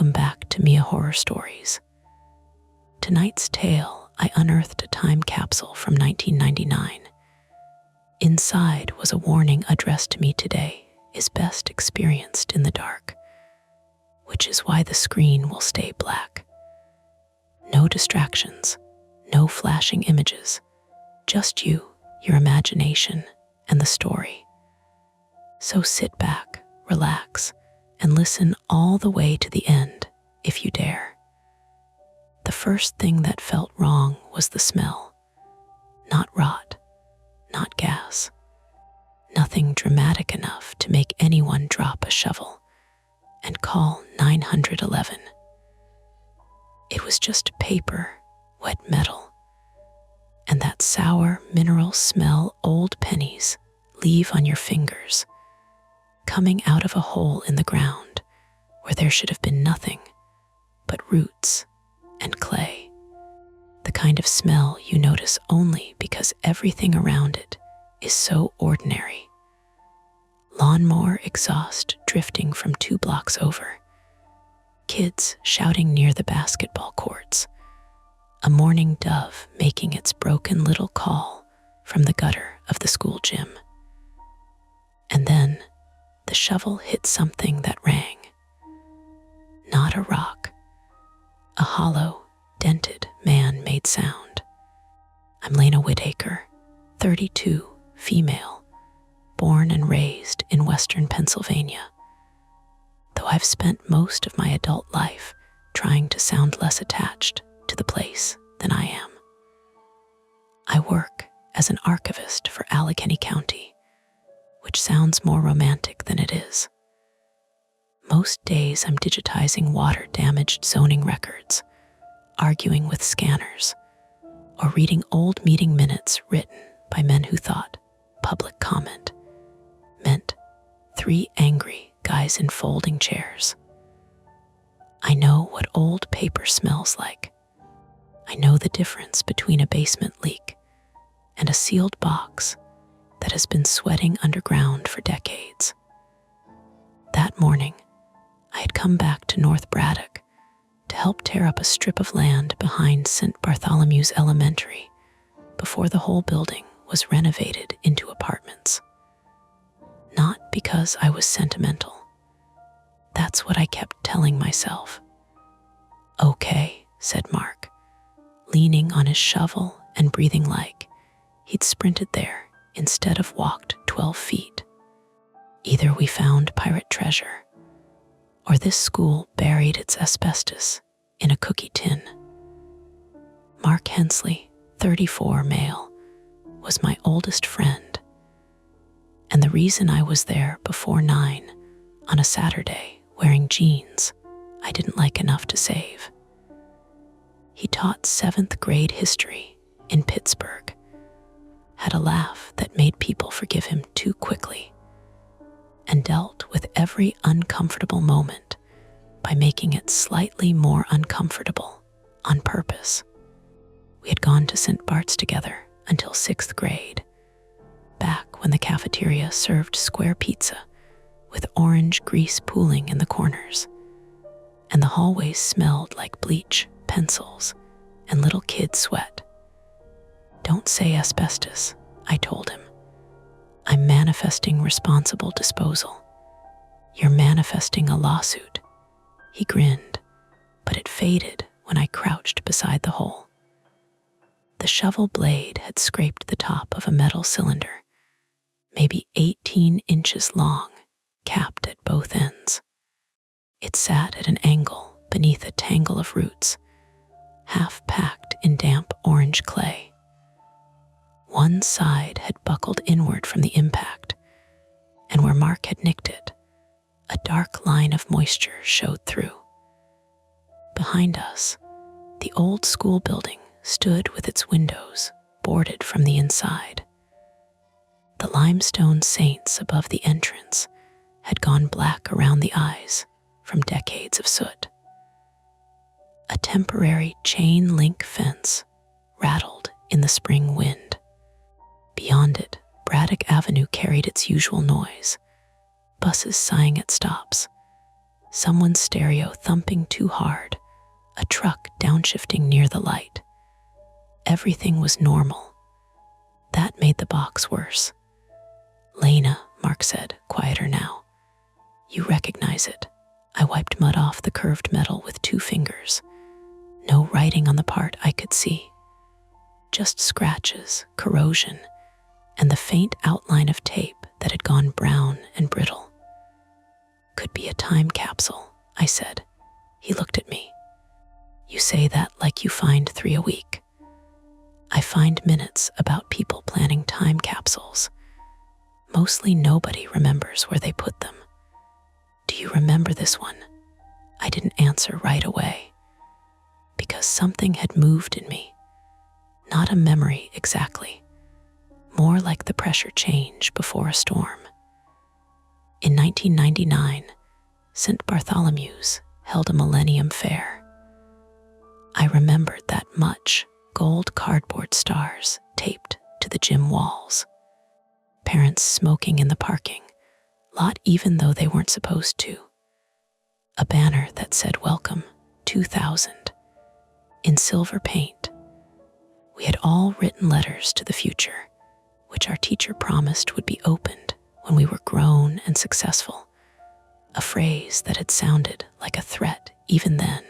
Welcome back to Mia Horror Stories. Tonight's tale, I unearthed a time capsule from 1999. Inside was a warning addressed to me today is best experienced in the dark, which is why the screen will stay black. No distractions, no flashing images, just you, your imagination, and the story. So sit back, relax, and listen all the way to the end, if you dare. The first thing that felt wrong was the smell. Not rot, not gas. Nothing dramatic enough to make anyone drop a shovel and call 911. It was just paper, wet metal, and that sour mineral smell old pennies leave on your fingers, coming out of a hole in the ground where there should have been nothing but roots and clay. The kind of smell you notice only because everything around it is so ordinary. Lawnmower exhaust drifting from 2 blocks over, kids shouting near the basketball courts, a mourning dove making its broken little call from the gutter of the school gym. And then the shovel hit something that rang. Not a rock, a hollow, dented, man-made sound. I'm Lena Whitaker, 32, female, born and raised in Western Pennsylvania. Though I've spent most of my adult life trying to sound less attached to the place than I am. I work as an archivist for Allegheny County, which sounds more romantic than it is. Most days I'm digitizing water-damaged zoning records, arguing with scanners, or reading old meeting minutes written by men who thought public comment meant 3 angry guys in folding chairs. I know what old paper smells like. I know the difference between a basement leak and a sealed box that has been sweating underground for decades. That morning, I had come back to North Braddock to help tear up a strip of land behind St. Bartholomew's Elementary before the whole building was renovated into apartments. Not because I was sentimental. That's what I kept telling myself. Okay, said Mark, leaning on his shovel and breathing like he'd sprinted there instead of walked 12 feet. Either we found pirate treasure, or this school buried its asbestos in a cookie tin. Mark Hensley, 34, male, was my oldest friend, and the reason I was there before 9 on a Saturday wearing jeans I didn't like enough to save. He taught 7th grade history in Pittsburgh, had a laugh that made people forgive him too quickly, and dealt with every uncomfortable moment by making it slightly more uncomfortable on purpose. We had gone to St. Bart's together until 6th grade, back when the cafeteria served square pizza with orange grease pooling in the corners, and the hallways smelled like bleach, pencils, and little kid sweat. Don't say asbestos, I told him. I'm manifesting responsible disposal. You're manifesting a lawsuit. He grinned, but it faded when I crouched beside the hole. The shovel blade had scraped the top of a metal cylinder, maybe 18 inches long, capped at both ends. It sat at an angle beneath a tangle of roots, half packed in damp orange clay. One side had buckled inward from the impact, and where Mark had nicked it, a dark line of moisture showed through. Behind us, the old school building stood with its windows boarded from the inside. The limestone saints above the entrance had gone black around the eyes from decades of soot. A temporary chain link fence rattled in the spring wind. Beyond it, Braddock Avenue carried its usual noise, buses sighing at stops, someone's stereo thumping too hard, a truck downshifting near the light. Everything was normal. That made the box worse. "Lena," Mark said, quieter now. "You recognize it." I wiped mud off the curved metal with 2 fingers. No writing on the part I could see. Just scratches, corrosion, and the faint outline of tape that had gone brown and brittle. "Could be a time capsule," I said. He looked at me. "You say that like you find 3 a week." "I find minutes about people planning time capsules. Mostly nobody remembers where they put them." "Do you remember this one?" I didn't answer right away, because something had moved in me. Not a memory exactly, more like the pressure change before a storm. In 1999, St. Bartholomew's held a Millennium Fair. I remembered that much: gold cardboard stars taped to the gym walls, parents smoking in the parking lot even though they weren't supposed to, a banner that said "Welcome 2000" in silver paint. We had all written letters to the future, which our teacher promised would be opened when we were grown and successful, a phrase that had sounded like a threat even then.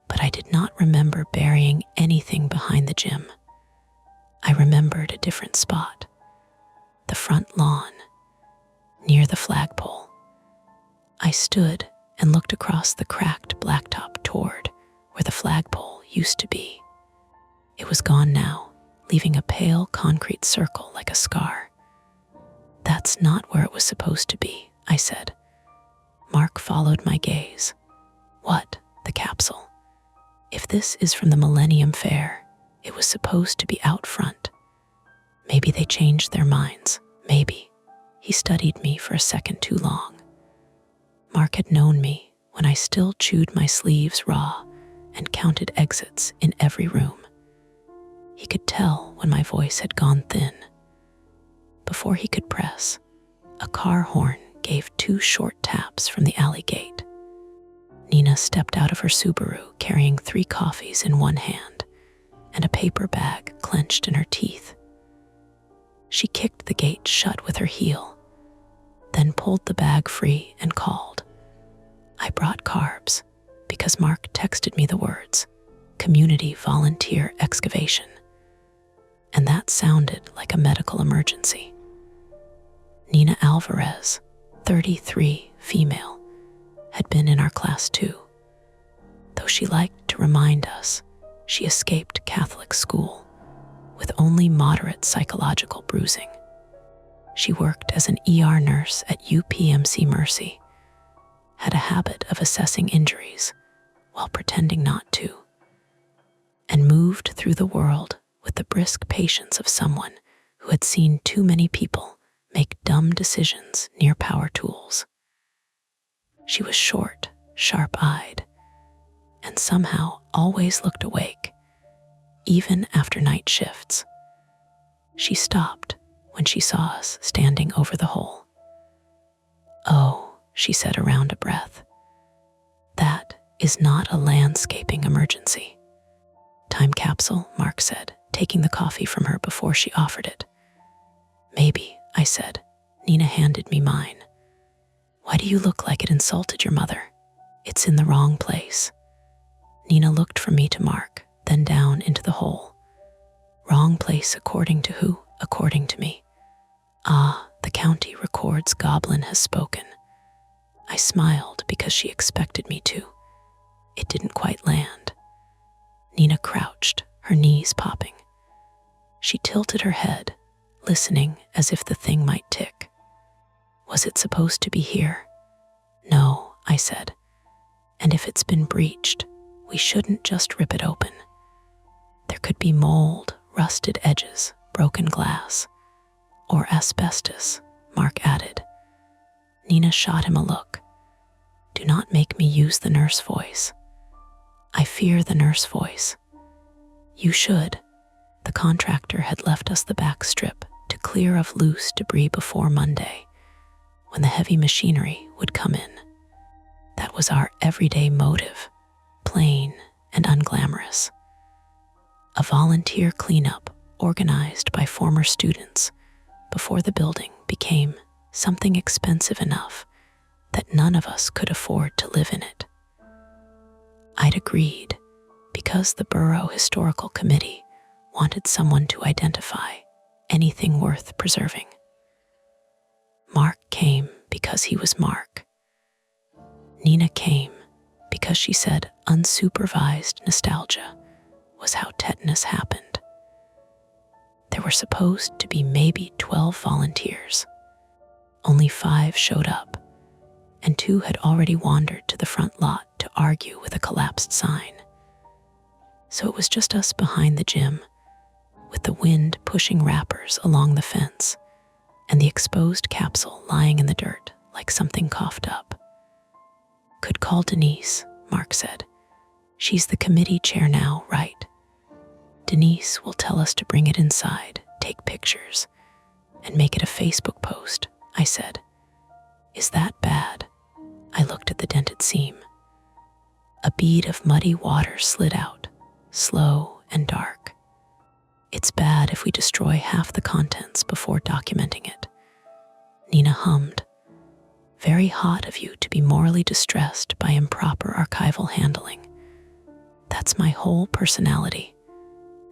But I did not remember burying anything behind the gym. I remembered a different spot: the front lawn, near the flagpole. I stood and looked across the cracked blacktop toward where the flagpole used to be. It was gone now, leaving a pale concrete circle like a scar. "That's not where it was supposed to be," I said. Mark followed my gaze. "What? The capsule? If this is from the Millennium Fair, it was supposed to be out front. Maybe they changed their minds. Maybe." He studied me for a second too long. Mark had known me when I still chewed my sleeves raw and counted exits in every room. He could tell when my voice had gone thin. Before he could press, a car horn gave 2 short taps from the alley gate. Nina stepped out of her Subaru carrying 3 coffees in one hand and a paper bag clenched in her teeth. She kicked the gate shut with her heel, then pulled the bag free and called. I brought carbs because Mark texted me the words, "Community volunteer excavation," and that sounded like a medical emergency. Nina Alvarez, 33, female, had been in our class too. Though she liked to remind us she escaped Catholic school with only moderate psychological bruising. She worked as an ER nurse at UPMC Mercy, had a habit of assessing injuries while pretending not to, and moved through the world with the brisk patience of someone who had seen too many people make dumb decisions near power tools. She was short, sharp-eyed, and somehow always looked awake, even after night shifts. She stopped when she saw us standing over the hole. "Oh," she said around a breath, "that is not a landscaping emergency." "Time capsule," Mark said, taking the coffee from her before she offered it. "Maybe," I said. Nina handed me mine. "Why do you look like it insulted your mother?" "It's in the wrong place." Nina looked from me to Mark, then down into the hole. "Wrong place according to who?" "According to me." "Ah, the county records Goblin has spoken." I smiled because she expected me to. It didn't quite land. Nina crouched, her knees popping. She tilted her head, listening as if the thing might tick. "Was it supposed to be here?" "No," I said. "And if it's been breached, we shouldn't just rip it open. There could be mold, rusted edges, broken glass, or asbestos," Mark added. Nina shot him a look. "Do not make me use the nurse voice." "I fear the nurse voice." "You should." The contractor had left us the back strip to clear of loose debris before Monday, when the heavy machinery would come in. That was our everyday motive, plain and unglamorous. A volunteer cleanup organized by former students before the building became something expensive enough that none of us could afford to live in it. I'd agreed because the Borough Historical Committee wanted someone to identify anything worth preserving. Mark came because he was Mark. Nina came because she said unsupervised nostalgia was how tetanus happened. There were supposed to be maybe 12 volunteers. Only 5 showed up, and 2 had already wandered to the front lot to argue with a collapsed sign. So it was just us behind the gym, with the wind pushing wrappers along the fence and the exposed capsule lying in the dirt like something coughed up. Could call Denise, Mark said. She's the committee chair now, right? Denise will tell us to bring it inside, take pictures, and make it a Facebook post, I said. Is that bad? I looked at the dented seam. A bead of muddy water slid out, slow and dark. It's bad if we destroy half the contents before documenting it. Nina hummed. Very hot of you to be morally distressed by improper archival handling. That's my whole personality,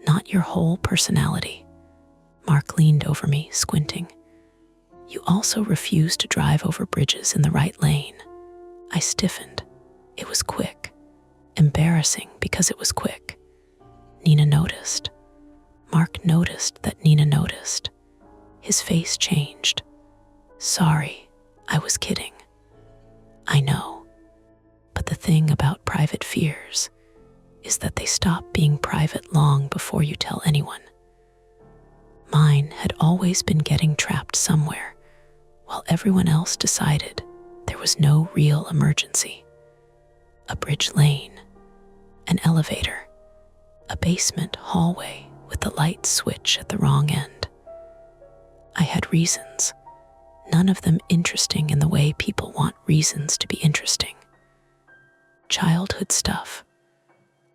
not your whole personality. Mark leaned over me, squinting. You also refuse to drive over bridges in the right lane. I stiffened. It was quick. Embarrassing because it was quick. Nina noticed. Mark noticed that Nina noticed. His face changed. Sorry, I was kidding. I know. But the thing about private fears is that they stop being private long before you tell anyone. Mine had always been getting trapped somewhere, while everyone else decided there was no real emergency. A bridge lane, an elevator, a basement hallway with the light switch at the wrong end. I had reasons, none of them interesting in the way people want reasons to be interesting. Childhood stuff,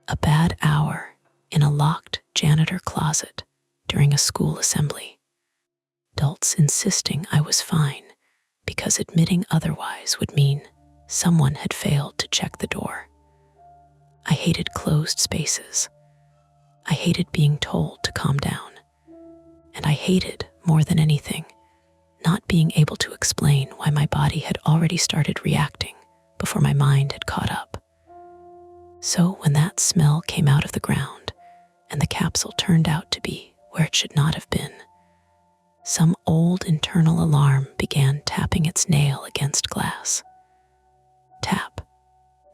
a bad hour in a locked janitor closet during a school assembly, adults insisting I was fine because admitting otherwise would mean someone had failed to check the door. I hated closed spaces. I hated being told to calm down. And I hated, more than anything, not being able to explain why my body had already started reacting before my mind had caught up. So when that smell came out of the ground and the capsule turned out to be where it should not have been, some old internal alarm began tapping its nail against glass. Tap,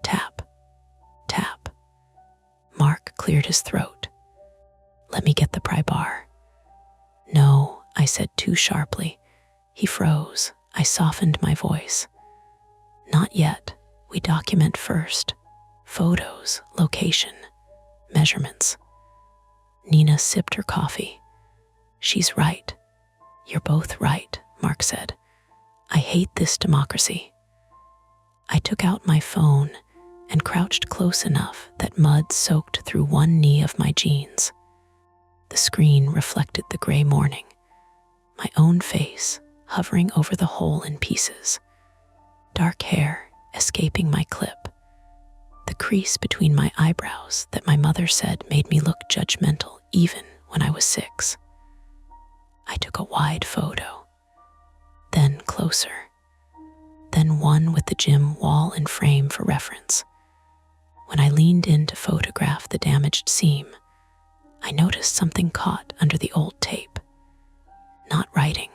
tap, tap. Mark cleared his throat. Let me get the pry bar. No, I said too sharply. He froze. I softened my voice. Not yet. We document first. Photos, location, measurements. Nina sipped her coffee. She's right. You're both right, Mark said. I hate this democracy. I took out my phone and crouched close enough that mud soaked through one knee of my jeans. The screen reflected the gray morning, my own face hovering over the hole in pieces, dark hair escaping my clip, the crease between my eyebrows that my mother said made me look judgmental even when I was 6. I took a wide photo, then closer, then one with the gym wall and frame for reference. When I leaned in to photograph the damaged seam, I noticed something caught under the old tape. Not writing.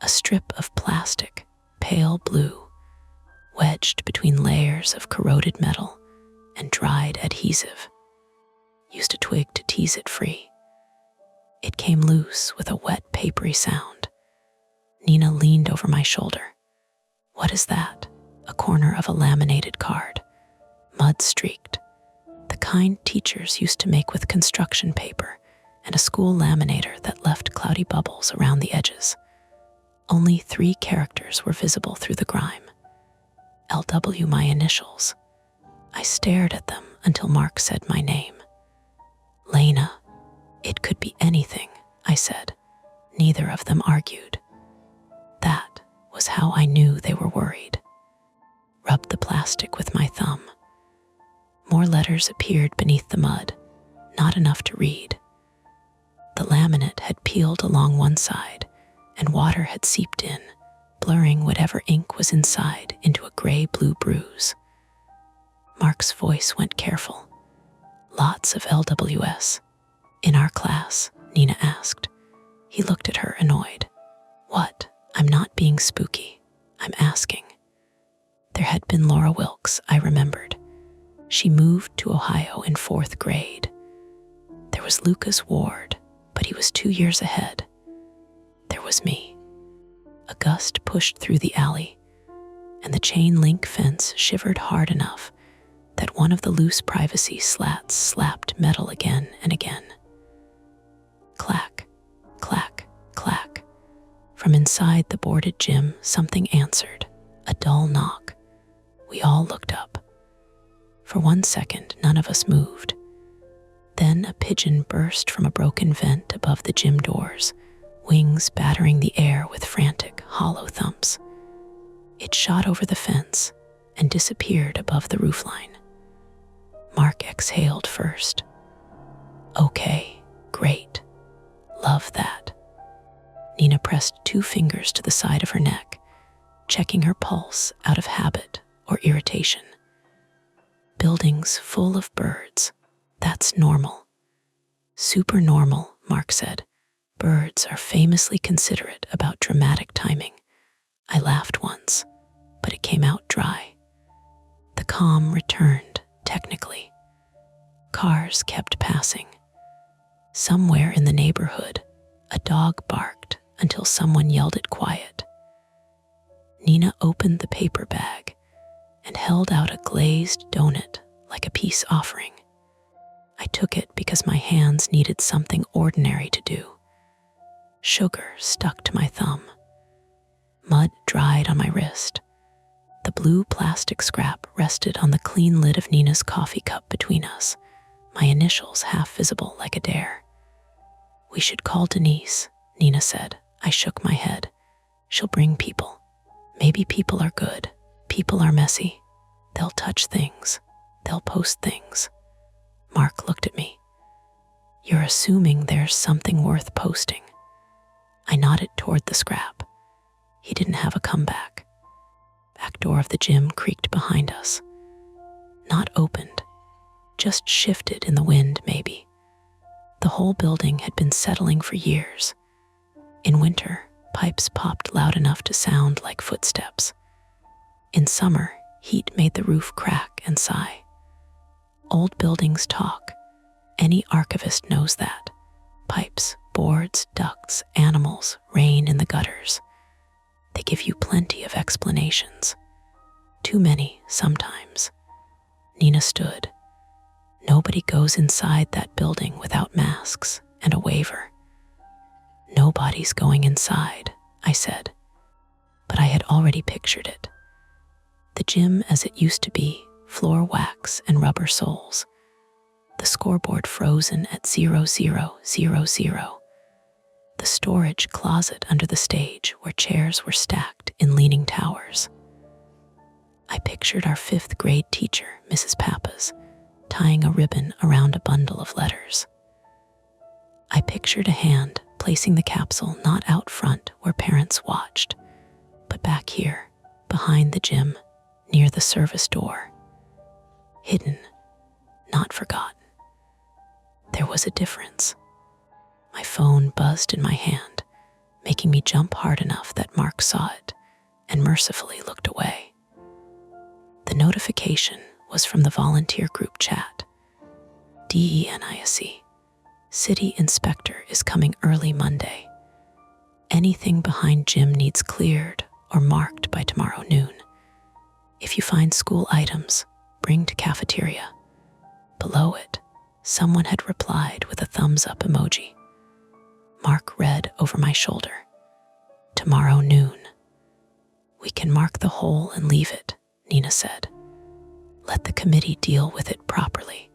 A strip of plastic, pale blue, wedged between layers of corroded metal and dried adhesive. Used a twig to tease it free. It came loose with a wet, papery sound. Nina leaned over my shoulder. What is that? A corner of a laminated card. Mud-streaked. The kind teachers used to make with construction paper and a school laminator that left cloudy bubbles around the edges. Only 3 characters were visible through the grime. LW, my initials. I stared at them until Mark said my name. Lena. It could be anything, I said. Neither of them argued. That was how I knew they were worried. Rubbed the plastic with my thumb. More letters appeared beneath the mud, not enough to read. The laminate had peeled along one side, and water had seeped in, blurring whatever ink was inside into a gray-blue bruise. Mark's voice went careful. Lots of LWS. In our class, Nina asked. He looked at her, annoyed. What? I'm not being spooky. I'm asking. There had been Laura Wilkes, I remembered. She moved to Ohio in 4th grade. There was Lucas Ward, but he was 2 years ahead. There was me. A gust pushed through the alley, and the chain link fence shivered hard enough that one of the loose privacy slats slapped metal again and again. Clack, clack, clack. From inside the boarded gym, something answered, a dull knock. We all looked up. For 1 second, none of us moved. Then a pigeon burst from a broken vent above the gym doors, wings battering the air with frantic, hollow thumps. It shot over the fence and disappeared above the roofline. Mark exhaled first. Okay, great. Love that. Nina pressed 2 fingers to the side of her neck, checking her pulse out of habit or irritation. Buildings full of birds. That's normal. Super normal, Mark said. Birds are famously considerate about dramatic timing. I laughed once, but it came out dry. The calm returned, technically. Cars kept passing. Somewhere in the neighborhood, a dog barked until someone yelled it quiet. Nina opened the paper bag and held out a glazed donut like a peace offering. I took it because my hands needed something ordinary to do. Sugar stuck to my thumb. Mud dried on my wrist. The blue plastic scrap rested on the clean lid of Nina's coffee cup between us, my initials half visible like a dare. We should call Denise, Nina said. I shook my head. She'll bring people. Maybe people are good. People are messy. They'll touch things. They'll post things. Mark looked at me. You're assuming there's something worth posting. I nodded toward the scrap. He didn't have a comeback. Back door of the gym creaked behind us. Not opened, just shifted in the wind, maybe. The whole building had been settling for years. In winter, pipes popped loud enough to sound like footsteps. In summer, heat made the roof crack and sigh. Old buildings talk. Any archivist knows that. Pipes, boards, ducts, animals, rain in the gutters. They give you plenty of explanations. Too many, sometimes. Nina stood. Nobody goes inside that building without masks and a waiver. Nobody's going inside, I said. But I had already pictured it. The gym as it used to be, floor wax and rubber soles. The scoreboard frozen at 0000. The storage closet under the stage where chairs were stacked in leaning towers. I pictured our 5th grade teacher, Mrs. Pappas, tying a ribbon around a bundle of letters. I pictured a hand placing the capsule not out front where parents watched, but back here, behind the gym, near the service door. Hidden, not forgotten. There was a difference. My phone buzzed in my hand, making me jump hard enough that Mark saw it and mercifully looked away. The notification was from the volunteer group chat. DENISE. City inspector is coming early Monday. Anything behind gym needs cleared or marked by tomorrow noon. If you find school items, bring to cafeteria. Below it, someone had replied with a thumbs up emoji. Mark read over my shoulder. Tomorrow noon. We can mark the hole and leave it, Nina said. Let the committee deal with it properly.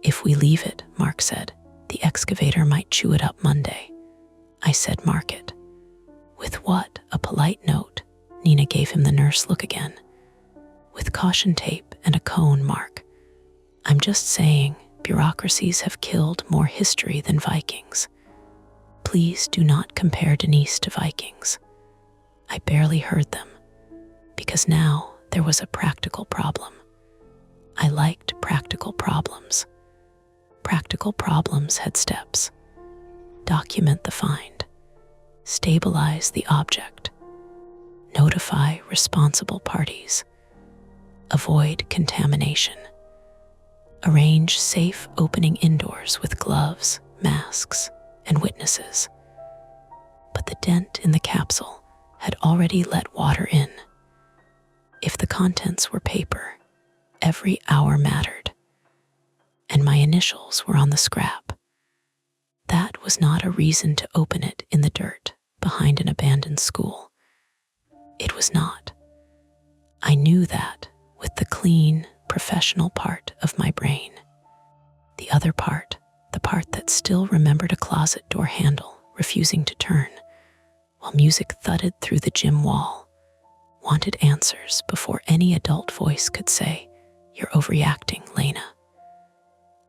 If we leave it, Mark said, the excavator might chew it up Monday. I said, mark it. With what? A polite note. Nina gave him the nurse look again. With caution tape and a cone, Mark. I'm just saying, bureaucracies have killed more history than Vikings. Please do not compare Denise to Vikings. I barely heard them, because now there was a practical problem. I liked practical problems. Practical problems had steps. Document the find. Stabilize the object. Notify responsible parties. Avoid contamination. Arrange safe opening indoors with gloves, masks, and witnesses. But the dent in the capsule had already let water in. If the contents were paper, every hour mattered, and my initials were on the scrap. That was not a reason to open it in the dirt behind an abandoned school. It was not. I knew that with the clean, professional part of my brain. The other part, the part that still remembered a closet door handle refusing to turn, while music thudded through the gym wall, wanted answers before any adult voice could say, "You're overreacting, Lena."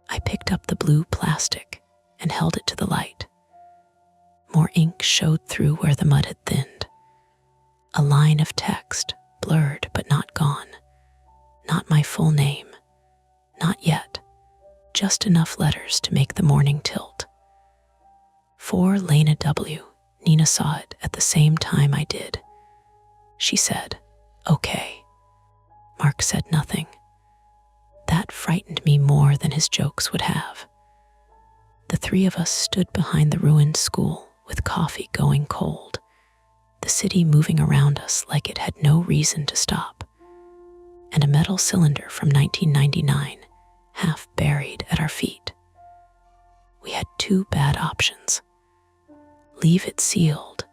I picked up the blue plastic and held it to the light. More ink showed through where the mud had thinned. A line of text, blurred but not gone. Not my full name. Not yet. Just enough letters to make the morning tilt. For Lena W. Nina saw it at the same time I did. She said, "Okay." Mark said nothing. That frightened me more than his jokes would have. The three of us stood behind the ruined school with coffee going cold, the city moving around us like it had no reason to stop, and a metal cylinder from 1999 half buried at our feet. We had two bad options. Leave it sealed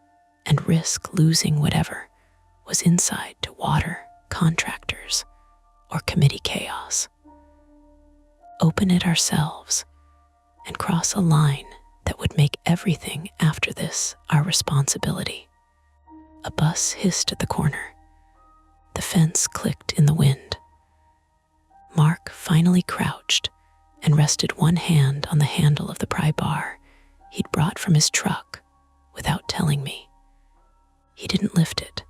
and risk losing whatever was inside to water, contractors, or committee chaos. Open it ourselves and cross a line that would make everything after this our responsibility. A bus hissed at the corner. The fence clicked in the wind. Mark finally crouched and rested one hand on the handle of the pry bar he'd brought from his truck without telling me. He didn't lift it.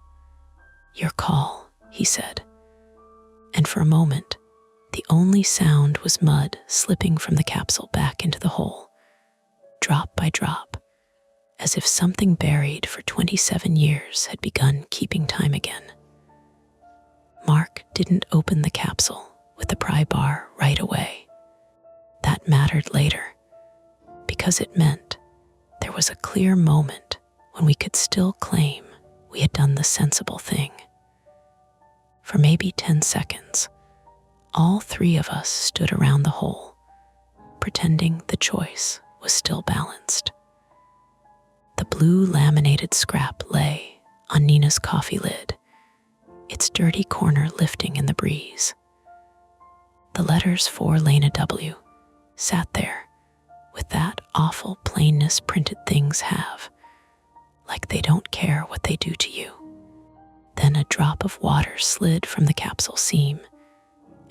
"Your call," he said. And for a moment, the only sound was mud slipping from the capsule back into the hole, drop by drop, as if something buried for 27 years had begun keeping time again. Mark didn't open the capsule with the pry bar right away. That mattered later, because it meant there was a clear moment when we could still claim we had done the sensible thing. For maybe 10 seconds, all three of us stood around the hole, pretending the choice was still balanced. The blue laminated scrap lay on Nina's coffee lid, its dirty corner lifting in the breeze. The letters for Lena W. sat there with that awful plainness printed things have, like they don't care what they do to you. Then a drop of water slid from the capsule seam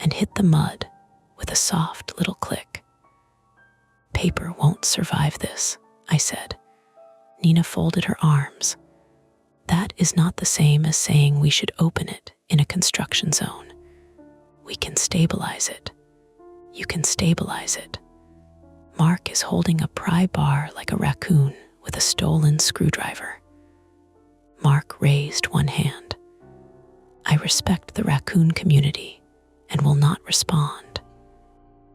and hit the mud with a soft little click. "Paper won't survive this," I said. Nina folded her arms. "That is not the same as saying we should open it in a construction zone. We can stabilize it. You can stabilize it." Mark is holding a pry bar like a raccoon with a stolen screwdriver. Mark raised one hand. I respect the raccoon community and will not respond.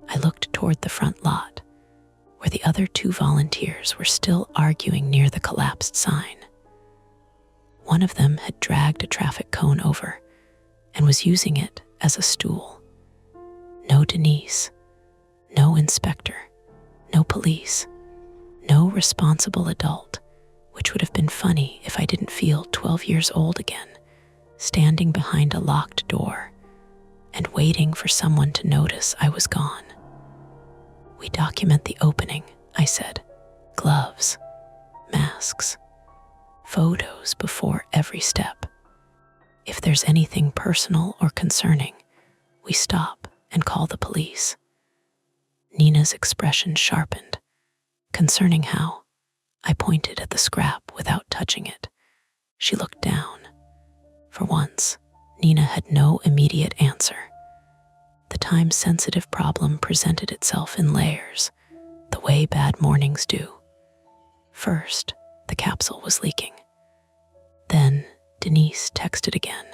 I looked toward the front lot, where the other two volunteers were still arguing near the collapsed sign. One of them had dragged a traffic cone over and was using it as a stool. No Denise, no inspector, no police, no responsible adult, which would have been funny if I didn't feel 12 years old again, standing behind a locked door and waiting for someone to notice I was gone. We document the opening, I said. Gloves, masks, photos before every step. If there's anything personal or concerning, we stop and call the police. Nina's expression sharpened. Concerning how? I pointed at the scrap without touching it. She looked down. For once, Nina had no immediate answer. The time-sensitive problem presented itself in layers, the way bad mornings do. First, the capsule was leaking. Then, Denise texted again.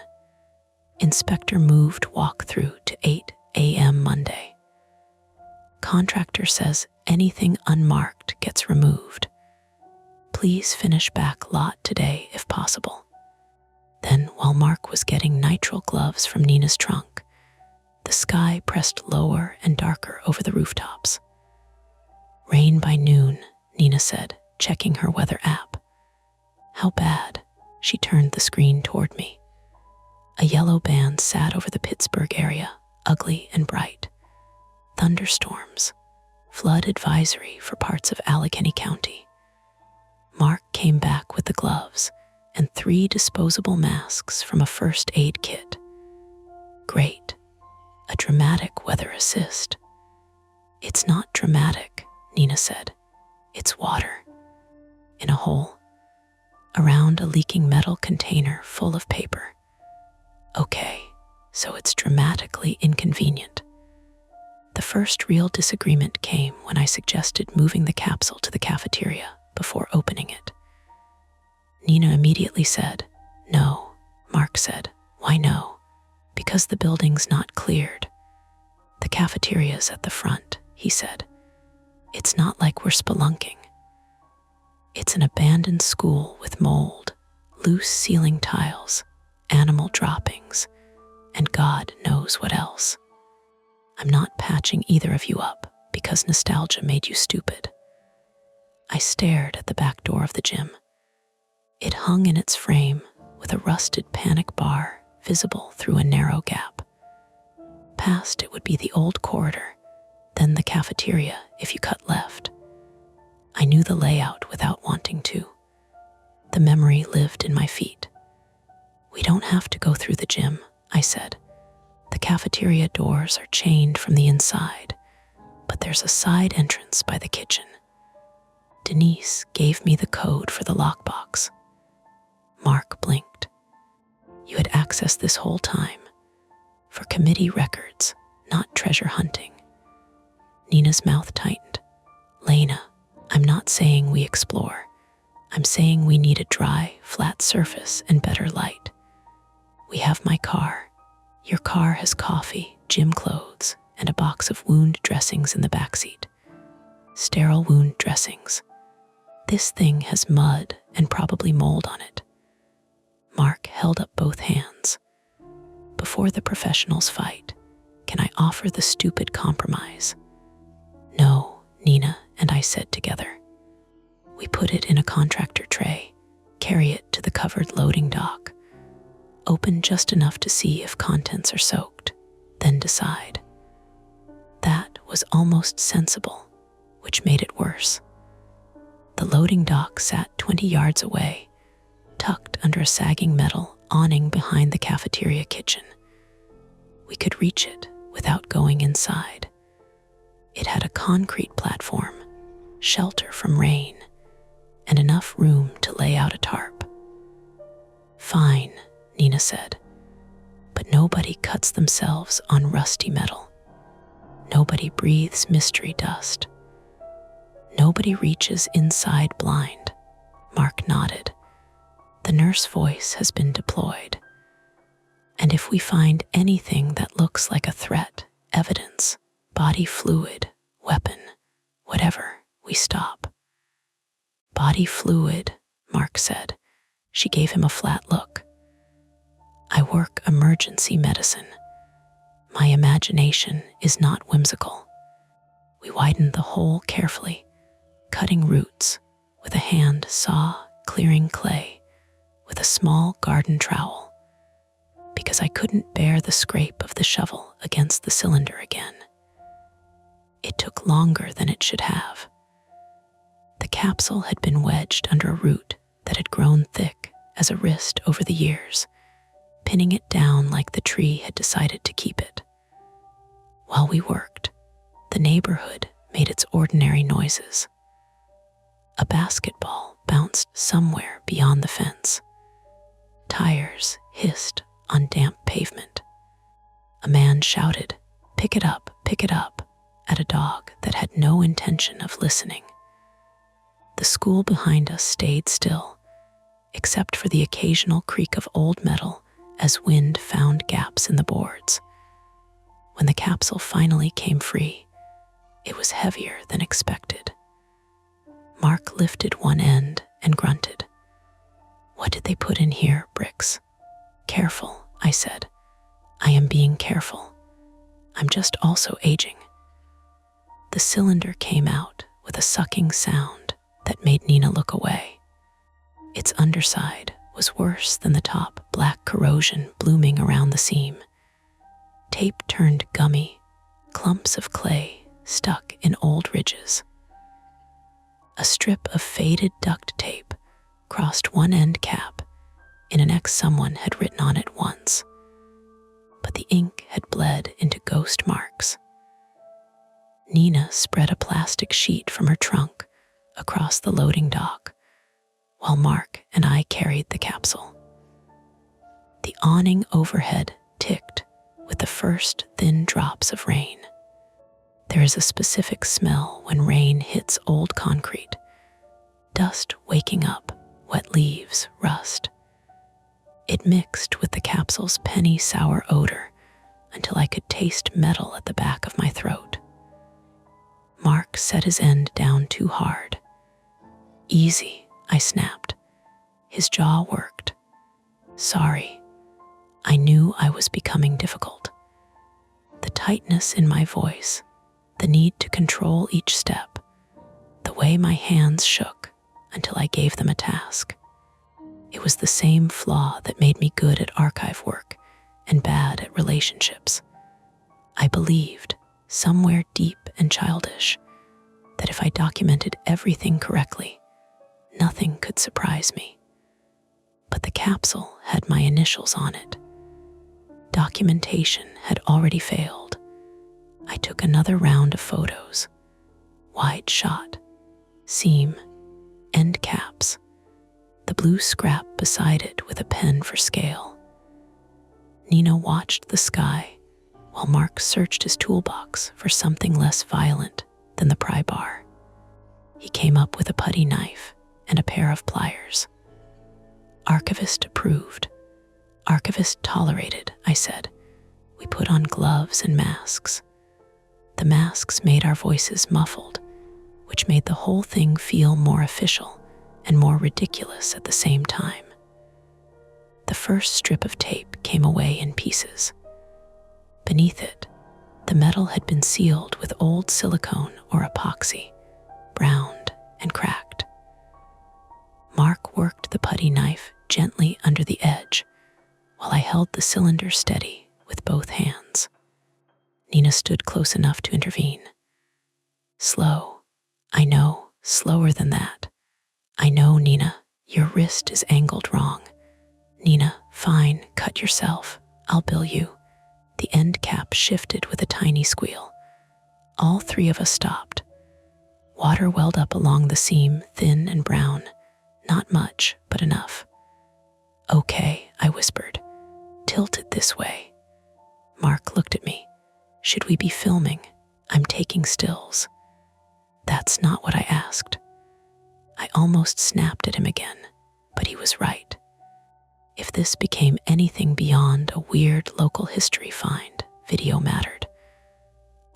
Inspector moved walk-through to 8 a.m. Monday. Contractor says anything unmarked gets removed. Please finish back lot today if possible. Then, while Mark was getting nitrile gloves from Nina's trunk, the sky pressed lower and darker over the rooftops. Rain by noon, Nina said, checking her weather app. How bad? She turned the screen toward me. A yellow band sat over the Pittsburgh area, ugly and bright. Thunderstorms, flood advisory for parts of Allegheny County. Mark came back with the gloves and 3 disposable masks from a first aid kit. Great. A dramatic weather assist. It's not dramatic, Nina said. It's water. In a hole. Around a leaking metal container full of paper. Okay, so it's dramatically inconvenient. The first real disagreement came when I suggested moving the capsule to the cafeteria before opening it. Nina immediately said, "No," Mark said. "Why no?" "Because the building's not cleared. The cafeteria's at the front," he said. "It's not like we're spelunking. It's an abandoned school with mold, loose ceiling tiles, animal droppings, and God knows what else. I'm not patching either of you up because nostalgia made you stupid." I stared at the back door of the gym. It hung in its frame with a rusted panic bar visible through a narrow gap. Past it would be the old corridor, then the cafeteria if you cut left. I knew the layout without wanting to. The memory lived in my feet. "We don't have to go through the gym," I said. "The cafeteria doors are chained from the inside, but there's a side entrance by the kitchen." Denise gave me the code for the lockbox. Mark blinked. "You had access this whole time. For committee records, not treasure hunting." Nina's mouth tightened. "Lena, I'm not saying we explore. I'm saying we need a dry, flat surface and better light. We have my car. Your car has coffee, gym clothes, and a box of wound dressings in the backseat. Sterile wound dressings. This thing has mud and probably mold on it." Mark held up both hands. "Before the professionals fight, can I offer the stupid compromise?" "No," Nina and I said together. We put it in a contractor tray, carry it to the covered loading dock, open just enough to see if contents are soaked, then decide. That was almost sensible, which made it worse. The loading dock sat 20 yards away, tucked under a sagging metal awning behind the cafeteria kitchen. We could reach it without going inside. It had a concrete platform, shelter from rain, and enough room to lay out a tarp. "Fine," Nina said, "but nobody cuts themselves on rusty metal. Nobody breathes mystery dust. Nobody reaches inside blind." Mark nodded. "The nurse voice has been deployed. And if we find anything that looks like a threat, evidence, body fluid, weapon, whatever, we stop." "Body fluid," Mark said. She gave him a flat look. "I work emergency medicine. My imagination is not whimsical." We widened the hole carefully, cutting roots with a hand saw, clearing clay with a small garden trowel. because I couldn't bear the scrape of the shovel against the cylinder again. It took longer than it should have. The capsule had been wedged under a root that had grown thick as a wrist over the years, pinning it down like the tree had decided to keep it. While we worked, the neighborhood made its ordinary noises. A basketball bounced somewhere beyond the fence. Tires hissed on damp pavement. A man shouted, "Pick it up, at a dog that had no intention of listening. The school behind us stayed still, except for the occasional creak of old metal as wind found gaps in the boards. When the capsule finally came free, it was heavier than expected. Mark lifted one end and grunted. "What did they put in here, Bricks?" "Careful," I said. "I am being careful. I'm just also aging." The cylinder came out with a sucking sound that made Nina look away. Its underside was worse than the top, black corrosion blooming around the seam. Tape turned gummy, clumps of clay stuck in old ridges. A strip of faded duct tape crossed one end cap in an X someone had written on it once, but the ink had bled into ghost marks. Nina spread a plastic sheet from her trunk across the loading dock, while Mark and I carried the capsule. The awning overhead ticked with the first thin drops of rain. There is a specific smell when rain hits old concrete. Dust waking up, wet leaves, rust. It mixed with the capsule's penny sour odor until I could taste metal at the back of my throat. Mark set his end down too hard. "Easy," I snapped. His jaw worked. "Sorry." I knew I was becoming difficult. The tightness in my voice, the need to control each step, the way my hands shook until I gave them a task. It was the same flaw that made me good at archive work and bad at relationships. I believed, somewhere deep and childish, that if I documented everything correctly, nothing could surprise me. But the capsule had my initials on it. Documentation had already failed. I took another round of photos. Wide shot, seam, end caps, the blue scrap beside it with a pen for scale. Nina watched the sky while Mark searched his toolbox for something less violent than the pry bar. He came up with a putty knife and a pair of pliers. "Archivist approved." "Archivist tolerated," I said. We put on gloves and masks. The masks made our voices muffled, which made the whole thing feel more official and more ridiculous at the same time. The first strip of tape came away in pieces. Beneath it, the metal had been sealed with old silicone or epoxy, browned and cracked. Mark worked the putty knife gently under the edge while I held the cylinder steady with both hands. Nina stood close enough to intervene. "Slow. I know, slower than that. I know, Nina, your wrist is angled wrong. Nina, fine, cut yourself. I'll bill you." The end cap shifted with a tiny squeal. All three of us stopped. Water welled up along the seam, thin and brown. Not much, but enough. "Okay," I whispered. "Tilt it this way." Mark looked at me. "Should we be filming? I'm taking stills." "That's not what I asked." I almost snapped at him again, but he was right. If this became anything beyond a weird local history find, video mattered.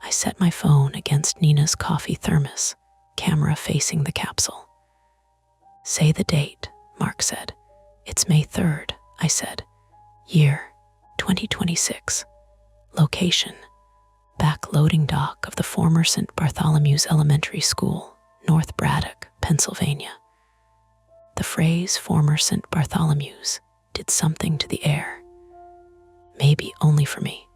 I set my phone against Nina's coffee thermos, camera facing the capsule. "Say the date," Mark said. "It's May 3rd, I said. "Year, 2026. Location, back loading dock of the former St. Bartholomew's Elementary School, North Braddock, Pennsylvania." The phrase "former St. Bartholomew's" did something to the air. maybe only for me.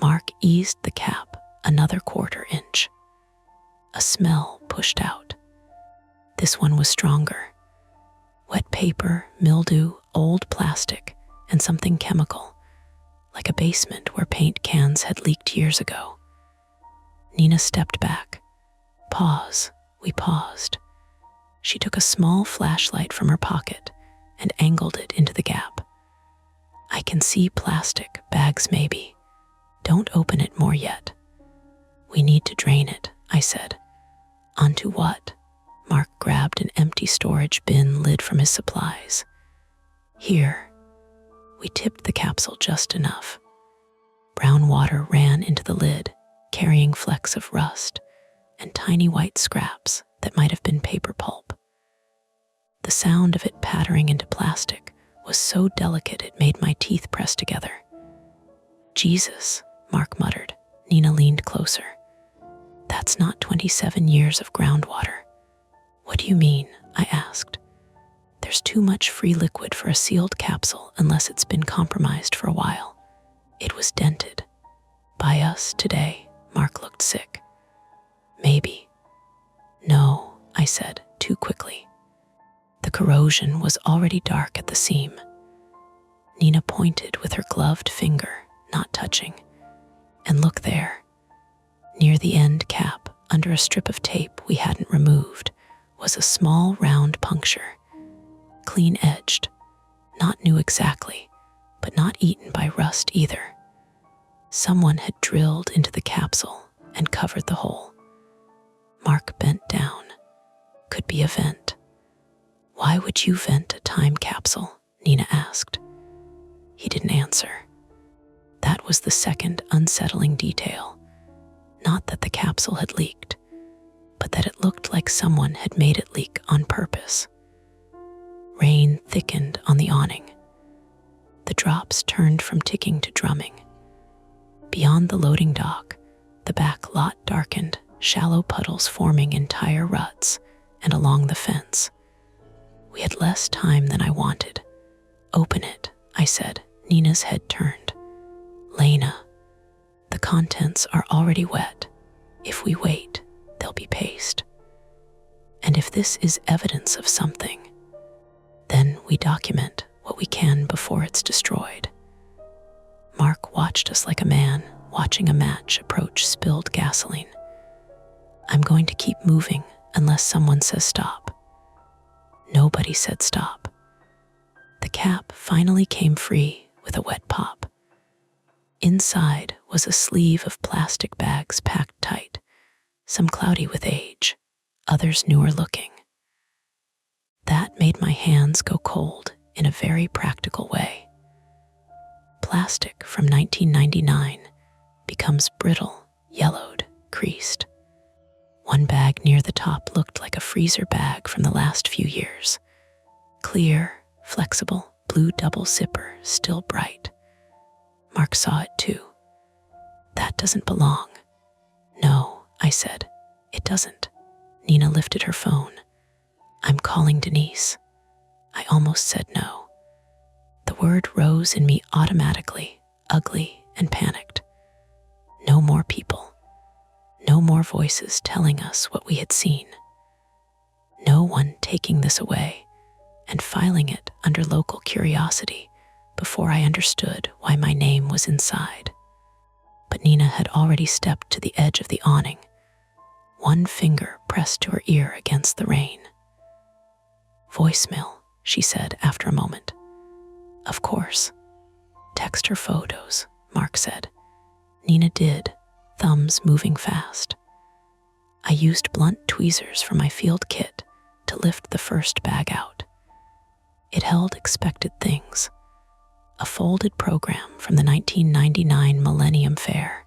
Mark eased the cap another quarter inch. A smell pushed out. This one was stronger. Wet paper, mildew, old plastic, and something chemical, like a basement where paint cans had leaked years ago. Nina stepped back. Pause. We paused. She took a small flashlight from her pocket and angled it into the gap. I can see plastic, bags maybe. Don't open it more yet. We need to drain it, I said. Onto what? Mark grabbed an empty storage bin lid from his supplies. Here. We tipped the capsule just enough. Brown water ran into the lid, carrying flecks of rust and tiny white scraps that might have been paper pulp. The sound of it pattering into plastic was so delicate it made my teeth press together. Jesus, Mark muttered. Nina leaned closer. That's not 27 years of groundwater. What do you mean? I asked. There's too much free liquid for a sealed capsule unless it's been compromised for a while. It was dented. By us today. Mark looked sick. Maybe. No, I said, too quickly. The corrosion was already dark at the seam. Nina pointed with her gloved finger, not touching. And look there. Near the end cap, under a strip of tape we hadn't removed, was a small round puncture. Clean-edged, not new exactly, but not eaten by rust either. Someone had drilled into the capsule and covered the hole. Mark bent down. Could be a vent. Why would you vent a time capsule? Nina asked. He didn't answer. That was the second unsettling detail. Not that the capsule had leaked, but that it looked like someone had made it leak on purpose. Rain thickened on the awning. The drops turned from ticking to drumming. Beyond the loading dock, the back lot darkened, shallow puddles forming entire ruts, and along the fence. We had less time than I wanted. Open it, I said. Nina's head turned. Lena, the contents are already wet. If we wait, they'll be paste. And if this is evidence of something, then we document what we can before it's destroyed. Mark watched us like a man watching a match approach spilled gasoline. I'm going to keep moving unless someone says stop. Nobody said stop. The cap finally came free with a wet pop. Inside was a sleeve of plastic bags packed tight, some cloudy with age, others newer looking. That made my hands go cold in a very practical way. Plastic from 1999 becomes brittle, yellowed, creased. One bag near the top looked like a freezer bag from the last few years. Clear, flexible, blue double zipper, still bright. Mark saw it too. That doesn't belong. No, I said. It doesn't. Nina lifted her phone. I'm calling Denise. I almost said no. The word rose in me automatically, ugly and panicked. No more people. No more voices telling us what we had seen. No one taking this away and filing it under local curiosity before I understood why my name was inside. But Nina had already stepped to the edge of the awning, one finger pressed to her ear against the rain. Voicemail, she said after a moment. Of course. Text her photos, Mark said. Nina did, thumbs moving fast. I used blunt tweezers from my field kit to lift the first bag out. It held expected things. A folded program from the 1999 Millennium Fair.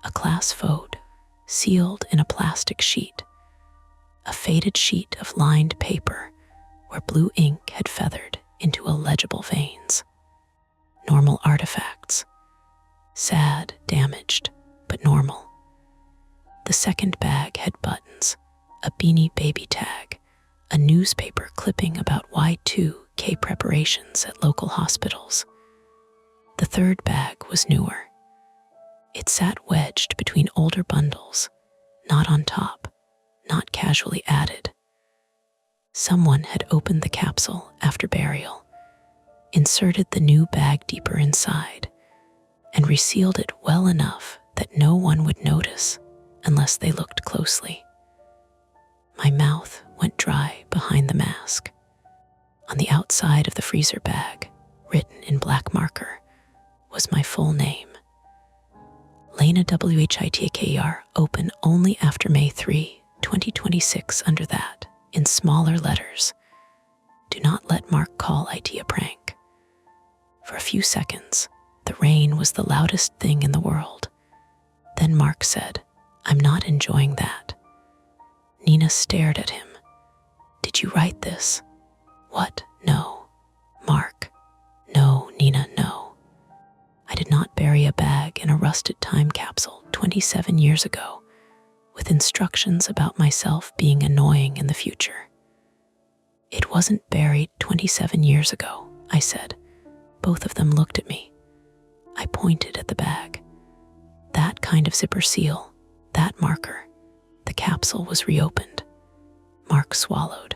A class photo, sealed in a plastic sheet. A faded sheet of lined paper where blue ink had feathered into illegible veins. Normal artifacts. Sad, damaged, but normal. The second bag had buttons, a Beanie Baby tag, a newspaper clipping about Y2K preparations at local hospitals. The third bag was newer. It sat wedged between older bundles, not on top, not casually added. Someone had opened the capsule after burial, inserted the new bag deeper inside, and resealed it well enough that no one would notice unless they looked closely. My mouth went dry behind the mask. On the outside of the freezer bag, written in black marker, was my full name. Lena Whitker, open only after May 3, 2026. Under that, in smaller letters, do not let Mark call IT a prank. For a few seconds, the rain was the loudest thing in the world. Then Mark said, "I'm not enjoying that." Nina stared at him. "Did you write this?" "What? No." "Mark." "No, Nina, no. I did not bury a bag in a rusted time capsule 27 years ago with instructions about myself being annoying in the future." "It wasn't buried 27 years ago," I said. Both of them looked at me. I pointed at the bag. That kind of zipper seal, that marker. The capsule was reopened. Mark swallowed.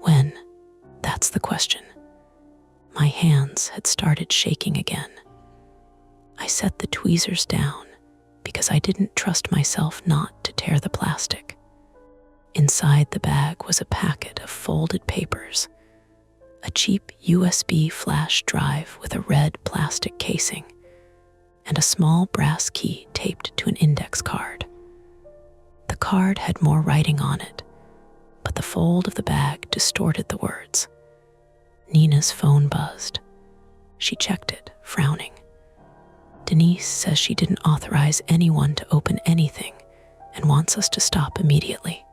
"When?" "That's the question." My hands had started shaking again. I set the tweezers down because I didn't trust myself not to tear the plastic. Inside the bag was a packet of folded papers, a cheap USB flash drive with a red plastic casing, and a small brass key taped to an index card. The card had more writing on it, but the fold of the bag distorted the words. Nina's phone buzzed. She checked it, frowning. "Denise says she didn't authorize anyone to open anything and wants us to stop immediately."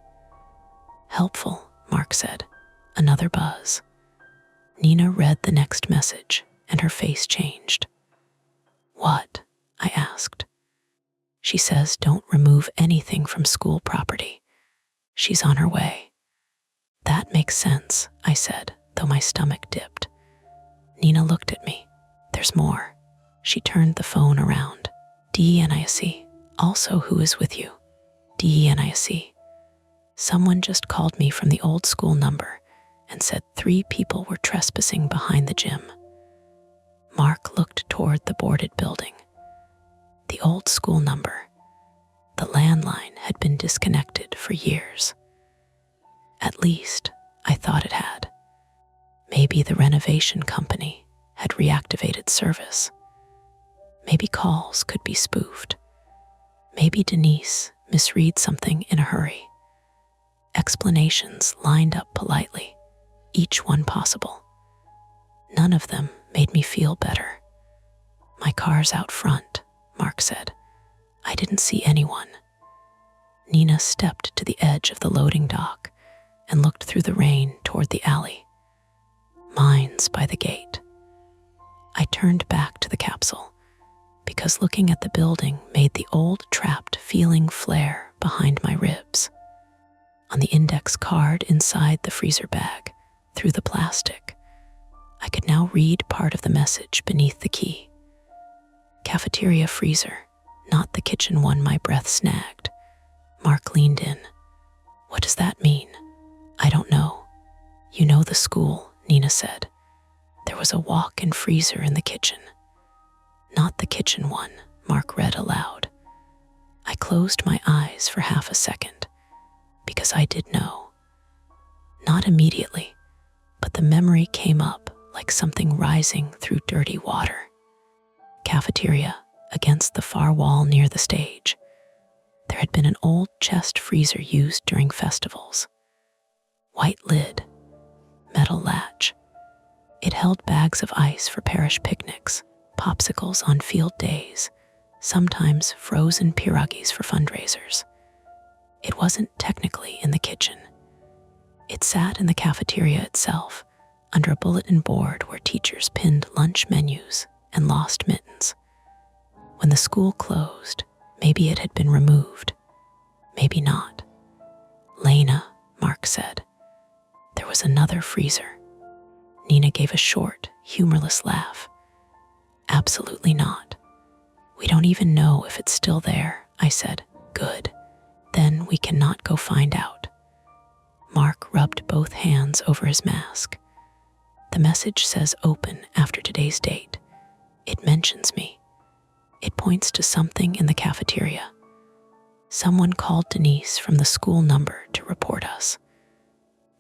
"Helpful," Mark said. Another buzz. Nina read the next message, and her face changed. "What?" I asked. "She says don't remove anything from school property. She's on her way." "That makes sense," I said, though my stomach dipped. Nina looked at me. "There's more." She turned the phone around. "DENISC. Also, who is with you?" "DENISC. Someone just called me from the old school number and said 3 people were trespassing behind the gym." Mark looked toward the boarded building. The old school number. The landline had been disconnected for years. At least, I thought it had. Maybe the renovation company had reactivated service. Maybe calls could be spoofed. Maybe Denise misread something in a hurry. Explanations lined up politely, each one possible. None of them made me feel better. "My car's out front," Mark said. "I didn't see anyone." Nina stepped to the edge of the loading dock and looked through the rain toward the alley. "Mine's by the gate." I turned back to the capsule because looking at the building made the old trapped feeling flare behind my ribs. On the index card inside the freezer bag, through the plastic, I could now read part of the message beneath the key. "Cafeteria freezer, not the kitchen one." My breath snagged. Mark leaned in. "What does that mean?" "I don't know." "You know the school," Nina said. "There was a walk-in freezer in the kitchen." "Not the kitchen one," Mark read aloud. I closed my eyes for half a second, because I did know. Not immediately, but the memory came up like something rising through dirty water. Cafeteria, against the far wall near the stage. There had been an old chest freezer used during festivals. White lid, metal latch. It held bags of ice for parish picnics, popsicles on field days, sometimes frozen pierogies for fundraisers. It wasn't technically in the kitchen. It sat in the cafeteria itself, under a bulletin board where teachers pinned lunch menus and lost mittens. When the school closed, maybe it had been removed. Maybe not. "Lena," Mark said. There was another freezer. Nina gave a short, humorless laugh. Absolutely not. We don't even know if it's still there, I said. Good. Then we cannot go find out. Mark rubbed both hands over his mask. The message says open after today's date. It mentions me. It points to something in the cafeteria. Someone called Denise from the school number to report us.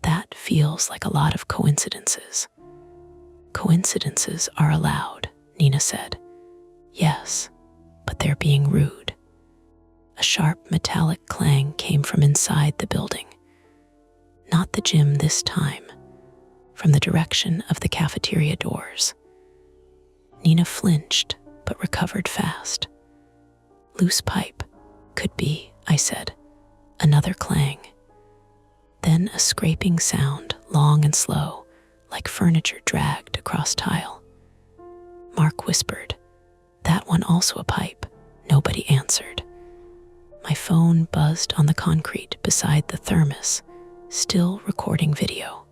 That feels like a lot of coincidences. Coincidences are allowed, Nina said. Yes, but they're being rude. A sharp metallic clang came from inside the building. Not the gym this time, from the direction of the cafeteria doors. Nina flinched, but recovered fast. Loose pipe. Could be, I said. Another clang. Then a scraping sound, long and slow, like furniture dragged across tile. Mark whispered, "That one also a pipe." Nobody answered. My phone buzzed on the concrete beside the thermos, still recording video.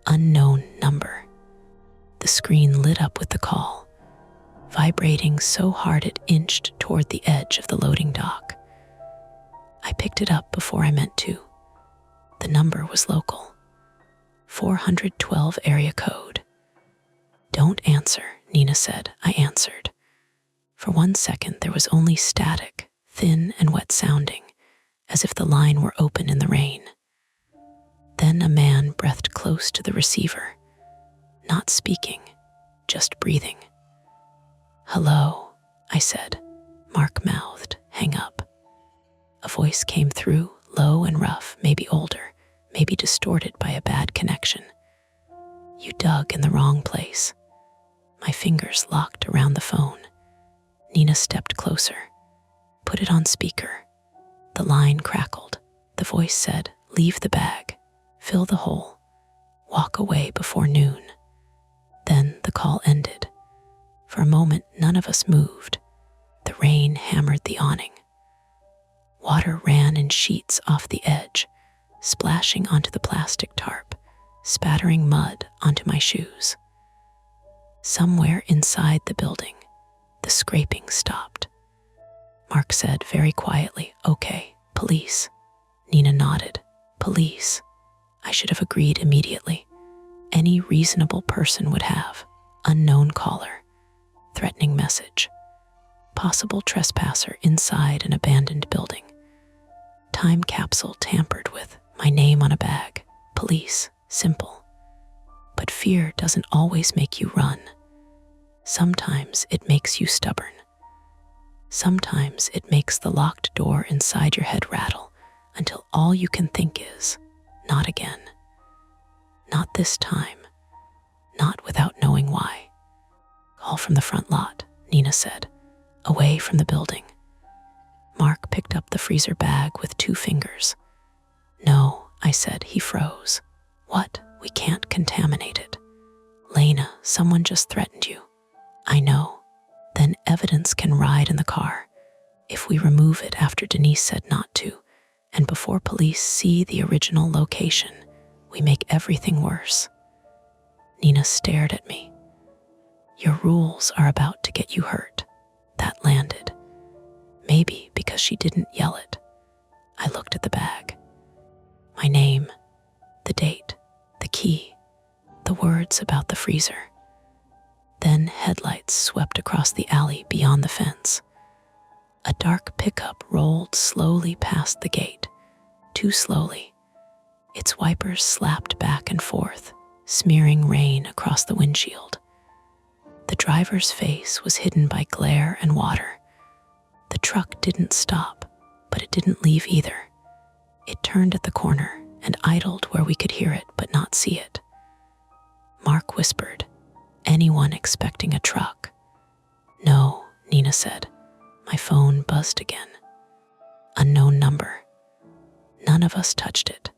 Unknown number. The screen lit up with the call, vibrating so hard it inched toward the edge of the loading dock. I picked it up before I meant to. The number was local. 412 area code. Don't answer, Nina said. I answered. For 1 second there was only static, thin and wet sounding, as if the line were open in the rain. Then a man breathed close to the receiver, not speaking, just breathing. "Hello," I said. Mark mouthed, "Hang up." A voice came through, low and rough, maybe older, maybe distorted by a bad connection. "You dug in the wrong place." My fingers locked around the phone. Nina stepped closer. "Put it on speaker." The line crackled. The voice said, "Leave the bag. Fill the hole. Walk away before noon." Then the call ended. For a moment, none of us moved. The rain hammered the awning. Water ran in sheets off the edge, splashing onto the plastic tarp, spattering mud onto my shoes. Somewhere inside the building, the scraping stopped. Mark said very quietly, "Okay, police." Nina nodded. "Police." I should have agreed immediately. Any reasonable person would have. Unknown caller. Threatening message. Possible trespasser inside an abandoned building. Time capsule tampered with. My name on a bag. Police. Simple. But fear doesn't always make you run. Sometimes it makes you stubborn. Sometimes it makes the locked door inside your head rattle until all you can think is, not again. Not this time. Not without knowing why. "Call from the front lot," Nina said, "away from the building." Mark picked up the freezer bag with 2 fingers. "No," I said. He froze. "What? We can't contaminate it." "Lena, someone just threatened you." "I know." "Then evidence can ride in the car. If we remove it after Denise said not to, and before police see the original location, we make everything worse." Nina stared at me. "Your rules are about to get you hurt." That landed. Maybe because she didn't yell it. I looked at the bag. My name, the date, the key, the words about the freezer. Then headlights swept across the alley beyond the fence. A dark pickup rolled slowly past the gate, too slowly. Its wipers slapped back and forth, smearing rain across the windshield. The driver's face was hidden by glare and water. The truck didn't stop, but it didn't leave either. It turned at the corner and idled where we could hear it but not see it. Mark whispered, "Anyone expecting a truck?" "No," Nina said. My phone buzzed again. Unknown number. None of us touched it.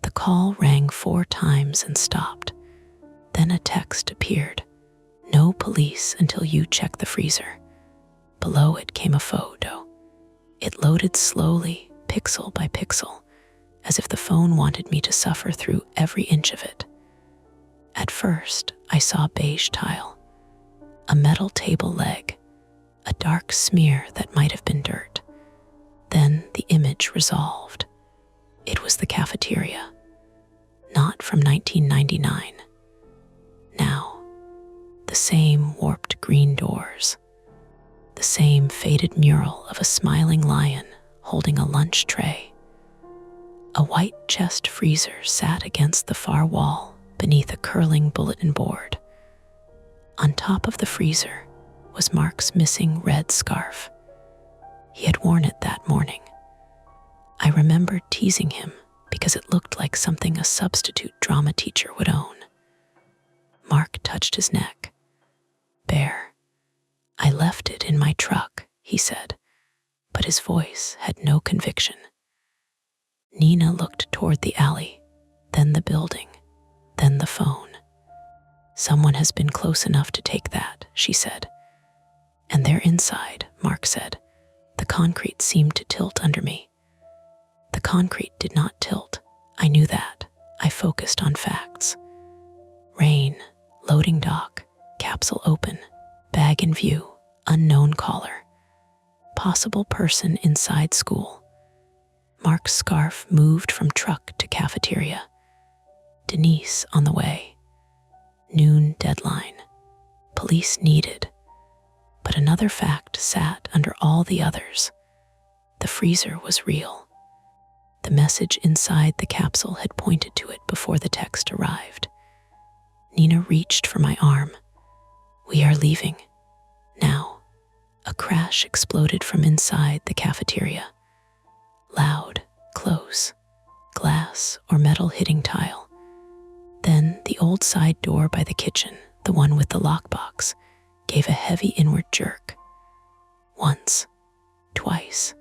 The call rang 4 times and stopped. Then a text appeared. "No police until you check the freezer." Below it came a photo. It loaded slowly, pixel by pixel, as if the phone wanted me to suffer through every inch of it. At first, I saw beige tile. a metal table leg, a dark smear that might have been dirt. Then the image resolved. It was the cafeteria, not from 1999. Now, the same warped green doors, the same faded mural of a smiling lion holding a lunch tray. A white chest freezer sat against the far wall beneath a curling bulletin board. On top of the freezer was Mark's missing red scarf. He had worn it that morning. I remembered teasing him because it looked like something a substitute drama teacher would own. Mark touched his neck. "Bear, I left it in my truck," he said, but his voice had no conviction. Nina looked toward the alley, then the building, then the phone. "Someone has been close enough to take that," she said. "And they're inside," Mark said. "The concrete seemed to tilt under me." The concrete did not tilt. I knew that. I focused on facts. Rain, loading dock, capsule open, bag in view, unknown caller. Possible person inside school. Mark's scarf moved from truck to cafeteria. Denise on the way. Noon deadline. Police needed. But another fact sat under all the others. The freezer was real. The message inside the capsule had pointed to it before the text arrived. Nina reached for my arm. "We are leaving. Now." A crash exploded from inside the cafeteria. Loud, close, glass or metal hitting tile. Then the old side door by the kitchen, the one with the lockbox, gave a heavy inward jerk. Once, twice,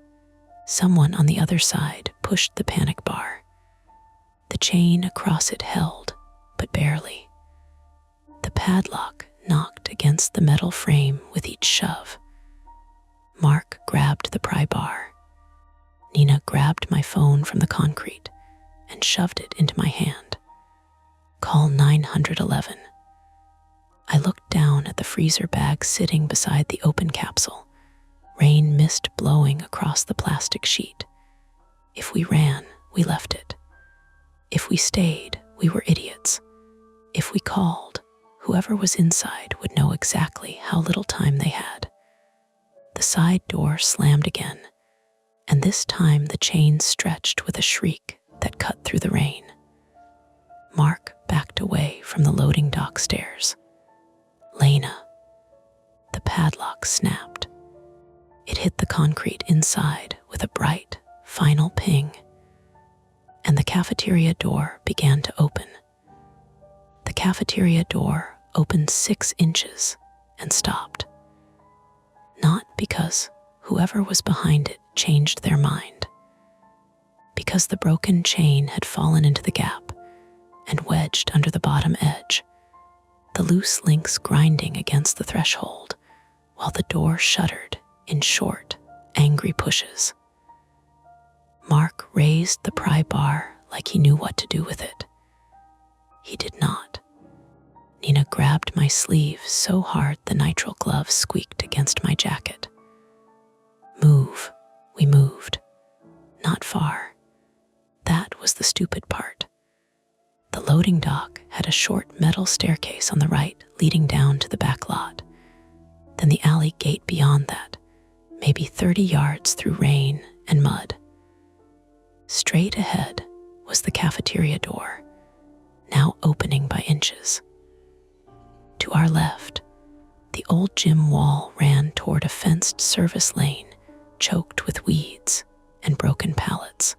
someone on the other side pushed the panic bar. The chain across it held, but barely. The padlock knocked against the metal frame with each shove. Mark grabbed the pry bar. Nina grabbed my phone from the concrete and shoved it into my hand. "Call 911. I looked down at the freezer bag sitting beside the open capsule, rain mist blowing across the plastic sheet. If we ran, we left it. If we stayed, we were idiots. If we called, whoever was inside would know exactly how little time they had. The side door slammed again, and this time the chain stretched with a shriek that cut through the rain. Mark backed away from the loading dock stairs. "Lena." The padlock snapped. It hit the concrete inside with a bright, final ping, and the cafeteria door began to open. The cafeteria door opened 6 inches and stopped. Not because whoever was behind it changed their mind, because the broken chain had fallen into the gap and wedged under the bottom edge, the loose links grinding against the threshold, while the door shuddered in short, angry pushes. Mark raised the pry bar like he knew what to do with it. He did not. Nina grabbed my sleeve so hard the nitrile glove squeaked against my jacket. Move. We moved. Not far. That was the stupid part. The loading dock had a short metal staircase on the right leading down to the back lot. Then the alley gate beyond that, maybe 30 yards through rain and mud. Straight ahead was the cafeteria door, now opening by inches. To our left, the old gym wall ran toward a fenced service lane choked with weeds and broken pallets.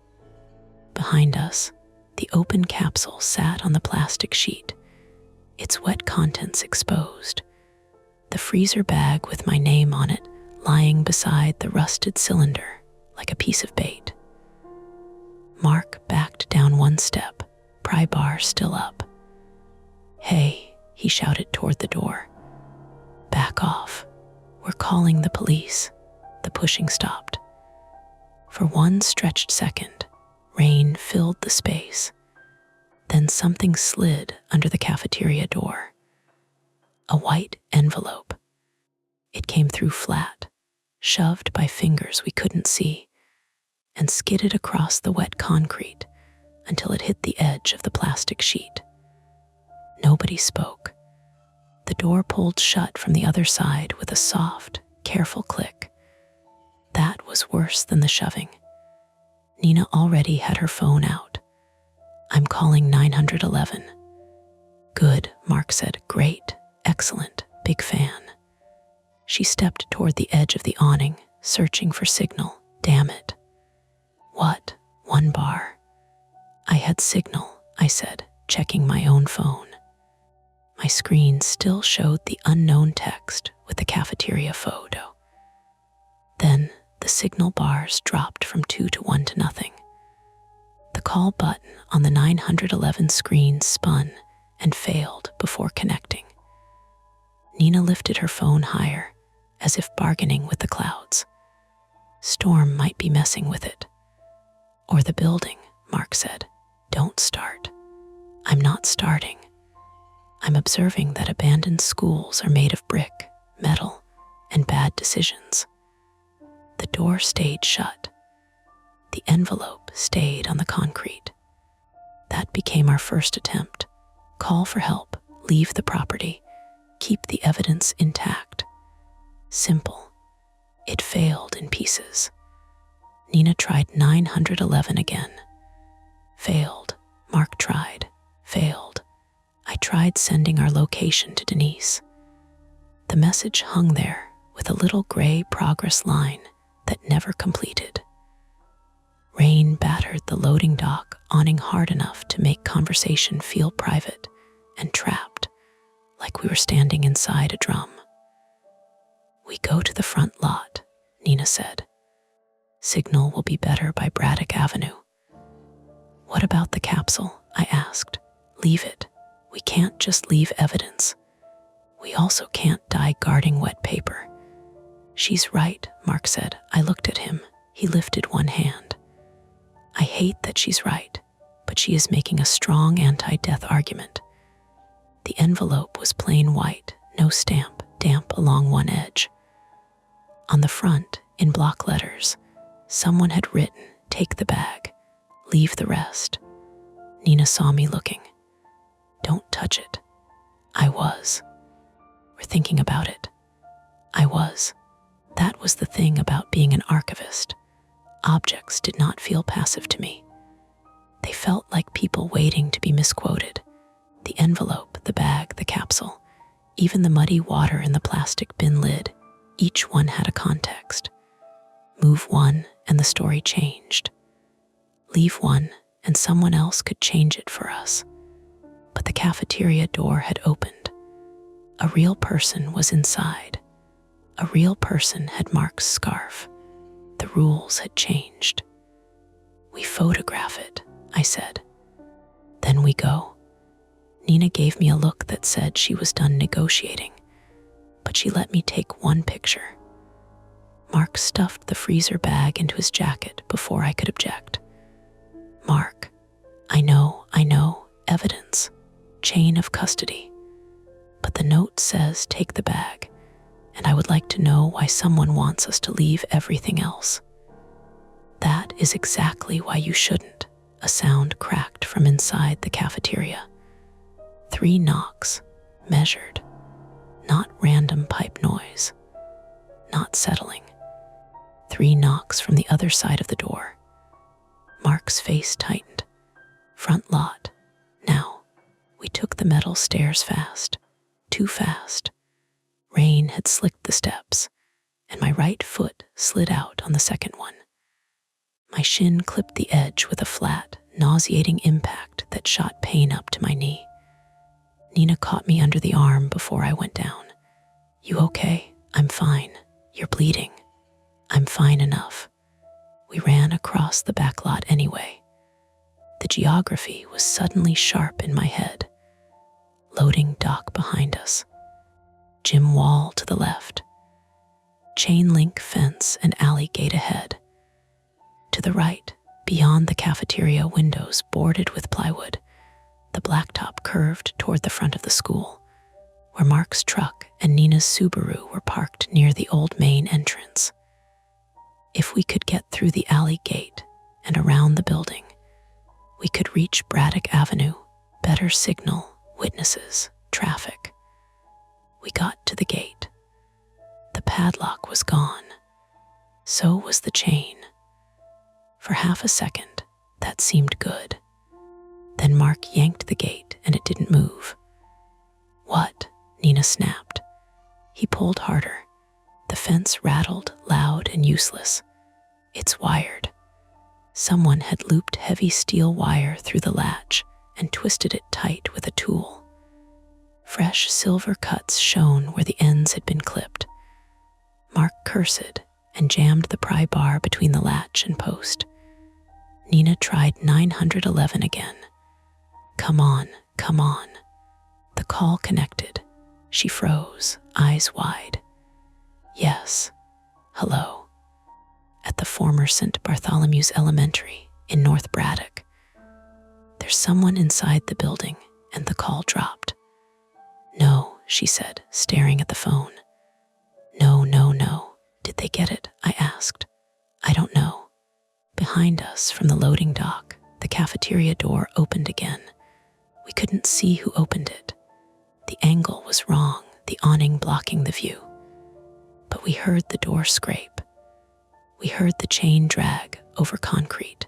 Behind us, the open capsule sat on the plastic sheet, its wet contents exposed, the freezer bag with my name on it lying beside the rusted cylinder like a piece of bait. Mark backed down 1 step, pry bar still up. "Hey," he shouted toward the door. "Back off. We're calling the police." The pushing stopped. For 1 stretched second, rain filled the space. Then something slid under the cafeteria door. A white envelope, It came through flat, shoved by fingers we couldn't see, and skidded across the wet concrete until it hit the edge of the plastic sheet. Nobody spoke. The door pulled shut from the other side with a soft, careful click. That was worse than the shoving. Nina already had her phone out. "I'm calling 911. "Good," Mark said. "Great. Excellent. Big fan." She stepped toward the edge of the awning, searching for signal. "Damn it." "What?" "1 bar. "I had signal," I said, checking my own phone. My screen still showed the unknown text with the cafeteria photo. Then the signal bars dropped from 2 to 1 to nothing. The call button on the 911 screen spun and failed before connecting. Nina lifted her phone higher, as if bargaining with the clouds. Storm might be messing with it. "Or the building," Mark said. "Don't start." "I'm not starting. I'm observing that abandoned schools are made of brick, metal, and bad decisions." The door stayed shut. The envelope stayed on the concrete. That became our first attempt. Call for help, leave the property, keep the evidence intact. Simple. It failed in pieces. Nina tried 911 again. Failed. Mark tried. Failed. I tried sending our location to Denise. The message hung there with a little gray progress line that never completed. Rain battered the loading dock awning hard enough to make conversation feel private and trapped, like we were standing inside a drum. "We go to the front lot," Nina said. "Signal will be better by Braddock Avenue." "What about the capsule?" I asked. "Leave it. We can't just leave evidence. We also can't die guarding wet paper." "She's right," Mark said. I looked at him. He lifted one hand. "I hate that she's right, but she is making a strong anti-death argument." The envelope was plain white, no stamp, damp along one edge. On the front, in block letters, someone had written, "Take the bag, leave the rest." Nina saw me looking. "Don't touch it." I was. "We're thinking about it." I was. That was the thing about being an archivist. Objects did not feel passive to me. They felt like people waiting to be misquoted. The envelope, the bag, the capsule, even the muddy water in the plastic bin lid, each one had a context. Move one and the story changed. Leave one and someone else could change it for us. But the cafeteria door had opened. A real person was inside. A real person had Mark's scarf. The rules had changed. "We photograph it," I said. "Then we go." Nina gave me a look that said she was done negotiating, but she let me take one picture. Mark stuffed the freezer bag into his jacket before I could object. "Mark, I know, evidence, chain of custody. But the note says take the bag, and I would like to know why someone wants us to leave everything else." "That is exactly why you shouldn't," a sound cracked from inside the cafeteria. 3 knocks, measured, not random pipe noise, not settling. 3 knocks from the other side of the door. Mark's face tightened. "Front lot. Now." We took the metal stairs fast, too fast. Rain had slicked the steps, and my right foot slid out on the second one. My shin clipped the edge with a flat, nauseating impact that shot pain up to my knee. Nina caught me under the arm before I went down. "You okay?" "I'm fine." "You're bleeding." "I'm fine enough." We ran across the back lot anyway. The geography was suddenly sharp in my head. Loading dock behind us. Gym wall to the left. Chain link fence and alley gate ahead. To the right, beyond the cafeteria windows boarded with plywood, the blacktop curved toward the front of the school, where Mark's truck and Nina's Subaru were parked near the old main entrance. If we could get through the alley gate and around the building, we could reach Braddock Avenue, better signal, witnesses, traffic. We got to the gate. The padlock was gone. So was the chain. For half a second, that seemed good. Then Mark yanked the gate and it didn't move. What? Nina snapped. He pulled harder. The fence rattled, loud and useless. It's wired. Someone had looped heavy steel wire through the latch and twisted it tight with a tool. Fresh silver cuts shone where the ends had been clipped. Mark cursed and jammed the pry bar between the latch and post. Nina tried 911 again. Come on, come on. The call connected. She froze, eyes wide. Yes. Hello. At the former St. Bartholomew's Elementary in North Braddock. There's someone inside the building, and the call dropped. No, she said, staring at the phone. No. Did they get it? I asked. I don't know. Behind us, from the loading dock, the cafeteria door opened again. We couldn't see who opened it. The angle was wrong, the awning blocking the view. But we heard the door scrape. We heard the chain drag over concrete.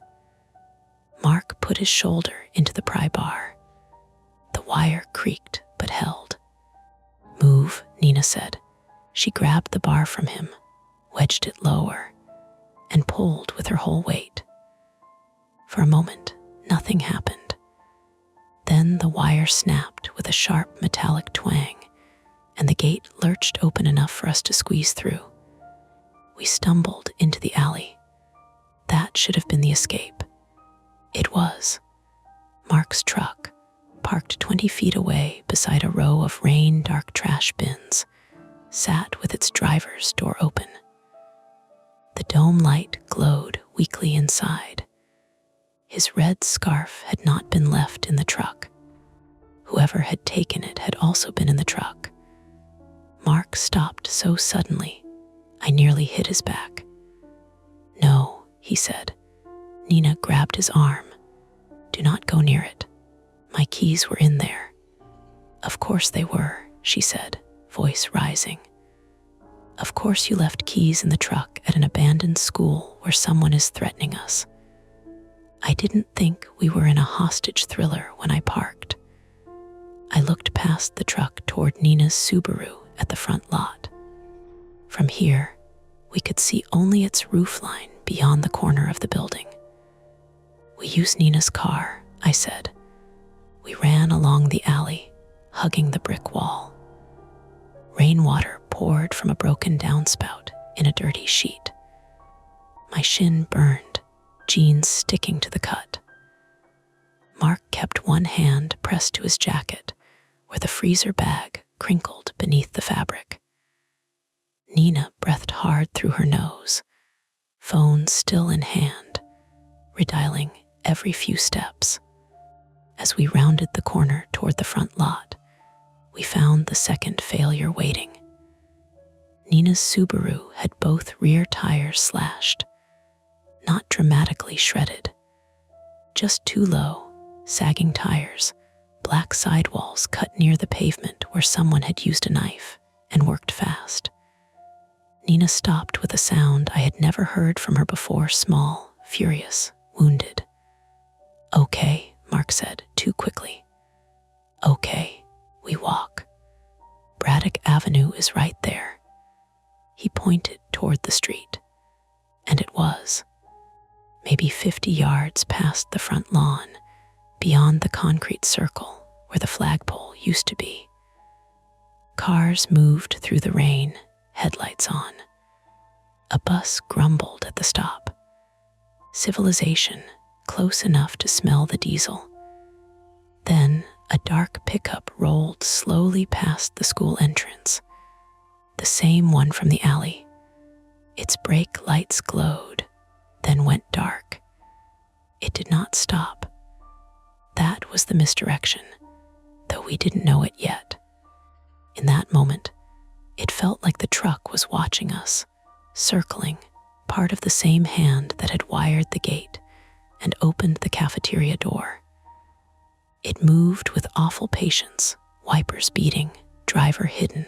Mark put his shoulder into the pry bar. The wire creaked but held. Move, Nina said. She grabbed the bar from him, wedged it lower, and pulled with her whole weight. For a moment, nothing happened. Then the wire snapped with a sharp metallic twang, and the gate lurched open enough for us to squeeze through. We stumbled into the alley. That should have been the escape. It was. Mark's truck, parked 20 feet away beside a row of rain-dark trash bins, sat with its driver's door open. The dome light glowed weakly inside. His red scarf had not been left in the truck. Whoever had taken it had also been in the truck. Mark stopped so suddenly, I nearly hit his back. No, he said. Nina grabbed his arm. Do not go near it. My keys were in there. Of course they were, she said, voice rising. Of course you left keys in the truck at an abandoned school where someone is threatening us. I didn't think we were in a hostage thriller when I parked. I looked past the truck toward Nina's Subaru at the front lot. From here, we could see only its roofline beyond the corner of the building. We used Nina's car, I said. We ran along the alley, hugging the brick wall. Rainwater poured from a broken downspout in a dirty sheet. My shin burned, jeans sticking to the cut. Mark kept one hand pressed to his jacket, where the freezer bag crinkled beneath the fabric. Nina breathed hard through her nose, phone still in hand, redialing every few steps. As we rounded the corner toward the front lot, we found the second failure waiting. Nina's Subaru had both rear tires slashed, not dramatically shredded, just too low, sagging tires, black sidewalls cut near the pavement where someone had used a knife and worked fast. Nina stopped with a sound I had never heard from her before, small, furious, wounded. Okay, Mark said, too quickly. Okay, we walk. Braddock Avenue is right there. He pointed toward the street, and it was. Maybe 50 yards past the front lawn, beyond the concrete circle where the flagpole used to be. Cars moved through the rain, headlights on. A bus grumbled at the stop. Civilization, close enough to smell the diesel. Then a dark pickup rolled slowly past the school entrance, the same one from the alley. Its brake lights glowed, then went dark. It did not stop. That was the misdirection, though we didn't know it yet. In that moment, it felt like the truck was watching us, circling, part of the same hand that had wired the gate and opened the cafeteria door. It moved with awful patience, wipers beating, driver hidden.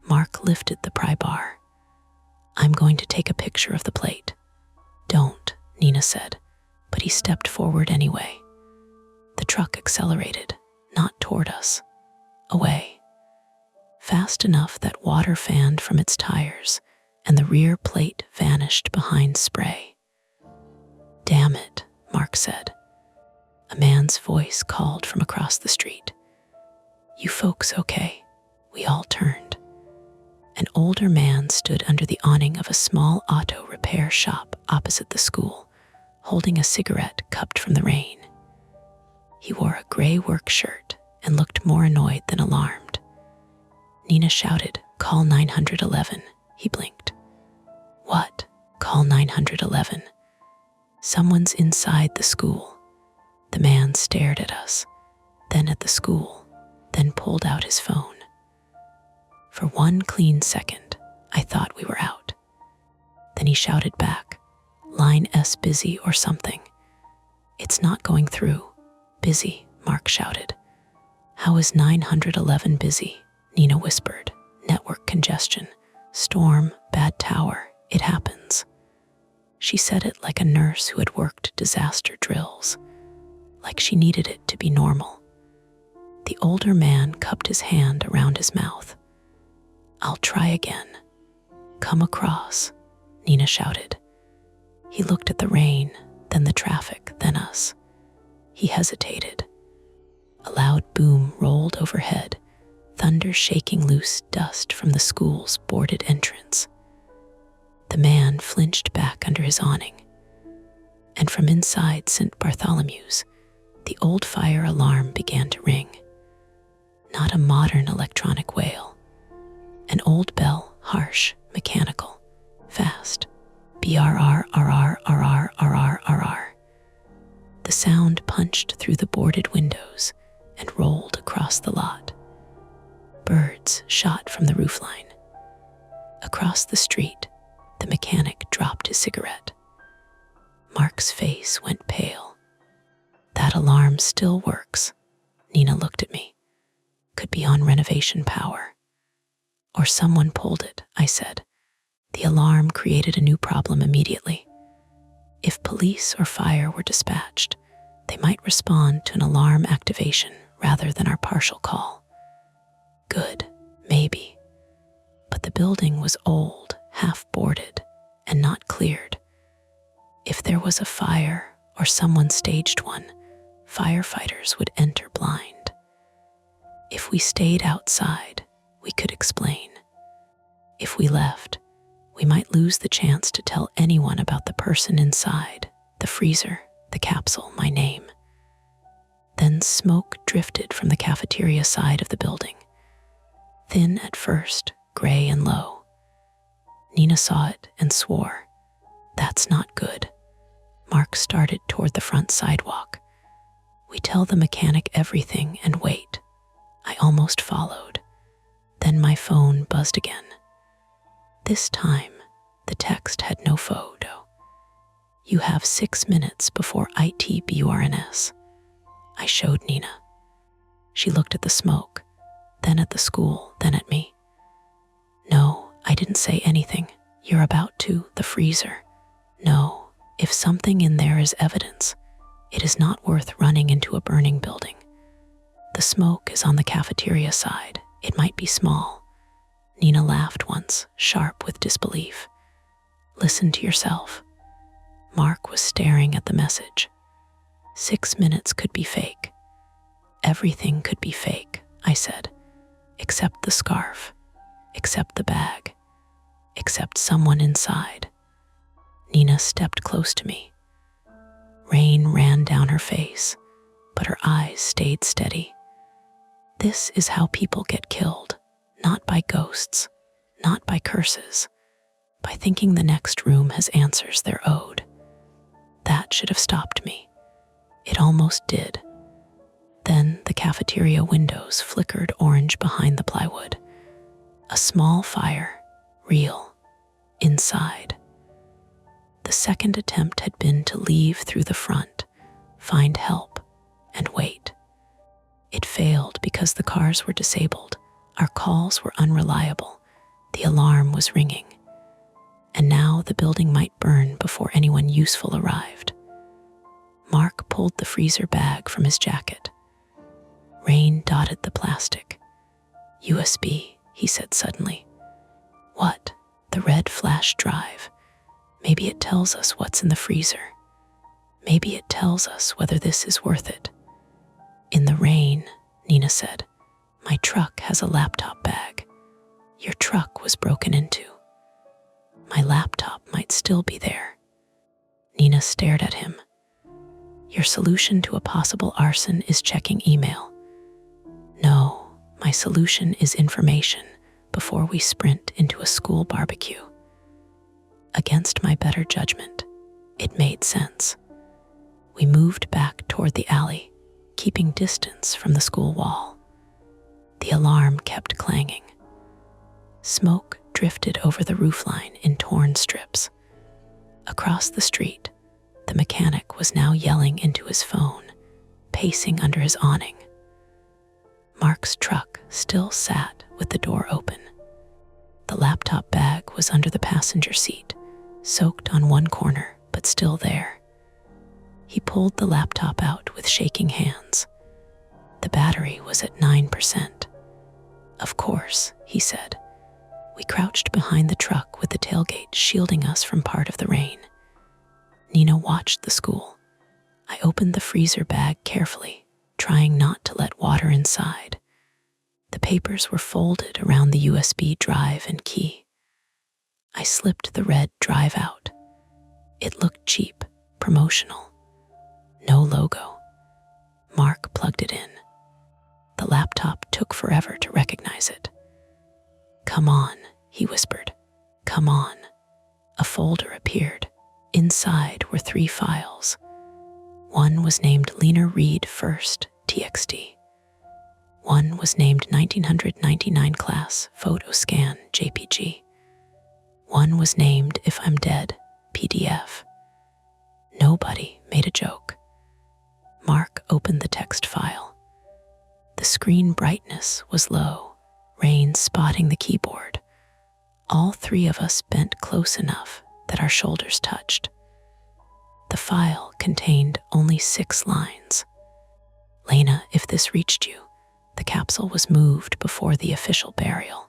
Mark lifted the pry bar. "I'm going to take a picture of the plate." "Don't," Nina said, but he stepped forward anyway. The truck accelerated, not toward us, away. Fast enough that water fanned from its tires and the rear plate vanished behind spray. "Damn it," Mark said. A man's voice called from across the street. "You folks okay?" We all turned. An older man stood under the awning of a small auto repair shop opposite the school, holding a cigarette cupped from the rain. He wore a gray work shirt and looked more annoyed than alarmed. Nina shouted, "Call 911. He blinked. "What? Call 911. "Someone's inside the school." The man stared at us, then at the school, then pulled out his phone. For one clean second, I thought we were out. Then he shouted back, "Line S busy or something." "It's not going through." "Busy," Mark shouted. "How is 911 busy?" Nina whispered. "Network congestion. Storm, bad tower. It happens." She said it like a nurse who had worked disaster drills, like she needed it to be normal. The older man cupped his hand around his mouth. "I'll try again." "Come across," Nina shouted. He looked at the rain, then the traffic, then us. He hesitated. A loud boom rolled overhead, thunder shaking loose dust from the school's boarded entrance. The man flinched back under his awning, and from inside St. Bartholomew's, the old fire alarm began to ring. Not a modern electronic wail. An old bell, harsh, mechanical, fast. BRR. The sound punched through the boarded windows and rolled across the lot. Birds shot from the roofline. Across the street, the mechanic dropped his cigarette. Mark's face went pale. "That alarm still works." Nina looked at me. "Could be on renovation power." "Or someone pulled it," I said. The alarm created a new problem immediately. If police or fire were dispatched, they might respond to an alarm activation rather than our partial call. Good, maybe. But the building was old, half-boarded, and not cleared. If there was a fire or someone staged one, firefighters would enter blind. If we stayed outside, we could explain. If we left, we might lose the chance to tell anyone about the person inside, the freezer, the capsule, my name. Then smoke drifted from the cafeteria side of the building. Thin at first, gray and low. Nina saw it and swore. "That's not good." Mark started toward the front sidewalk. "We tell the mechanic everything and wait." I almost followed. Then my phone buzzed again. This time, the text had no photo. "You have 6 minutes before ITBURNS." I showed Nina. She looked at the smoke, then at the school, then at me. "No, I didn't say anything. You're about to, the freezer." "No, if something in there is evidence, it is not worth running into a burning building. The smoke is on the cafeteria side. It might be small." Nina laughed once, sharp with disbelief. "Listen to yourself." Mark was staring at the message. 6 minutes could be fake. "Everything could be fake," I said, "except the scarf, except the bag, except someone inside." Nina stepped close to me. Rain ran down her face, but her eyes stayed steady. "This is how people get killed, not by ghosts, not by curses, by thinking the next room has answers they're owed." That should have stopped me. It almost did. Then the cafeteria windows flickered orange behind the plywood. A small fire, real, inside. The second attempt had been to leave through the front, find help, and wait. It failed because the cars were disabled, our calls were unreliable, the alarm was ringing, and now the building might burn before anyone useful arrived. Mark pulled the freezer bag from his jacket. Rain dotted the plastic. USB, he said suddenly. What? The red flash drive. Maybe it tells us what's in the freezer. Maybe it tells us whether this is worth it. In the rain, Nina said, my truck has a laptop bag. Your truck was broken into. My laptop might still be there. Nina stared at him. Your solution to a possible arson is checking email. No, my solution is information before we sprint into a school barbecue. Against my better judgment, it made sense. We moved back toward the alley, keeping distance from the school wall. The alarm kept clanging. Smoke drifted over the roofline in torn strips. Across the street, the mechanic was now yelling into his phone, pacing under his awning. Mark's truck still sat with the door open. The laptop bag was under the passenger seat, soaked on one corner, but still there. He pulled the laptop out with shaking hands. The battery was at 9%. Of course, he said. We crouched behind the truck with the tailgate shielding us from part of the rain. Nina watched the school. I opened the freezer bag carefully, trying not to let water inside. The papers were folded around the USB drive and key. I slipped the red drive out. It looked cheap, promotional. No logo. Mark plugged it in. The laptop took forever to recognize it. Come on, he whispered. Come on. A folder appeared. Inside were 3 files. One was named Lena Reed First, TXT. One was named 1999 class, photo scan, JPG. One was named If I'm Dead, PDF. Nobody made a joke. Mark opened the text file. The screen brightness was low, rain spotting the keyboard. All 3 of us bent close enough that our shoulders touched. The file contained only 6 lines. Lena, if this reached you, the capsule was moved before the official burial.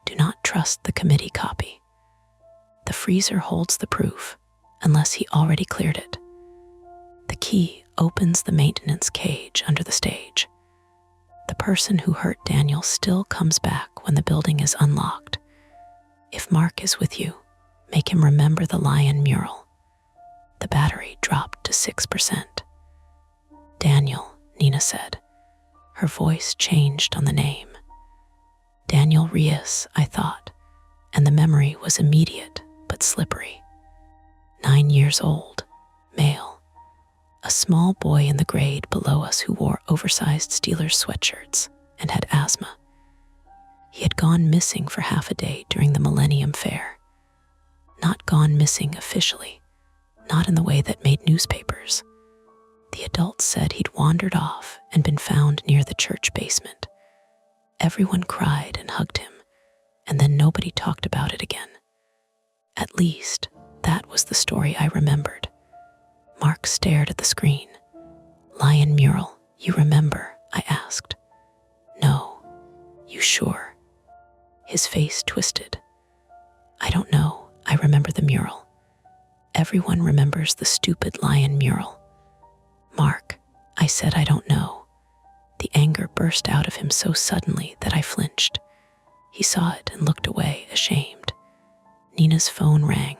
Do not trust the committee copy. The freezer holds the proof, unless he already cleared it. The key opens the maintenance cage under the stage. The person who hurt Daniel still comes back when the building is unlocked. If Mark is with you, make him remember the lion mural. The battery dropped to 6%. Daniel, Nina said. Her voice changed on the name. Daniel Rios, I thought, and the memory was immediate but slippery. 9 years old, male. A small boy in the grade below us who wore oversized Steelers sweatshirts and had asthma. He had gone missing for half a day during the Millennium Fair. Not gone missing officially, not in the way that made newspapers. The adults said he'd wandered off and been found near the church basement. Everyone cried and hugged him, and then nobody talked about it again. At least, that was the story I remembered. Mark stared at the screen. Lion mural, you remember? I asked. No. You sure? His face twisted. I don't know. I remember the mural. Everyone remembers the stupid lion mural. Mark, I said I don't know. The anger burst out of him so suddenly that I flinched. He saw it and looked away, ashamed. Nina's phone rang.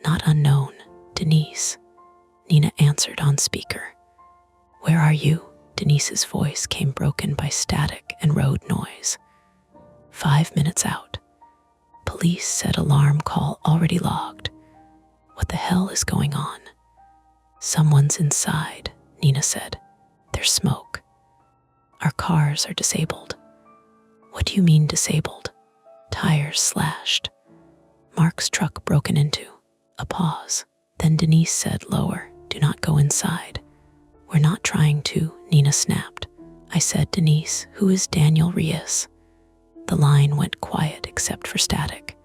Not unknown, Denise. Nina answered on speaker. Where are you? Denise's voice came broken by static and road noise. 5 minutes out. Police said alarm call already logged. What the hell is going on? Someone's inside, Nina said. There's smoke. Our cars are disabled. What do you mean disabled? Tires slashed. Mark's truck broken into. A pause. Then Denise said lower, do not go inside. We're not trying to, Nina snapped. I said, Denise, who is Daniel Reyes? The line went quiet except for static.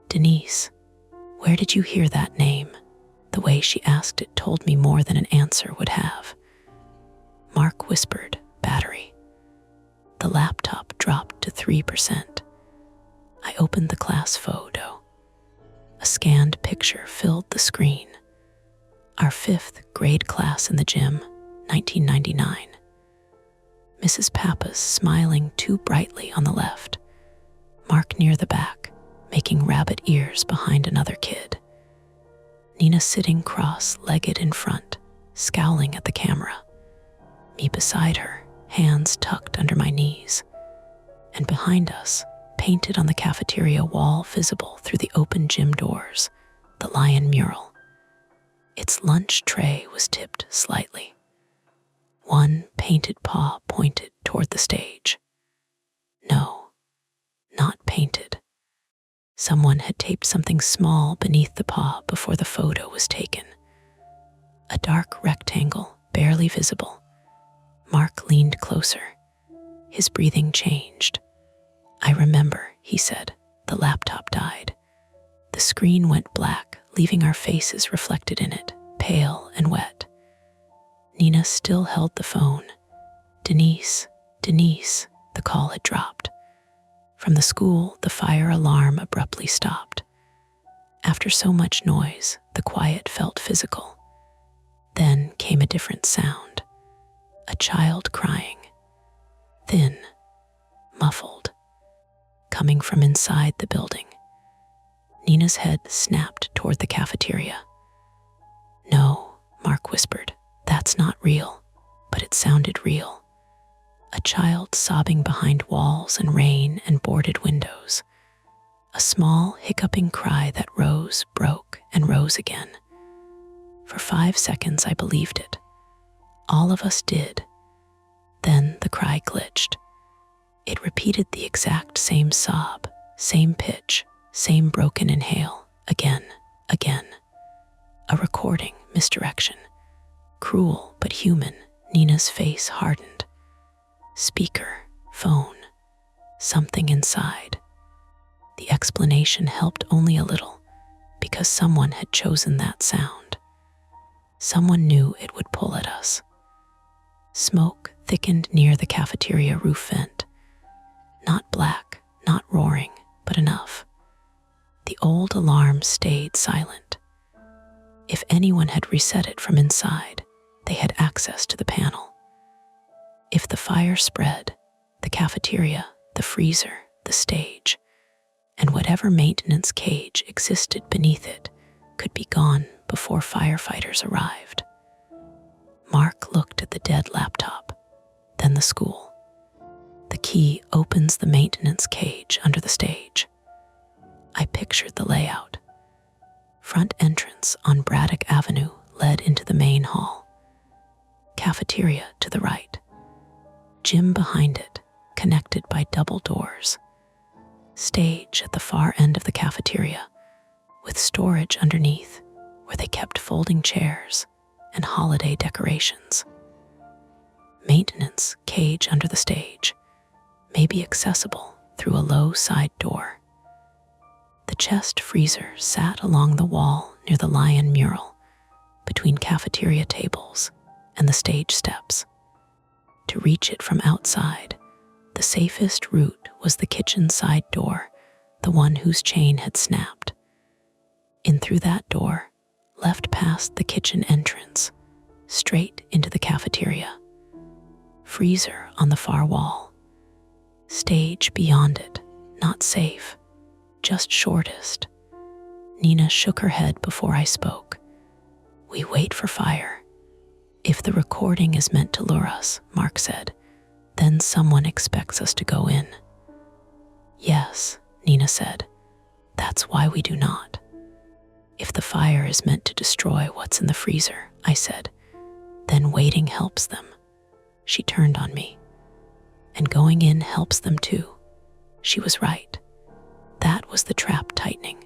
Denise, where did you hear that name? The way she asked it told me more than an answer would have. Mark whispered, battery. The laptop dropped to 3%. I opened the class photo. A scanned picture filled the screen. Our 5th grade class in the gym, 1999. Mrs. Pappas smiling too brightly on the left. Mark near the back, making rabbit ears behind another kid. Nina sitting cross-legged in front, scowling at the camera. Me beside her, hands tucked under my knees. And behind us, painted on the cafeteria wall visible through the open gym doors, the lion mural. Its lunch tray was tipped slightly. One painted paw pointed toward the stage. No, not painted. Someone had taped something small beneath the paw before the photo was taken. A dark rectangle, barely visible. Mark leaned closer. His breathing changed. I remember, he said. The laptop died. The screen went black, leaving our faces reflected in it, pale and wet. Nina still held the phone. Denise, the call had dropped. From the school, the fire alarm abruptly stopped. After so much noise, the quiet felt physical. Then came a different sound. A child crying. Thin, muffled, coming from inside the building. Nina's head snapped toward the cafeteria. No, Mark whispered, that's not real, but it sounded real. A child sobbing behind walls and rain and boarded windows. A small, hiccuping cry that rose, broke, and rose again. For 5 seconds I believed it. All of us did. Then the cry glitched. It repeated the exact same sob, same pitch, same broken inhale, again. A recording, misdirection. Cruel but human, Nina's face hardened. Speaker, phone, something inside. The explanation helped only a little, because someone had chosen that sound. Someone knew it would pull at us. Smoke thickened near the cafeteria roof vent. Not black, not roaring, but enough. The old alarm stayed silent. If anyone had reset it from inside, they had access to the panel. If the fire spread, the cafeteria, the freezer, the stage, and whatever maintenance cage existed beneath it could be gone before firefighters arrived. Mark looked at the dead laptop, then the school. The key opens the maintenance cage under the stage. I pictured the layout. Front entrance on Braddock Avenue led into the main hall. Cafeteria to the right. Gym behind it, connected by double doors. Stage at the far end of the cafeteria, with storage underneath where they kept folding chairs and holiday decorations. Maintenance cage under the stage, maybe accessible through a low side door. The chest freezer sat along the wall near the lion mural, between cafeteria tables and the stage steps. To reach it from outside, the safest route was the kitchen side door, the one whose chain had snapped. In through that door, left past the kitchen entrance, straight into the cafeteria. Freezer on the far wall. Stage beyond it, not safe, just shortest. Nina shook her head before I spoke. We wait for fire. If the recording is meant to lure us, Mark said, then someone expects us to go in. Yes, Nina said. That's why we do not. If the fire is meant to destroy what's in the freezer, I said, then waiting helps them. She turned on me. and going in helps them too. She was right. That was the trap tightening.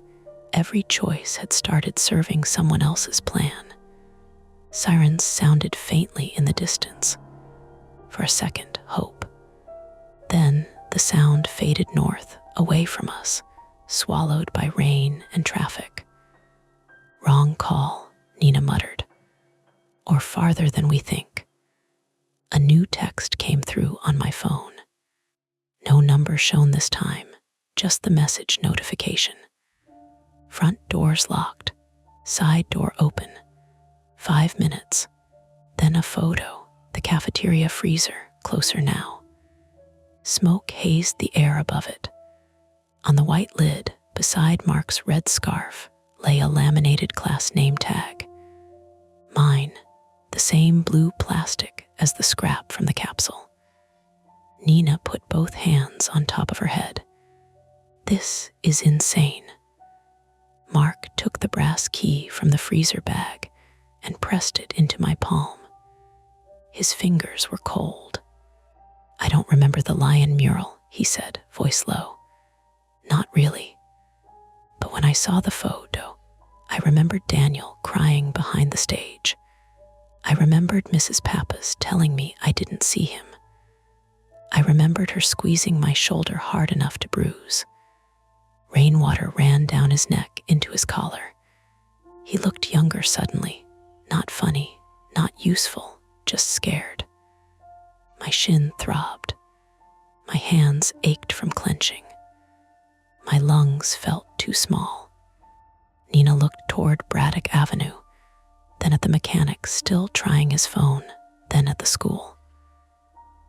Every choice had started serving someone else's plan. Sirens sounded faintly in the distance. For a second, hope. Then the sound faded north, away from us, swallowed by rain and traffic. Wrong call, Nina muttered. Or farther than we think. A new text came through on my phone. No number shown this time, just the message notification. Front doors locked, side door open. 5 minutes. Then a photo, the cafeteria freezer, closer now. Smoke hazed the air above it. On the white lid, beside Mark's red scarf, lay a laminated class name tag. Mine, the same blue plastic as the scrap from the capsule. Nina put both hands on top of her head. This is insane. Mark took the brass key from the freezer bag and pressed it into my palm. His fingers were cold. I don't remember the lion mural, he said, voice low. Not really. But when I saw the photo, I remembered Daniel crying behind the stage. I remembered Mrs. Pappas telling me I didn't see him. I remembered her squeezing my shoulder hard enough to bruise. Rainwater ran down his neck into his collar. He looked younger suddenly, not funny, not useful, just scared. My shin throbbed. My hands ached from clenching. My lungs felt too small. Nina looked toward Braddock Avenue, then at the mechanic still trying his phone, then at the school.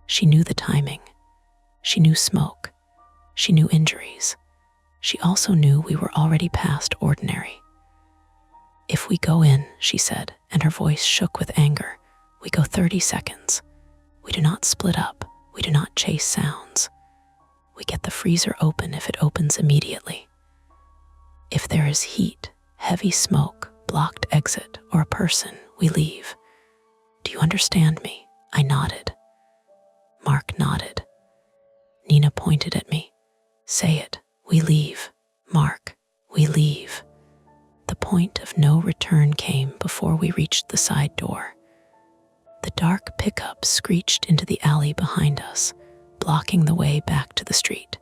She knew the timing. She knew smoke. She knew injuries. She also knew we were already past ordinary. If we go in, she said, and her voice shook with anger, we go 30 seconds. We do not split up. We do not chase sounds. We get the freezer open if it opens immediately. If there is heat, heavy smoke, blocked exit, or a person, we leave. Do you understand me? I nodded. Mark nodded. Nina pointed at me. Say it. We leave. Mark, we leave. The point of no return came before we reached the side door. The dark pickup screeched into the alley behind us, blocking the way back to the street.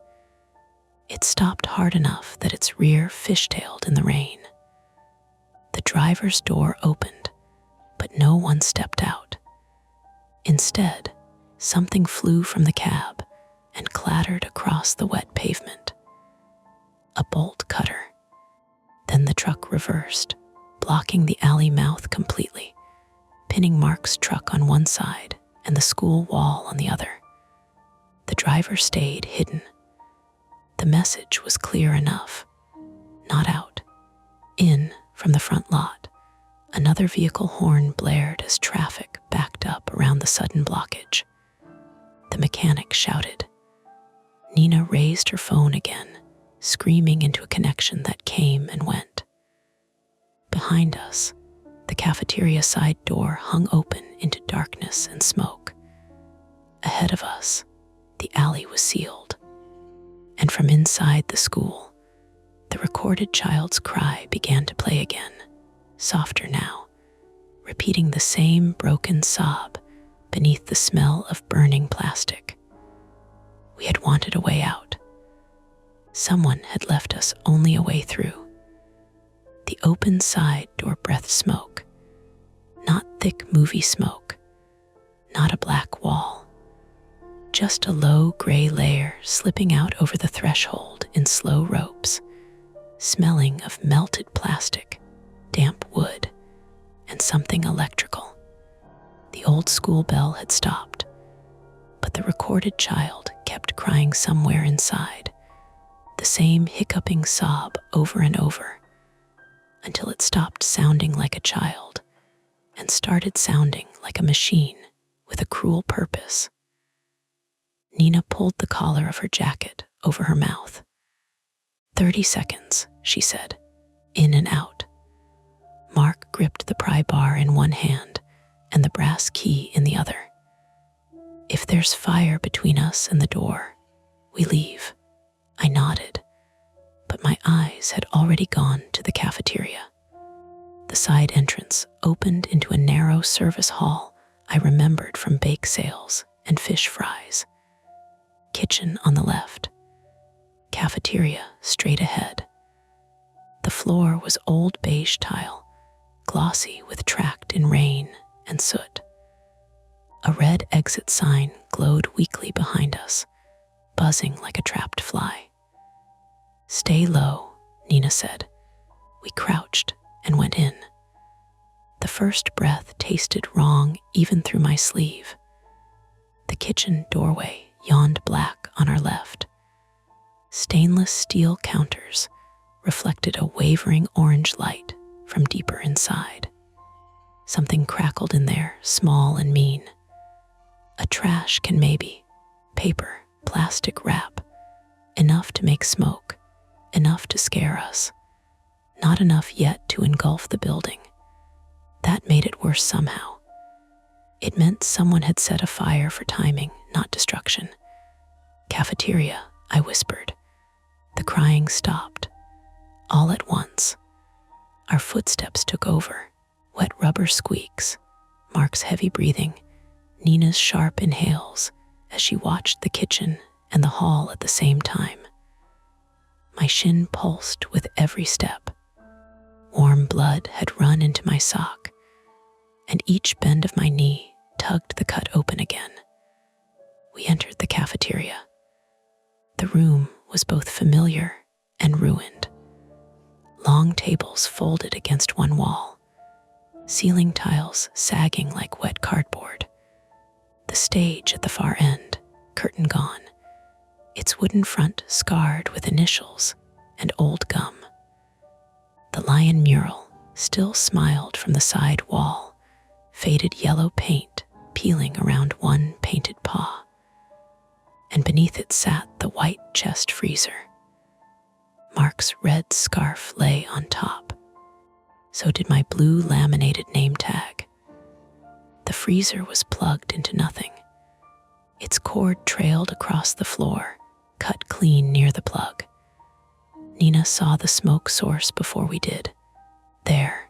It stopped hard enough that its rear fishtailed in the rain. The driver's door opened, but no one stepped out. Instead, something flew from the cab and clattered across the wet pavement. A bolt cutter. Then the truck reversed, blocking the alley mouth completely, pinning Mark's truck on one side and the school wall on the other. The driver stayed hidden. The message was clear enough. Not out. In from the front lot. Another vehicle horn blared as traffic backed up around the sudden blockage. The mechanic shouted. Nina raised her phone again, screaming into a connection that came and went. Behind us, the cafeteria side door hung open into darkness and smoke. Ahead of us, the alley was sealed. And from inside the school, the recorded child's cry began to play again, softer now, repeating the same broken sob beneath the smell of burning plastic. We had wanted a way out. Someone had left us only a way through. The open side door breathed smoke, not thick movie smoke, not a black wall, just a low gray layer slipping out over the threshold in slow ropes, smelling of melted plastic, damp wood, and something electrical. The old school bell had stopped, but the recorded child kept crying somewhere inside, the same hiccuping sob over and over, until it stopped sounding like a child and started sounding like a machine with a cruel purpose. Nina pulled the collar of her jacket over her mouth. 30 seconds, she said, in and out. Mark gripped the pry bar in one hand and the brass key in the other. If If there's fire between us and the door, we leave. I nodded, but my eyes had already gone to the cafeteria. The side entrance opened into a narrow service hall I remembered from bake sales and fish fries. Kitchen on the left. Cafeteria straight ahead. The floor was old beige tile, glossy with tracked in rain and soot. A red exit sign glowed weakly behind us, buzzing like a trapped fly. "Stay low," Nina said. We crouched and went in. The first breath tasted wrong even through my sleeve. The kitchen doorway yawned black on our left. Stainless steel counters reflected a wavering orange light from deeper inside. Something crackled in there, small and mean. A trash can maybe, paper, plastic wrap, enough to make smoke, enough to scare us, not enough yet to engulf the building. That made it worse somehow. It meant someone had set a fire for timing, not destruction. "Cafeteria," I whispered. The crying stopped. All at once, our footsteps took over, wet rubber squeaks, Mark's heavy breathing, Nina's sharp inhales as she watched the kitchen and the hall at the same time. My shin pulsed with every step. Warm blood had run into my sock, and each bend of my knee tugged the cut open again. We entered the cafeteria. The room was both familiar and ruined. Long tables folded against one wall, ceiling tiles sagging like wet cardboard. The stage at the far end, curtain gone, its wooden front scarred with initials and old gum. The lion mural still smiled from the side wall, faded yellow paint peeling around one painted paw. And beneath it sat the white chest freezer. Mark's red scarf lay on top. So did my blue laminated name tag. The freezer was plugged into nothing. Its cord trailed across the floor, cut clean near the plug. Nina saw the smoke source before we did. There,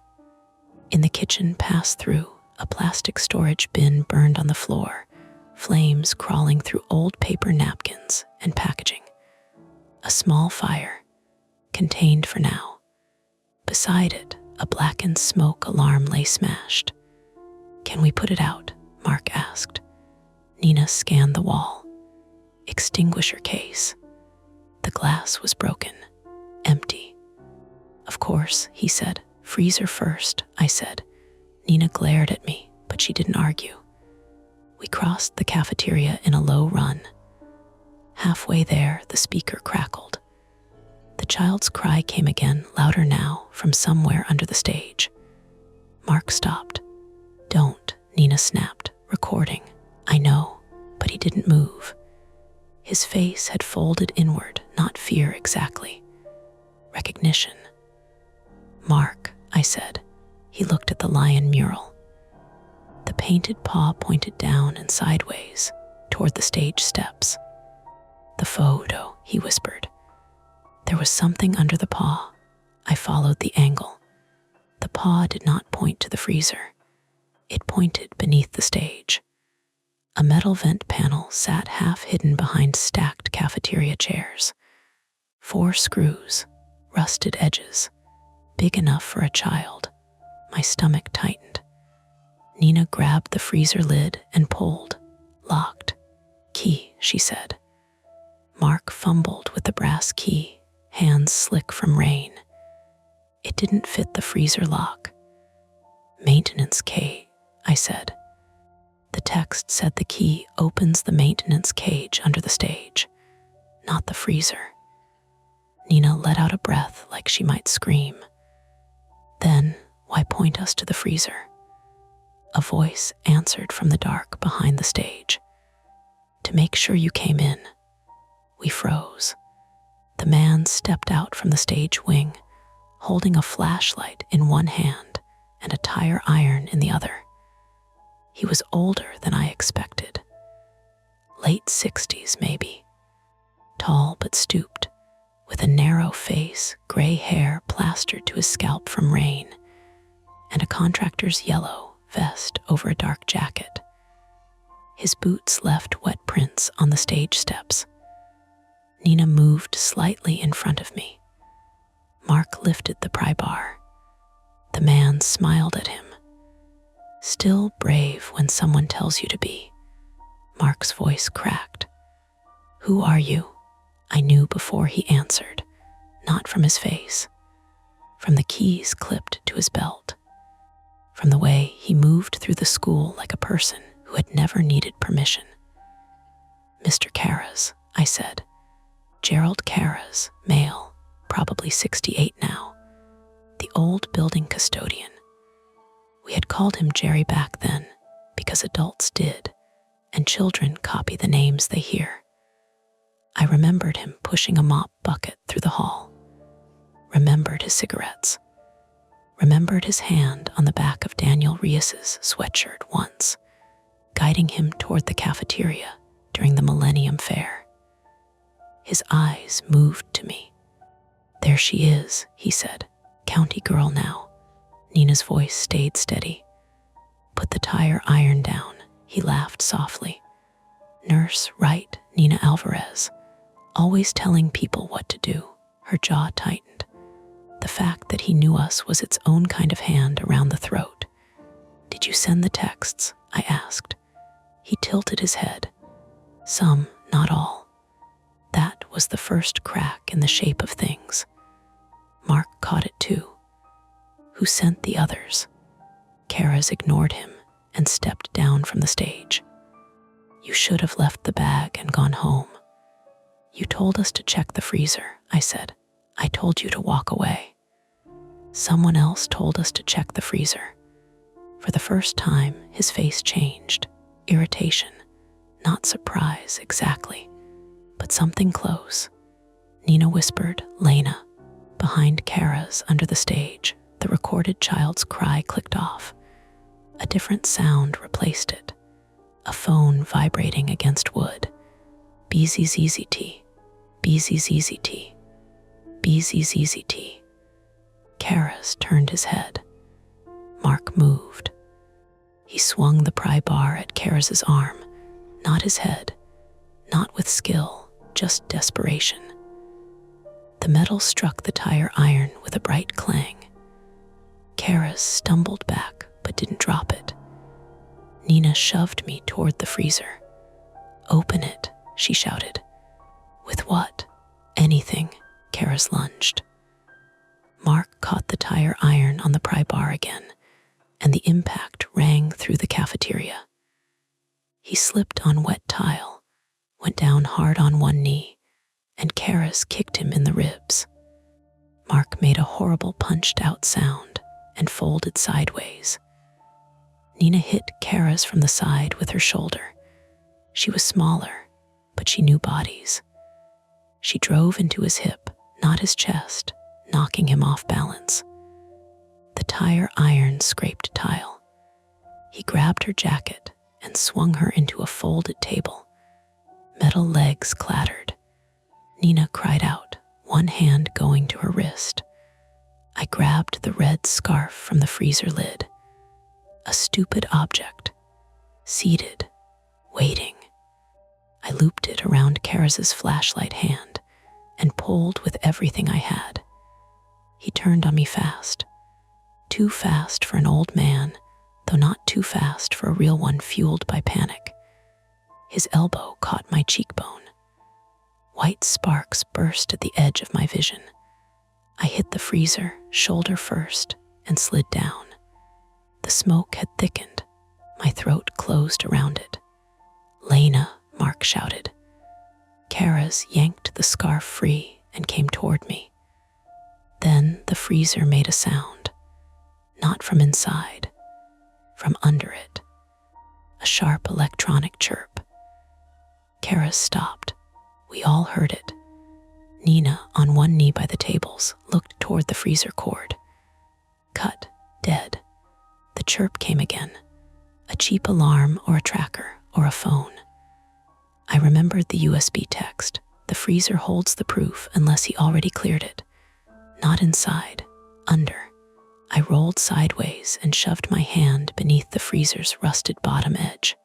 in the kitchen pass through, a plastic storage bin burned on the floor, flames crawling through old paper napkins and packaging. A small fire, contained for now. Beside it, a blackened smoke alarm lay smashed. "Can we put it out?" Mark asked. Nina scanned the wall. Extinguisher case. The glass was broken, empty. "Of course," he said. "Freezer first," I said. Nina glared at me, but she didn't argue. We crossed the cafeteria in a low run. Halfway there, the speaker crackled. The child's cry came again, louder now, from somewhere under the stage. Mark stopped. "Don't," Nina snapped, recording. "I know," but he didn't move. His face had folded inward, not fear exactly. Recognition. "Mark," I said. He looked at the lion mural. The painted paw pointed down and sideways, toward the stage steps. "The photo," he whispered. There was something under the paw. I followed the angle. The paw did not point to the freezer. It pointed beneath the stage. A metal vent panel sat half hidden behind stacked cafeteria chairs. 4 screws, rusted edges, big enough for a child. My stomach tightened. Nina grabbed the freezer lid and pulled. "Locked. Key," she said. Mark fumbled with the brass key, hands slick from rain. It didn't fit the freezer lock. "Maintenance key," I said. The text said the key opens the maintenance cage under the stage, not the freezer. Nina let out a breath like she might scream. Then, why point us to the freezer? A voice answered from the dark behind the stage. "To make sure you came in." We froze. The man stepped out from the stage wing, holding a flashlight in one hand and a tire iron in the other. He was older than I expected. late 60s maybe, tall but stooped, with a narrow face, gray hair plastered to his scalp from rain, and a contractor's yellow vest over a dark jacket. His boots left wet prints on the stage steps. Nina moved slightly in front of me. Mark lifted the pry bar. The man smiled at him. "Still brave when someone tells you to be." Mark's voice cracked. "Who are you?" I knew before he answered, not from his face, from the keys clipped to his belt, from the way he moved through the school like a person who had never needed permission. "Mr. Karras," I said. "Gerald Karras, male, probably 68 now, the old building custodian." We had called him Jerry back then because adults did, and children copy the names they hear. I remembered him pushing a mop bucket through the hall, remembered his cigarettes, remembered his hand on the back of Daniel Rias's sweatshirt once, guiding him toward the cafeteria during the Millennium Fair. His eyes moved to me. "There she is," he said. "County girl now." Nina's voice stayed steady. "Put the tire iron down," he laughed softly. "Nurse, right, Nina Alvarez, always telling people what to do." Her jaw tightened. The fact that he knew us was its own kind of hand around the throat. "Did you send the texts?" I asked. He tilted his head. "Some, not all." That was the first crack in the shape of things. Mark caught it too. "Who sent the others?" Karras ignored him and stepped down from the stage. "You should have left the bag and gone home." "You told us to check the freezer," I said. "I told you to walk away." "Someone else told us to check the freezer." For the first time, his face changed. Irritation, not surprise exactly, but something close. Nina whispered, "Lena." Behind Karras, under the stage, the recorded child's cry clicked off. A different sound replaced it. A phone vibrating against wood. BZZZT, BZZZT, BZZZT. Karras turned his head. Mark moved. He swung the pry bar at Karras's arm, not his head, not with skill, just desperation. The metal struck the tire iron with a bright clang. Karras stumbled back but didn't drop it. Nina shoved me toward the freezer. "Open it," she shouted. "With what?" "Anything," Karras lunged. Mark caught the tire iron on the pry bar again, and the impact rang through the cafeteria. He slipped on wet tile, went down hard on one knee, and Karras kicked him in the ribs. Mark made a horrible punched-out sound and folded sideways. Nina hit Karras from the side with her shoulder. She was smaller, but she knew bodies. She drove into his hip, not his chest, knocking him off balance. The tire iron scraped tile. He grabbed her jacket and swung her into a folded table. Metal legs clattered. Nina cried out, one hand going to her wrist. I grabbed the red scarf from the freezer lid. A stupid object, seated, waiting. I looped it around Karras's flashlight hand and pulled with everything I had. He turned on me fast. Too fast for an old man, though not too fast for a real one fueled by panic. His elbow caught my cheekbone. White sparks burst at the edge of my vision. I hit the freezer, shoulder first, and slid down. The smoke had thickened. My throat closed around it. "Lena," Mark shouted. Karras yanked the scarf free and came toward me. Then the freezer made a sound. Not from inside, from under it. A sharp electronic chirp. Karras stopped. We all heard it. Nina, on one knee by the tables, looked toward the freezer cord. Cut, dead. The chirp came again. A cheap alarm or a tracker or a phone. I remembered the USB text. The freezer holds the proof unless he already cleared it. Not inside, under. I rolled sideways and shoved my hand beneath the freezer's rusted bottom edge.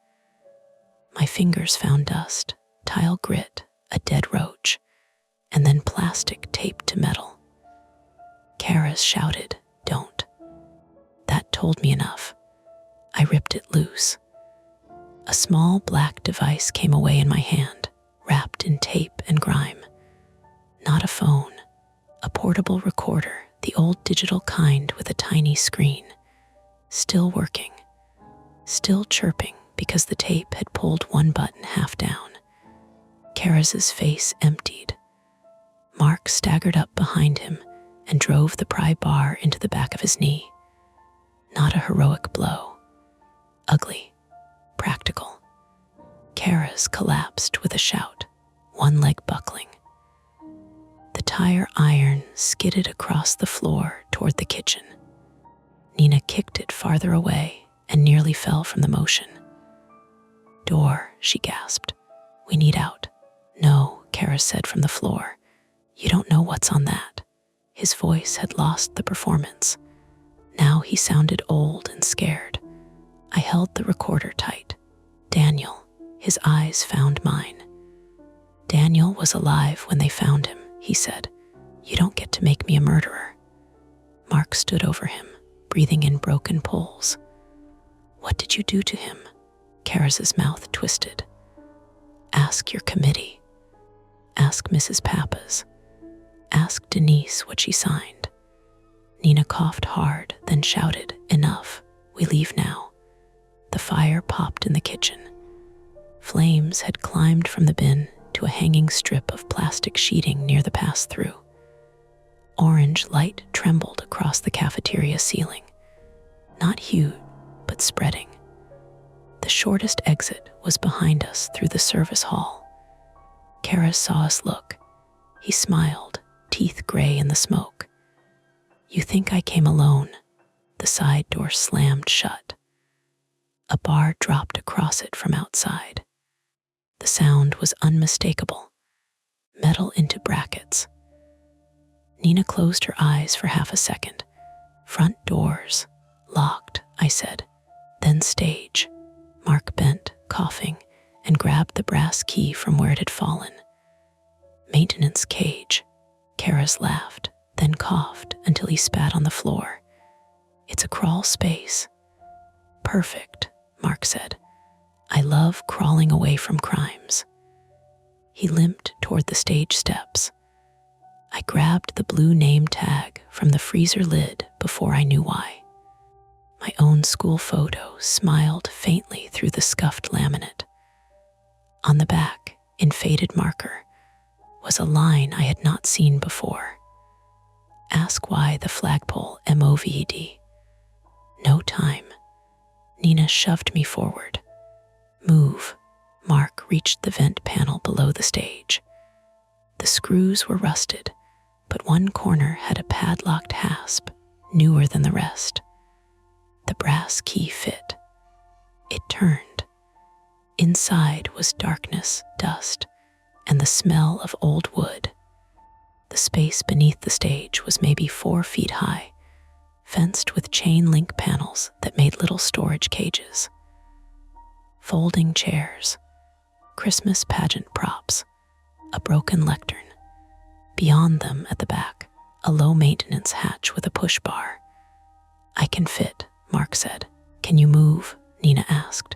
My fingers found dust, tile grit, a dead roach, and then plastic taped to metal. Karas shouted, "Don't." That told me enough. I ripped it loose. A small black device came away in my hand, wrapped in tape and grime. Not a phone, a portable recorder, the old digital kind with a tiny screen. Still working, still chirping because the tape had pulled one button half down. Karas's face emptied. Mark staggered up behind him and drove the pry bar into the back of his knee. Not a heroic blow. Ugly. Practical. Karas collapsed with a shout, one leg buckling. The tire iron skidded across the floor toward the kitchen. Nina kicked it farther away and nearly fell from the motion. "Door," she gasped. "We need out." "No," Karas said from the floor. "You don't know what's on that." His voice had lost the performance. Now he sounded old and scared. I held the recorder tight. Daniel. His eyes found mine. "Daniel was alive when they found him," he said. "You don't get to make me a murderer." Mark stood over him, breathing in broken pulls. "What did you do to him?" Karas's mouth twisted. "Ask your committee. Ask Mrs. Pappas. Ask Denise what she signed." Nina coughed hard, then shouted, "Enough. We leave now." The fire popped in the kitchen. Flames had climbed from the bin to a hanging strip of plastic sheeting near the pass-through. Orange light trembled across the cafeteria ceiling. Not huge, but spreading. The shortest exit was behind us through the service hall. Karas saw us look. He smiled, teeth gray in the smoke. "You think I came alone?" The side door slammed shut. A bar dropped across it from outside. The sound was unmistakable. Metal into brackets. Nina closed her eyes for half a second. "Front doors. Locked," I said. "Then stage." Mark bent, coughing, and grabbed the brass key from where it had fallen. "Maintenance cage." Karas laughed, then coughed until he spat on the floor. "It's a crawl space." "Perfect," Mark said. "I love crawling away from crimes." He limped toward the stage steps. I grabbed the blue name tag from the freezer lid before I knew why. My own school photo smiled faintly through the scuffed laminate. On the back, in faded marker, was a line I had not seen before. "Ask why the flagpole MOVED." No time. Nina shoved me forward. "Move." Mark reached the vent panel below the stage. The screws were rusted, but one corner had a padlocked hasp, newer than the rest. The brass key fit. It turned. Inside was darkness, dust, and the smell of old wood. The space beneath the stage was maybe 4 feet high, fenced with chain link panels that made little storage cages. Folding chairs, Christmas pageant props, a broken lectern. Beyond them, at the back, a low-maintenance hatch with a push bar. "I can fit," Mark said. "Can you move?" Nina asked.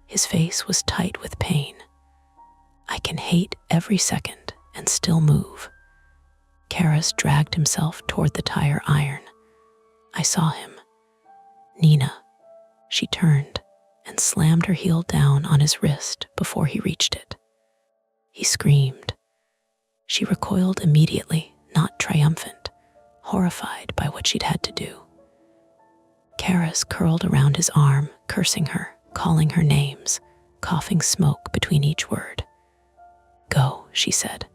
His face was tight with pain. "I can hate every second and still move." Karas dragged himself toward the tire iron. I saw him. "Nina." She turned and slammed her heel down on his wrist before he reached it. He screamed. She recoiled immediately, not triumphant, horrified by what she'd had to do. Karas curled around his arm, cursing her, calling her names, coughing smoke between each word. "Go," she said.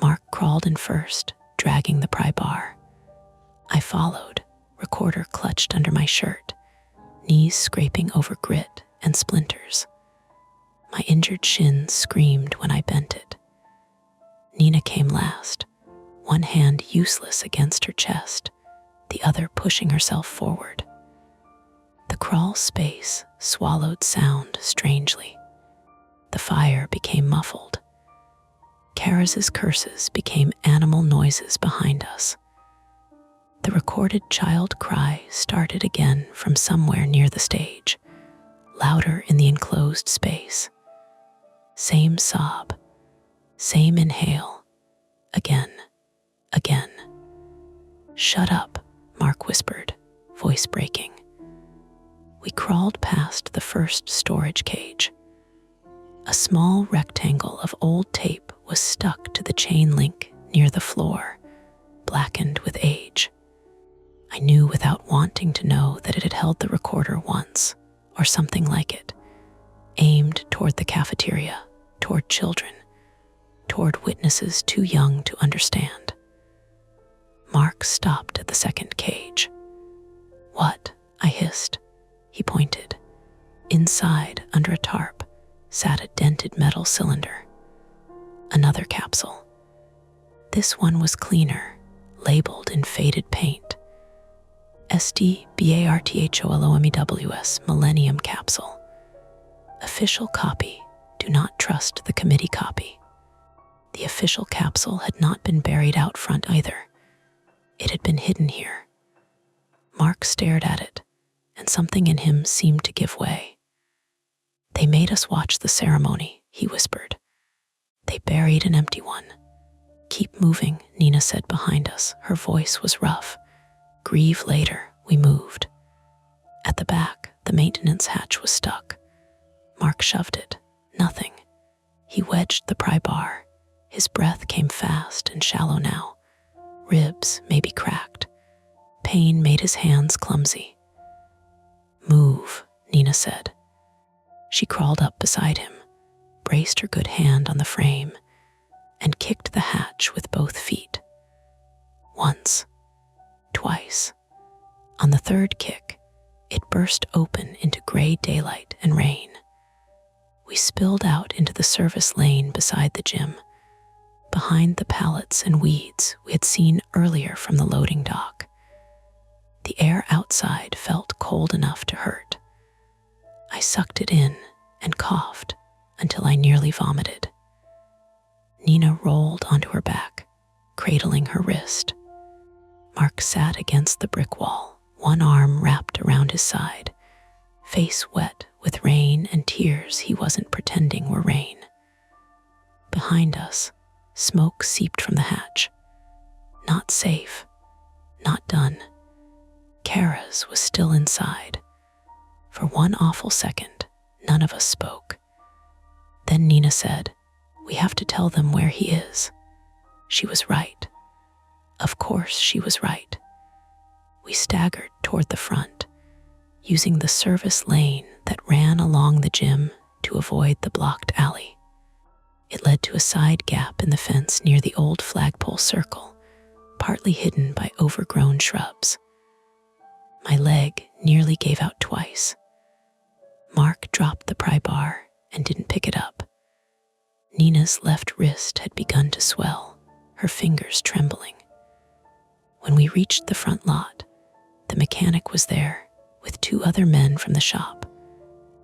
Mark crawled in first, dragging the pry bar. I followed, recorder clutched under my shirt, knees scraping over grit and splinters. My injured shin screamed when I bent it. Nina came last, one hand useless against her chest, the other pushing herself forward. The crawl space swallowed sound strangely. The fire became muffled. Kara's curses became animal noises behind us. The recorded child cry started again from somewhere near the stage, louder in the enclosed space. Same sob, same inhale, again, again. "Shut up," Mark whispered, voice breaking. We crawled past the first storage cage. A small rectangle of old tape was stuck to the chain link near the floor, blackened with age. I knew without wanting to know that it had held the recorder once, or something like it, aimed toward the cafeteria, toward children, toward witnesses too young to understand. Mark stopped at the second cage. "What?" I hissed. He pointed. Inside, under a tarp, sat a dented metal cylinder. Another capsule. This one was cleaner, labeled in faded paint. SDBARTHOLOMEWS Millennium Capsule. Official copy. Do not trust the committee copy. The official capsule had not been buried out front either. It had been hidden here. Mark stared at it, and something in him seemed to give way. "They made us watch the ceremony," he whispered. "They buried an empty one." "Keep moving," Nina said behind us. Her voice was rough. "Grieve later." We moved. At the back, the maintenance hatch was stuck. Mark shoved it. Nothing. He wedged the pry bar. His breath came fast and shallow now. Ribs maybe cracked. Pain made his hands clumsy. "Move," Nina said. She crawled up beside him, braced her good hand on the frame, and kicked the hatch with both feet. Once, twice. On the third kick, it burst open into gray daylight and rain. We spilled out into the service lane beside the gym, behind the pallets and weeds we had seen earlier from the loading dock. The air outside felt cold enough to hurt. I sucked it in and coughed until I nearly vomited. Nina rolled onto her back, cradling her wrist. Mark sat against the brick wall, one arm wrapped around his side, face wet with rain and tears he wasn't pretending were rain. Behind us, smoke seeped from the hatch. Not safe, not done. Kara's was still inside. For one awful second, none of us spoke. Then Nina said, "We have to tell them where he is." She was right. Of course she was right. We staggered toward the front, using the service lane that ran along the gym to avoid the blocked alley. It led to a side gap in the fence near the old flagpole circle, partly hidden by overgrown shrubs. My leg nearly gave out twice. Mark dropped the pry bar and didn't pick it up. Nina's left wrist had begun to swell, her fingers trembling. When we reached the front lot, the mechanic was there with two other men from the shop,